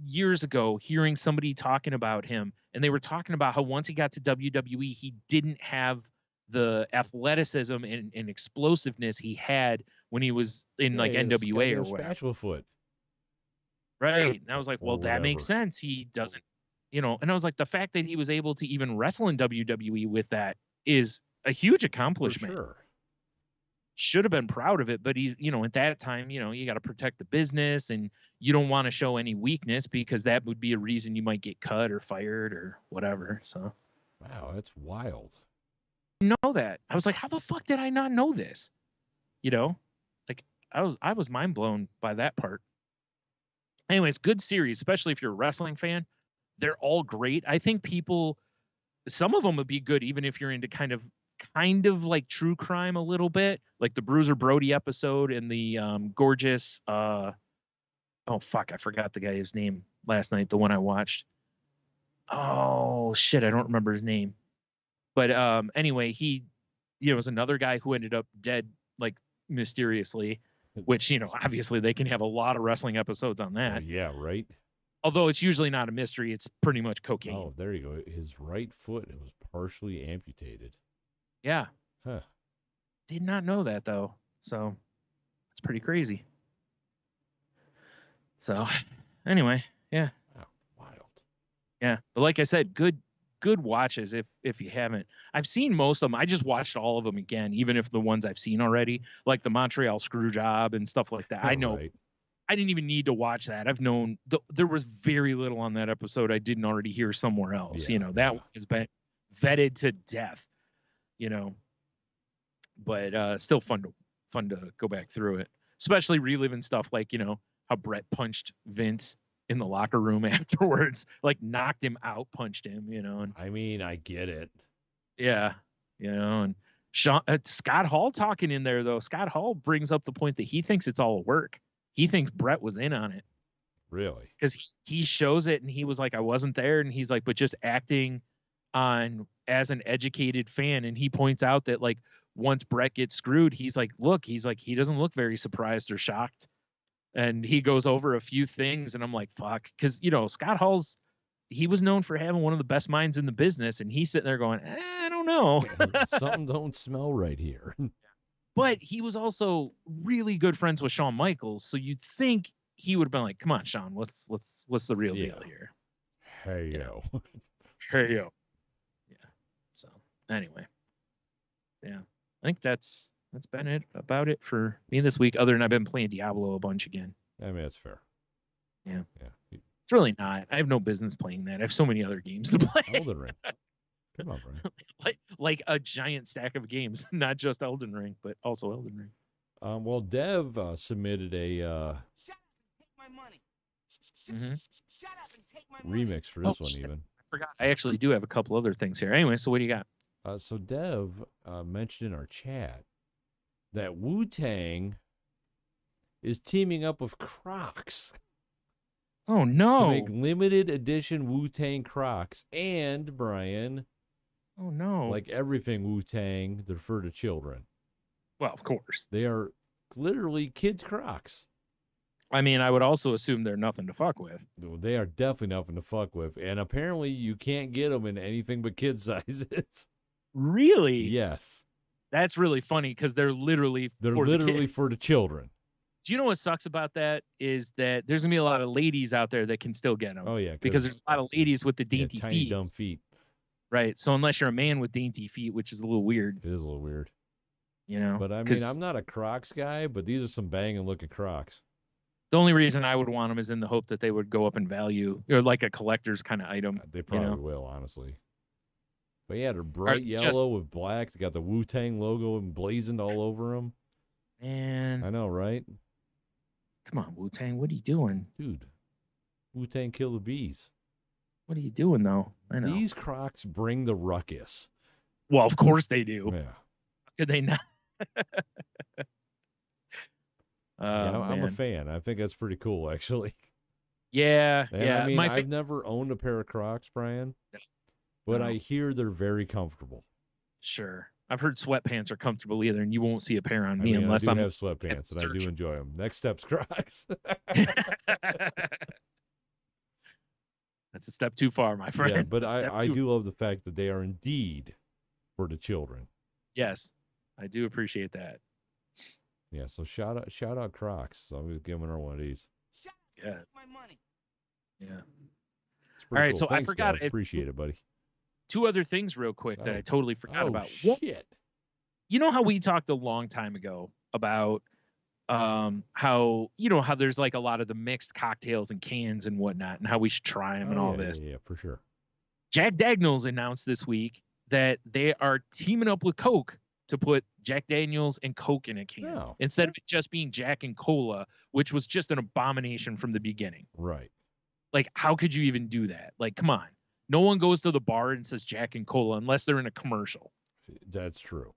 years ago hearing somebody talking about him, and they were talking about how once he got to WWE, he didn't have the athleticism and explosiveness he had when he was in like NWA or whatever. Spatula foot. Right. And I was like, well, that makes sense. He doesn't, you know, and I was like, the fact that he was able to even wrestle in WWE with that is a huge accomplishment. For sure. Should have been proud of it, but he's, you know, at that time, you know, you got to protect the business and you don't want to show any weakness because that would be a reason you might get cut or fired or whatever. So, wow, that's wild. Know that. I was like, how the fuck did I not know this? You know, like I was mind blown by that part. Anyways, good series, especially if you're a wrestling fan. They're all great. I think some of them would be good even if you're into kind of like true crime a little bit, like the Bruiser Brody episode and the gorgeous oh fuck, I forgot the guy's name last night, the one I watched. Oh shit, I don't remember his name. But anyway, he, you know, was another guy who ended up dead like mysteriously, which, you know, obviously they can have a lot of wrestling episodes on that. Yeah, right. Although it's usually not a mystery, it's pretty much cocaine. Oh, there you go. His right foot was partially amputated. Yeah. Huh. Did not know that though. So it's pretty crazy. So anyway, yeah. Wow, wild. Yeah. But like I said, good watches if you haven't. I've seen most of them. I just watched all of them again, even if the ones I've seen already, like the Montreal Screwjob and stuff like that. I know. Right. I didn't even need to watch that. I've known there was very little on that episode I didn't already hear somewhere else. Yeah, you know, that one has been vetted to death, you know. But still fun to go back through it, especially reliving stuff like, you know, how Brett punched Vince in the locker room afterwards, like knocked him out, punched him, you know. And I mean, I get it. Yeah, you know, and Scott Hall talking in there though. Scott Hall brings up the point that he thinks it's all a work. He thinks Brett was in on it. Really? Because he shows it and he was like, I wasn't there. And he's like, but just acting on as an educated fan. And he points out that like once Brett gets screwed, he's like, he doesn't look very surprised or shocked. And he goes over a few things, and I'm like, fuck. Because, Scott Hall's, he was known for having one of the best minds in the business, and he's sitting there going, I don't know. Something don't smell right here. But he was also really good friends with Shawn Michaels, so you'd think he would have been like, come on, Shawn, what's the real deal here? Hey, yo. Hey, yo. Yeah. So, anyway. Yeah. I think that's been about it for me this week, other than I've been playing Diablo a bunch again. I mean, that's fair. Yeah. It's really not. I have no business playing that. I have so many other games to play. Elden Ring. Come on, Brian. like a giant stack of games, not just Elden Ring, but also Elden Ring. Well, Dev submitted a Shut up and take my money. Shut up and take my money. remix for this one, even. I forgot. I actually do have a couple other things here. Anyway, so what do you got? So Dev mentioned in our chat that Wu-Tang is teaming up with Crocs. Oh, no. To make limited edition Wu-Tang Crocs. And, Brian... Oh, no. Like everything Wu-Tang, they're for the children. Well, of course. They are literally kids' Crocs. I mean, I would also assume they're nothing to fuck with. They are definitely nothing to fuck with. And apparently you can't get them in anything but kid sizes. Really? Yes. That's really funny because they're literally for the children. Do you know what sucks about that is that there's going to be a lot of ladies out there that can still get them. Oh, yeah. Because there's a lot of ladies with the dainty tiny, feet. dumb feet. Right. So unless you're a man with dainty feet, which is a little weird. It is a little weird. But I mean, I'm not a Crocs guy, but these are some banging looking Crocs. The only reason I would want them is in the hope that they would go up in value, or like a collector's kind of item. They probably will, honestly. But yeah, they're bright yellow with black. They got the Wu-Tang logo emblazoned all over them. Man. I know, right? Come on, Wu-Tang. What are you doing? Dude, Wu-Tang kill the bees. What are you doing, though? I know. These Crocs bring the ruckus. Well, of course they do. Yeah. How could they not? I'm a fan. I think that's pretty cool, actually. Yeah, and yeah. I mean, I've never owned a pair of Crocs, Brian, but I hear they're very comfortable. Sure. I've heard sweatpants are comfortable either, and you won't see a pair on me unless I have sweatpants, and I do enjoy them. Next step's Crocs. That's a step too far, my friend. Yeah, but I do love the fact that they are indeed for the children. Yes, I do appreciate that. Yeah, so shout out Crocs. So I'm going to give her one of these. Yeah. My money. Yeah. All right, cool. So thanks, I forgot. Guys. Appreciate it, buddy. Two other things real quick that I totally forgot about. Shit. You know how we talked a long time ago about how there's like a lot of the mixed cocktails and cans and whatnot, and how we should try them and all this. Yeah, for sure. Jack Daniels announced this week that they are teaming up with Coke to put Jack Daniels and Coke in a can instead of it just being Jack and Cola, which was just an abomination from the beginning. Right. Like, how could you even do that? Like, come on. No one goes to the bar and says Jack and Cola unless they're in a commercial. That's true.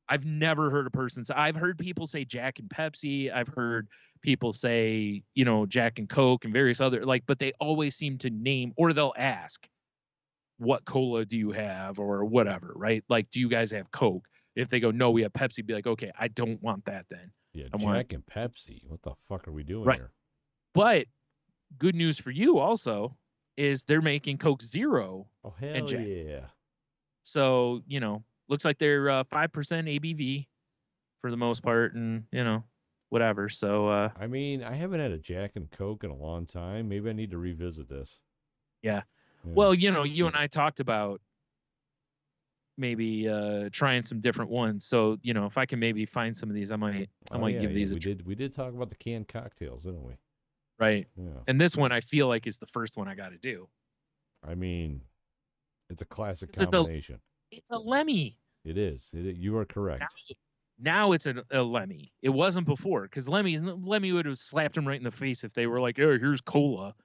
I've never heard a person say, I've heard people say Jack and Pepsi. I've heard people say, Jack and Coke and various other, but they always seem to name, or they'll ask, what cola do you have or whatever, right? Like, do you guys have Coke? If they go, no, we have Pepsi, be like, okay, I don't want that then. Yeah, Jack and Pepsi. What the fuck are we doing here? But good news for you also is they're making Coke Zero. Oh, hell yeah. So, looks like they're 5% ABV for the most part, and, whatever. So, I mean, I haven't had a Jack and Coke in a long time. Maybe I need to revisit this. Yeah. Well, you and I talked about maybe trying some different ones. So, if I can maybe find some of these, I might give these a try. We did talk about the canned cocktails, didn't we? Right. Yeah. And this one I feel like is the first one I got to do. I mean, it's a classic combination. It's a Lemmy. It is. You are correct. Now it's a Lemmy. It wasn't before, because Lemmy would have slapped him right in the face if they were like, "Oh, here's cola."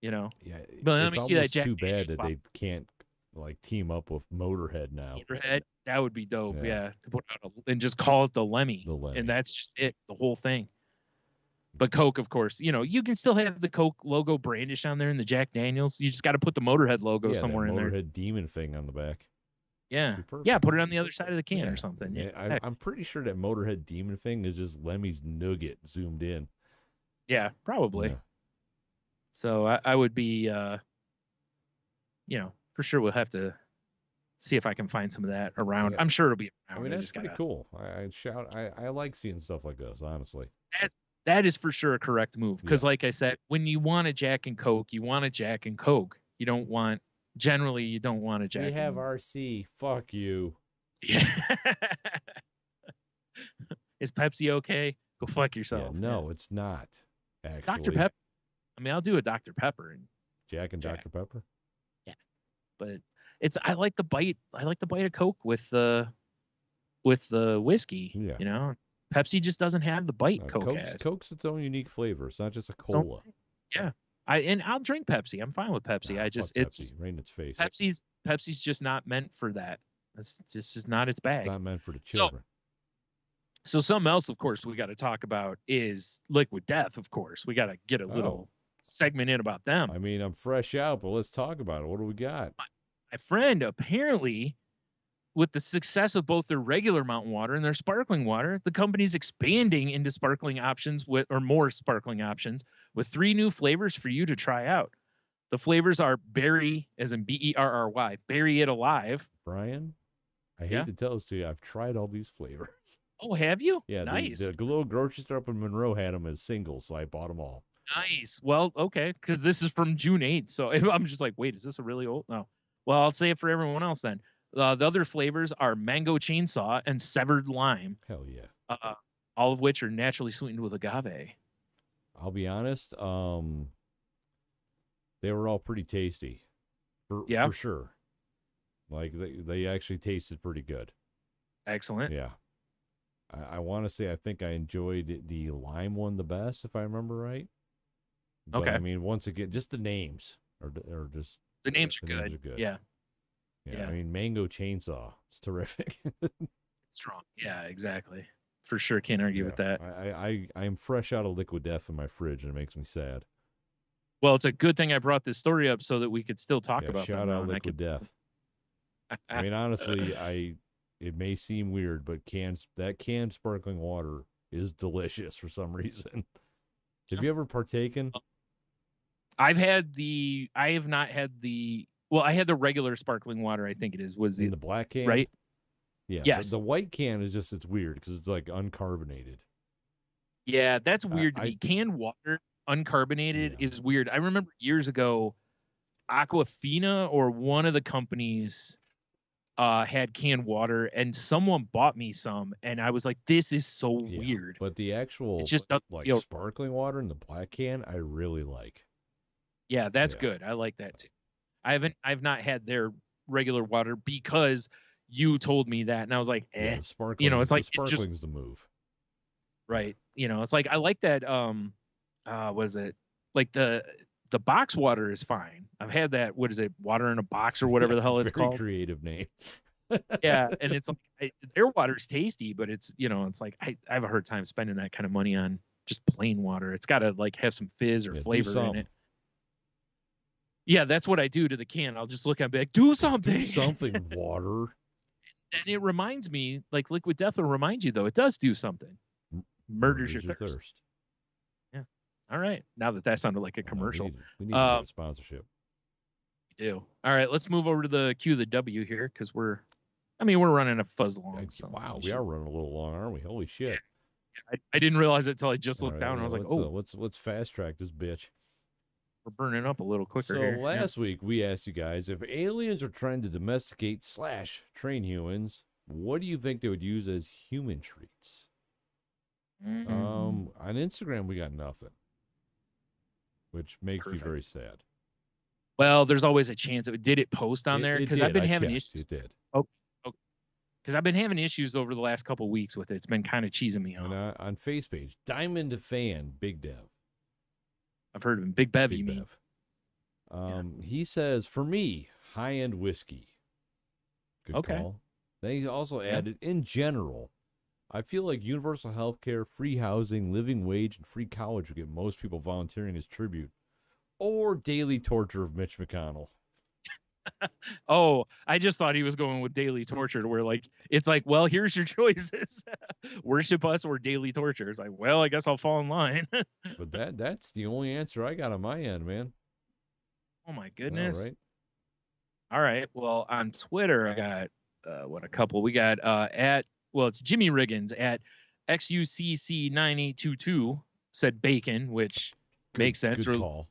Yeah. But let me see that Jack. Too bad that they can't team up with Motorhead now. Motorhead, that would be dope. Yeah, to put out and just call it the Lemmy. And that's just it, the whole thing. But Coke, of course, you can still have the Coke logo brandished on there in the Jack Daniels. You just got to put the Motorhead logo somewhere in there. Motorhead demon thing on the back. Yeah. Yeah, put it on the other side of the can or something. Yeah. I'm pretty sure that Motorhead Demon thing is just Lemmy's nougat zoomed in. Yeah, probably. Yeah. So I would be, for sure we'll have to see if I can find some of that around. Yeah. I'm sure it'll be around. I mean, that's pretty cool. I like seeing stuff like this, honestly. That is for sure a correct move. Because like I said, when you want a Jack and Coke, you want a Jack and Coke. You don't want a Jack. We have RC. Fuck you. Yeah. Is Pepsi okay? Go fuck yourself. Yeah, no, it's not. Actually, Dr. Pepper. I mean, I'll do a Dr. Pepper and Jack and Dr. Pepper. Yeah, but I like the bite. I like the bite of Coke with the whiskey. Yeah. You know, Pepsi just doesn't have the bite Coke has. Coke's its own unique flavor. It's not just a cola. Yeah. I'll drink Pepsi. I'm fine with Pepsi. Pepsi, right in its face. Pepsi's just not meant for that. That's just not its bag. It's not meant for the children. So something else, of course, we got to talk about is Liquid Death. Of course, we got to get a little segment in about them. I mean, I'm fresh out, but let's talk about it. What do we got? My friend, apparently, with the success of both their regular mountain water and their sparkling water, the company's expanding into sparkling options more sparkling options with 3 new flavors for you to try out. The flavors are berry, as in BERRY, Berry It Alive. Brian, I hate to tell this to you, I've tried all these flavors. Oh, have you? Yeah, nice. The little grocery store up in Monroe had them as singles, so I bought them all. Nice. Well, okay, because this is from June 8th, so I'm just like, wait, is this a really old? No. Well, I'll say it for everyone else then. The other flavors are mango chainsaw and severed lime. Hell yeah. All of which are naturally sweetened with agave. I'll be honest, they were all pretty tasty. For sure. Like, they actually tasted pretty good. Excellent. Yeah. I want to say I think I enjoyed the lime one the best, if I remember right. But, I mean, once again, just the names are just... The names are good. Yeah. Yeah. I mean, mango chainsaw. It's terrific. Strong. Yeah, exactly. For sure. Can't argue with that. I'm fresh out of Liquid Death in my fridge, and it makes me sad. Well, it's a good thing I brought this story up so that we could still talk about shout out Liquid Death. I mean, honestly, it may seem weird, but canned sparkling water is delicious for some reason. Have you ever partaken? I have not had I had the regular sparkling water, I think it is. Was in it the black can? Right? Yeah. Yes. The white can is it's weird because it's like uncarbonated. Yeah, that's weird to me. Canned water, uncarbonated is weird. I remember years ago, Aquafina or one of the companies had canned water, and someone bought me some, and I was like, "This is so weird." But the actual, it just doesn't like sparkling water in the black can, I really like. Yeah, that's good. I like that too. I've not had their regular water because you told me that, and I was like, "Eh." Sparkling, it's like sparkling's the move, right? It's like I like that. What is it? Like the box water is fine. I've had that. What is it? Water in a box or whatever the hell it's called. Creative name. Yeah, and it's like their water's tasty, but it's it's like I have a hard time spending that kind of money on just plain water. It's got to like have some fizz or flavor in it. Yeah, that's what I do to the can. I'll just look at it and be like, do something. Do something, water. And it reminds me, like Liquid Death will remind you, though. It does do something. Murders your thirst. Yeah. All right. Now that sounded like a commercial. We need a sponsorship. We do. All right. Let's move over to the QoftheW here because we're running a fuzz along. So wow, we are running a little long, aren't we? Holy shit. Yeah. I didn't realize it until I just looked down and I was like, let's fast track this bitch. We're burning up a little quicker here. So last week we asked you guys if aliens are trying to domesticate / train humans, what do you think they would use as human treats? On Instagram we got nothing, which makes me very sad. Well, there's always a chance did it post on there because I've been having issues. It did. Oh, because I've been having issues over the last couple of weeks with it. It's been kind of cheesing me off. And on Face page, Diamond Fan Big Dev. I've heard of him. Big Bev, you mean? He says, for me, high-end whiskey. Good call. Then he also added, in general, I feel like universal health care, free housing, living wage, and free college would get most people volunteering as tribute. Or daily torture of Mitch McConnell. Oh, I just thought he was going with daily torture, where like it's like, well, here's your choices: worship us or daily torture. It's like, well, I guess I'll fall in line. But that's the only answer I got on my end, man. Oh my All goodness! right. All right. Well, on Twitter, I got a couple. We got it's Jimmy Riggins at XUCC9822 said bacon, which makes sense. Good call.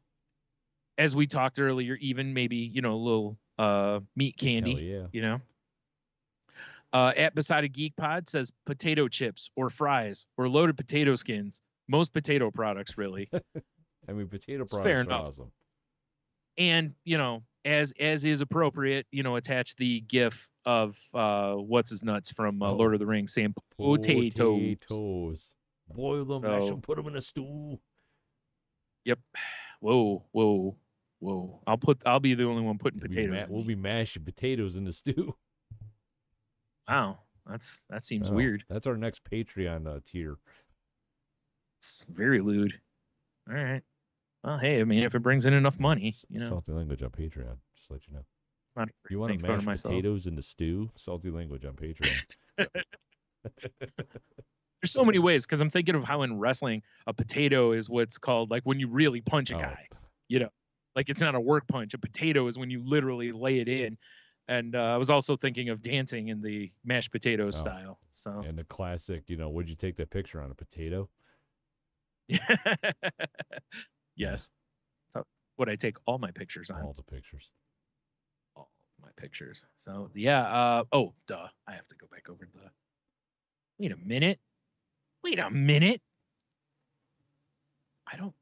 As we talked earlier, even maybe, a little meat candy. Hell yeah. At Beside a Geek Pod says potato chips or fries or loaded potato skins. Most potato products, really. I mean, potato products fair are enough. awesome. And, as is appropriate, attach the GIF of what's his nuts from Lord of the Rings saying potatoes. Boil them, mash them, put them in a stew. Yep. Whoa. I'll be the only one putting potatoes. We'll be mashing potatoes in the stew. Wow. That seems weird. That's our next Patreon tier. It's very lewd. All right. Well, hey, I mean, if it brings in enough money, Salty Language on Patreon. Just to let you know. If you want to mash potatoes in the stew? Salty Language on Patreon. There's so many ways, because I'm thinking of how in wrestling a potato is what's called like when you really punch a guy. Like it's not a work punch. A potato is when you literally lay it in. And I was also thinking of dancing in the mashed potato style. So and the classic, would you take that picture on a potato? Yes. So would I take all my pictures on? All the pictures. All my pictures. So yeah. I have to go back over the. Wait a minute. I don't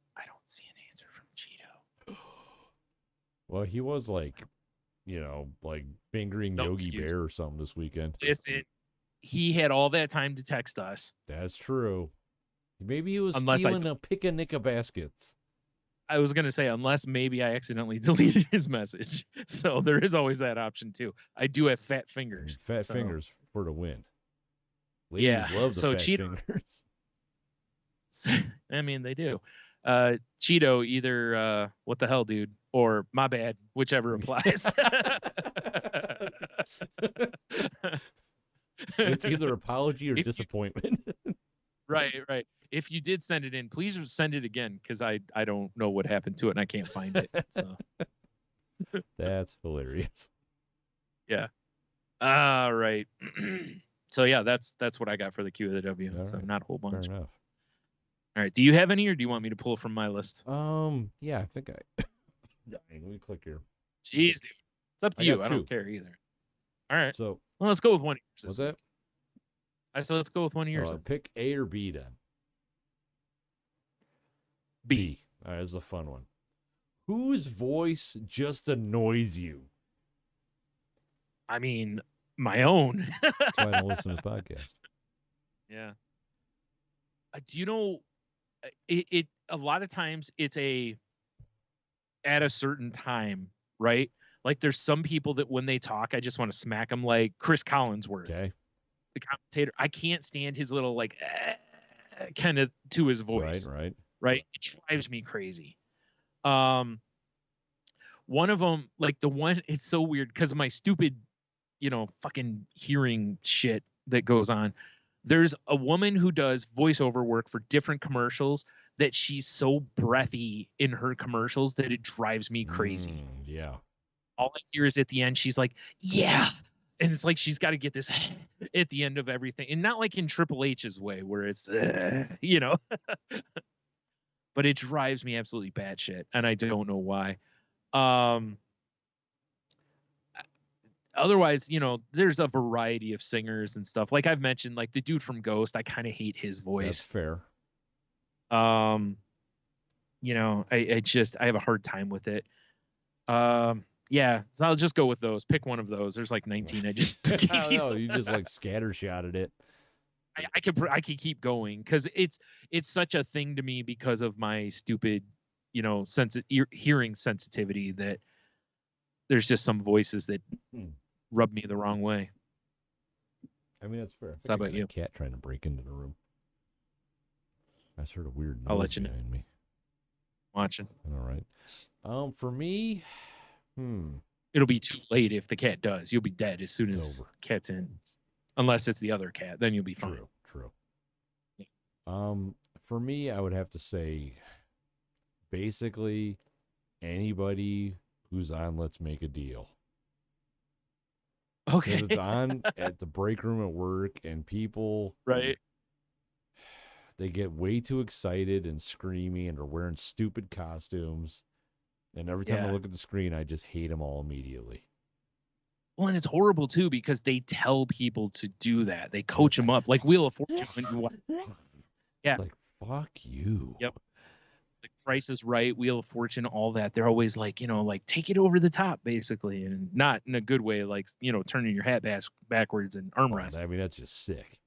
see an answer from Cheeto. Well, he was like fingering Yogi Bear or something this weekend. Listen, he had all that time to text us. That's true. Maybe he was stealing a pick-a-nicka baskets. I was going to say, unless maybe I accidentally deleted his message. So there is always that option too. I do have fat fingers. Fingers for the win. Ladies love the fat fingers. I mean, they do. Cheeto, either what the hell, dude, or my bad, whichever applies. It's either apology or disappointment. Right. If you did send it in, please send it again, because I don't know what happened to it and I can't find it. So that's hilarious. Yeah. All right. So yeah, that's what I got for the Q of the W. All so right. not a whole bunch. Fair enough. All right. Do you have any, or do you want me to pull from my list? Yeah, I think let me click here. Jeez, dude. It's up to you. I don't care either. All right. So let's go with one of yours. What's that? I said let's go with one of yours. Pick A or B then. B. All right, this is a fun one. Whose voice just annoys you? I mean, my own. That's why I don't listen to the podcast. Yeah. Do you know, it a lot of times it's at a certain time, right? Like there's some people that when they talk, I just want to smack them, like Chris Collinsworth. Okay. The commentator. I can't stand his little like kind of to his voice. Right. It drives me crazy. One of them, like the one, it's so weird because of my stupid, fucking hearing shit that goes on. There's a woman who does voiceover work for different commercials that she's so breathy in her commercials that it drives me crazy. Yeah. All I hear is at the end, she's like, yeah. And it's like she's got to get this at the end of everything. And not like in Triple H's way where it's, but it drives me absolutely batshit. And I don't know why. Otherwise, there's a variety of singers and stuff. Like I've mentioned, like the dude from Ghost, I kind of hate his voice. That's fair. I have a hard time with it. Yeah, so I'll just go with those. Pick one of those. There's like 19. I just you just like scattershotted it. I could keep going because it's such a thing to me because of my stupid, hearing sensitivity that there's just some voices that rub me the wrong way. I mean, that's fair. How about you? A cat trying to break into the room. I heard a weird noise I'll let you know. behind me. Watching. All right. For me, it'll be too late if the cat does. You'll be dead as soon It's as over. cat's in. Unless it's the other cat, then you'll be fine. True. Yeah. For me, I would have to say, basically, anybody who's on Let's Make a Deal. Okay. Because it's on at the break room at work, and people, right. they get way too excited and screamy, and are wearing stupid costumes. And every time I look at the screen, I just hate them all immediately. Well, and it's horrible too because they tell people to do that. They coach them up, like Wheel of Fortune. When you watch. Yeah. Like, fuck you. Yep. Like Price is Right, Wheel of Fortune, all that. They're always like, like take it over the top, basically, and not in a good way, like turning your hat backwards and arm wrestling. I mean, that's just sick.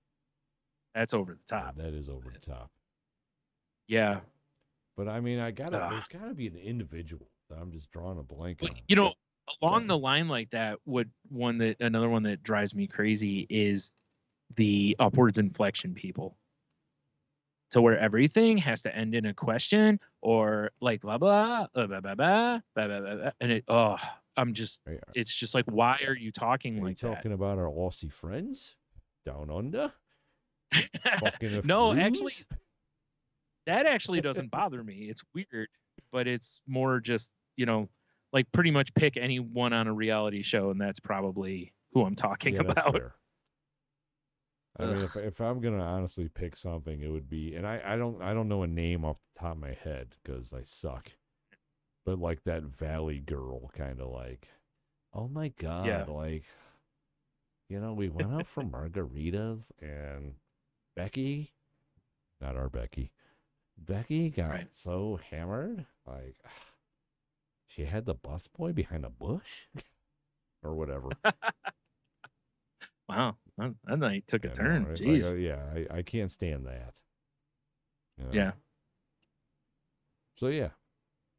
That's over the top. Yeah, that is over the top. Yeah. But I mean, there's gotta be an individual that I'm just drawing a blank on. Along the line like that, another one that drives me crazy is the upwards inflection people. To where everything has to end in a question or like blah blah blah blah blah blah blah blah, blah, and it's just like, why are you talking like that? Talking about our Aussie friends down under? No, actually, that actually doesn't bother me. It's weird, but it's more just like pretty much pick anyone on a reality show, and that's probably who I'm talking about. That's fair. I mean, if I'm gonna honestly pick something, it would be, and I don't know a name off the top of my head because I suck, but like that Valley Girl kind of like, oh my god, like, we went out for margaritas and Becky, not our Becky got so hammered, like she had the busboy behind a bush or whatever. Wow, that night took a turn. Right? Jeez. I can't stand that. Yeah. So yeah,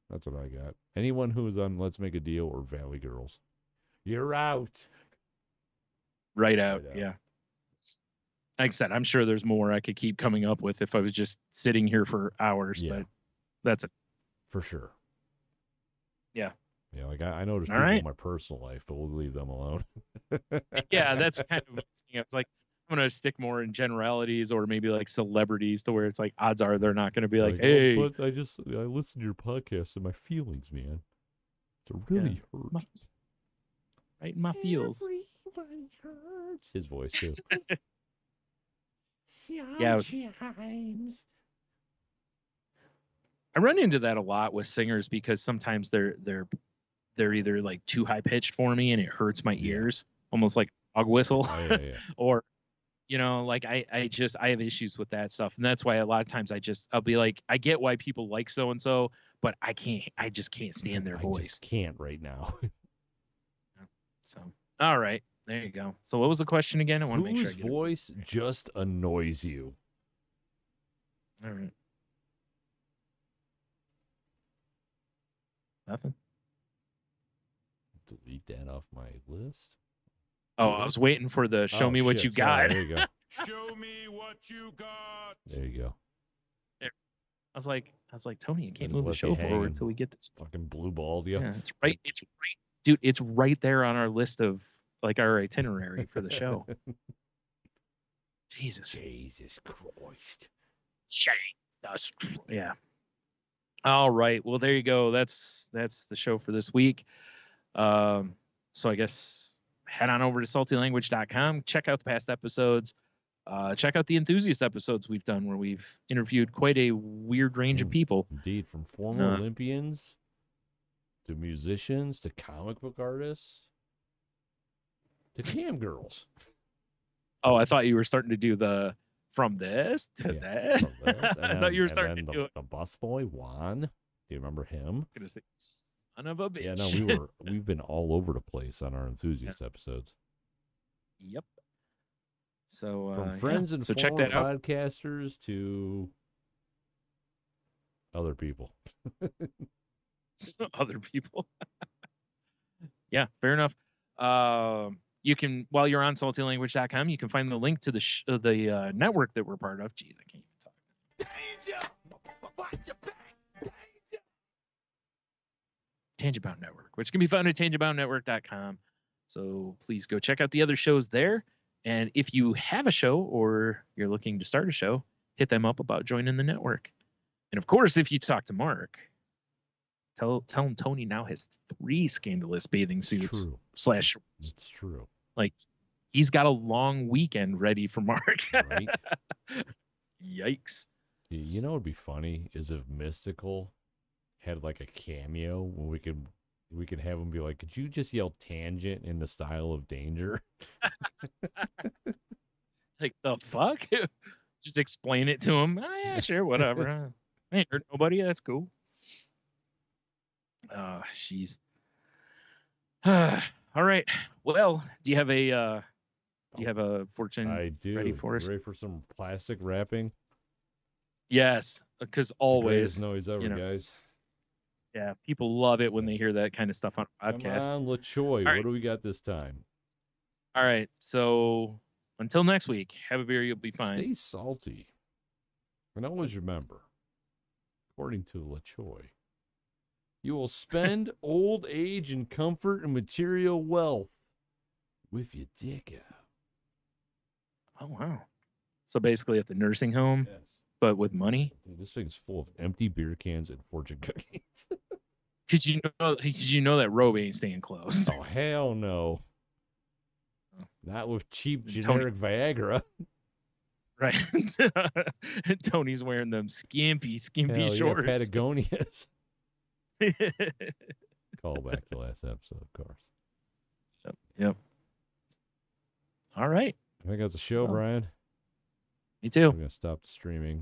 that's what I got. Anyone who's on Let's Make a Deal or Valley Girls, you're out. Right out. Yeah. Like I said, I'm sure there's more I could keep coming up with if I was just sitting here for hours. But that's it. For sure. Yeah. Yeah, like I know there's people in my personal life, but we'll leave them alone. Yeah, that's kind of, it's like I'm gonna stick more in generalities or maybe like celebrities to where it's like odds are they're not gonna be like, hey. But I listened to your podcast and my feelings, man. It really hurt. Right in my feels. Everybody hurts. His voice too. Yeah. I run into that a lot with singers because sometimes they're either like too high pitched for me and it hurts my ears, almost like a dog whistle, or like I have issues with that stuff, and that's why a lot of times I'll be like, I get why people like so and so, but I just can't stand their voice. I just can't right now. So all right, there you go. So what was the question again? I want to make sure. Whose voice just annoys you? All right. Nothing. Delete that off my list. Oh, I was waiting for the show me what you got. There you go. Show me what you got. There you go. There. I was like, Tony, you can't move the show forward until we get this. Fucking blue balled you. Yeah, it's right, dude. It's right there on our list of like our itinerary for the show. Jesus Christ. Jesus. Yeah. All right. Well, there you go. That's the show for this week. So I guess head on over to saltylanguage.com. Check out the past episodes. Check out the enthusiast episodes we've done where we've interviewed quite a weird range of people. Indeed, from former Olympians to musicians to comic book artists to cam girls. Oh, I thought you were starting to do the from this to that. From this. I thought you were starting to do it. The busboy Juan. Do you remember him? I'm gonna say, son of a bitch. Yeah, no, we've been all over the place on our enthusiast episodes. Yep. So from friends and so former check that podcasters to other people. Other people. Yeah, fair enough. You can, while you're on saltylanguage.com, you can find the link to the network that we're part of. Jeez, I can't even talk. Tangent Bound Network, which can be found at tangentboundnetwork.com. So please go check out the other shows there. And if you have a show or you're looking to start a show, hit them up about joining the network. And of course, if you talk to Mark, tell him Tony now has 3 scandalous bathing suits / shorts. It's true. Like, he's got a long weekend ready for Mark. Right? Yikes. You know what would be funny is if Mystical had like a cameo when we could have him be like, could you just yell tangent in the style of Danger? Like, the fuck? Just explain it to him. Oh, yeah, sure, whatever. I ain't hurt nobody. That's cool. Jeez. All right. Well, do you have a fortune I do. ready for us? Ready for some plastic wrapping? Yes, because always. It's the greatest noise ever, guys. Yeah, people love it when they hear that kind of stuff on a podcast. Come on, LaChoy. What do we got this time? All right. So until next week, have a beer. You'll be fine. Stay salty. And always remember, according to LaChoy, you will spend old age in comfort and material wealth with your dick out. Oh, wow. So basically at the nursing home, yes, but with money? Dude, this thing's full of empty beer cans and fortune cookies. Did you know that robe ain't staying closed? Oh, hell no. Not with cheap generic Viagra. Right. Tony's wearing them skimpy Hell shorts. Yeah, Patagonias. Call back to last episode, of course. Yep. All right. I think that's a show, Brian. Me too. I'm going to stop the streaming.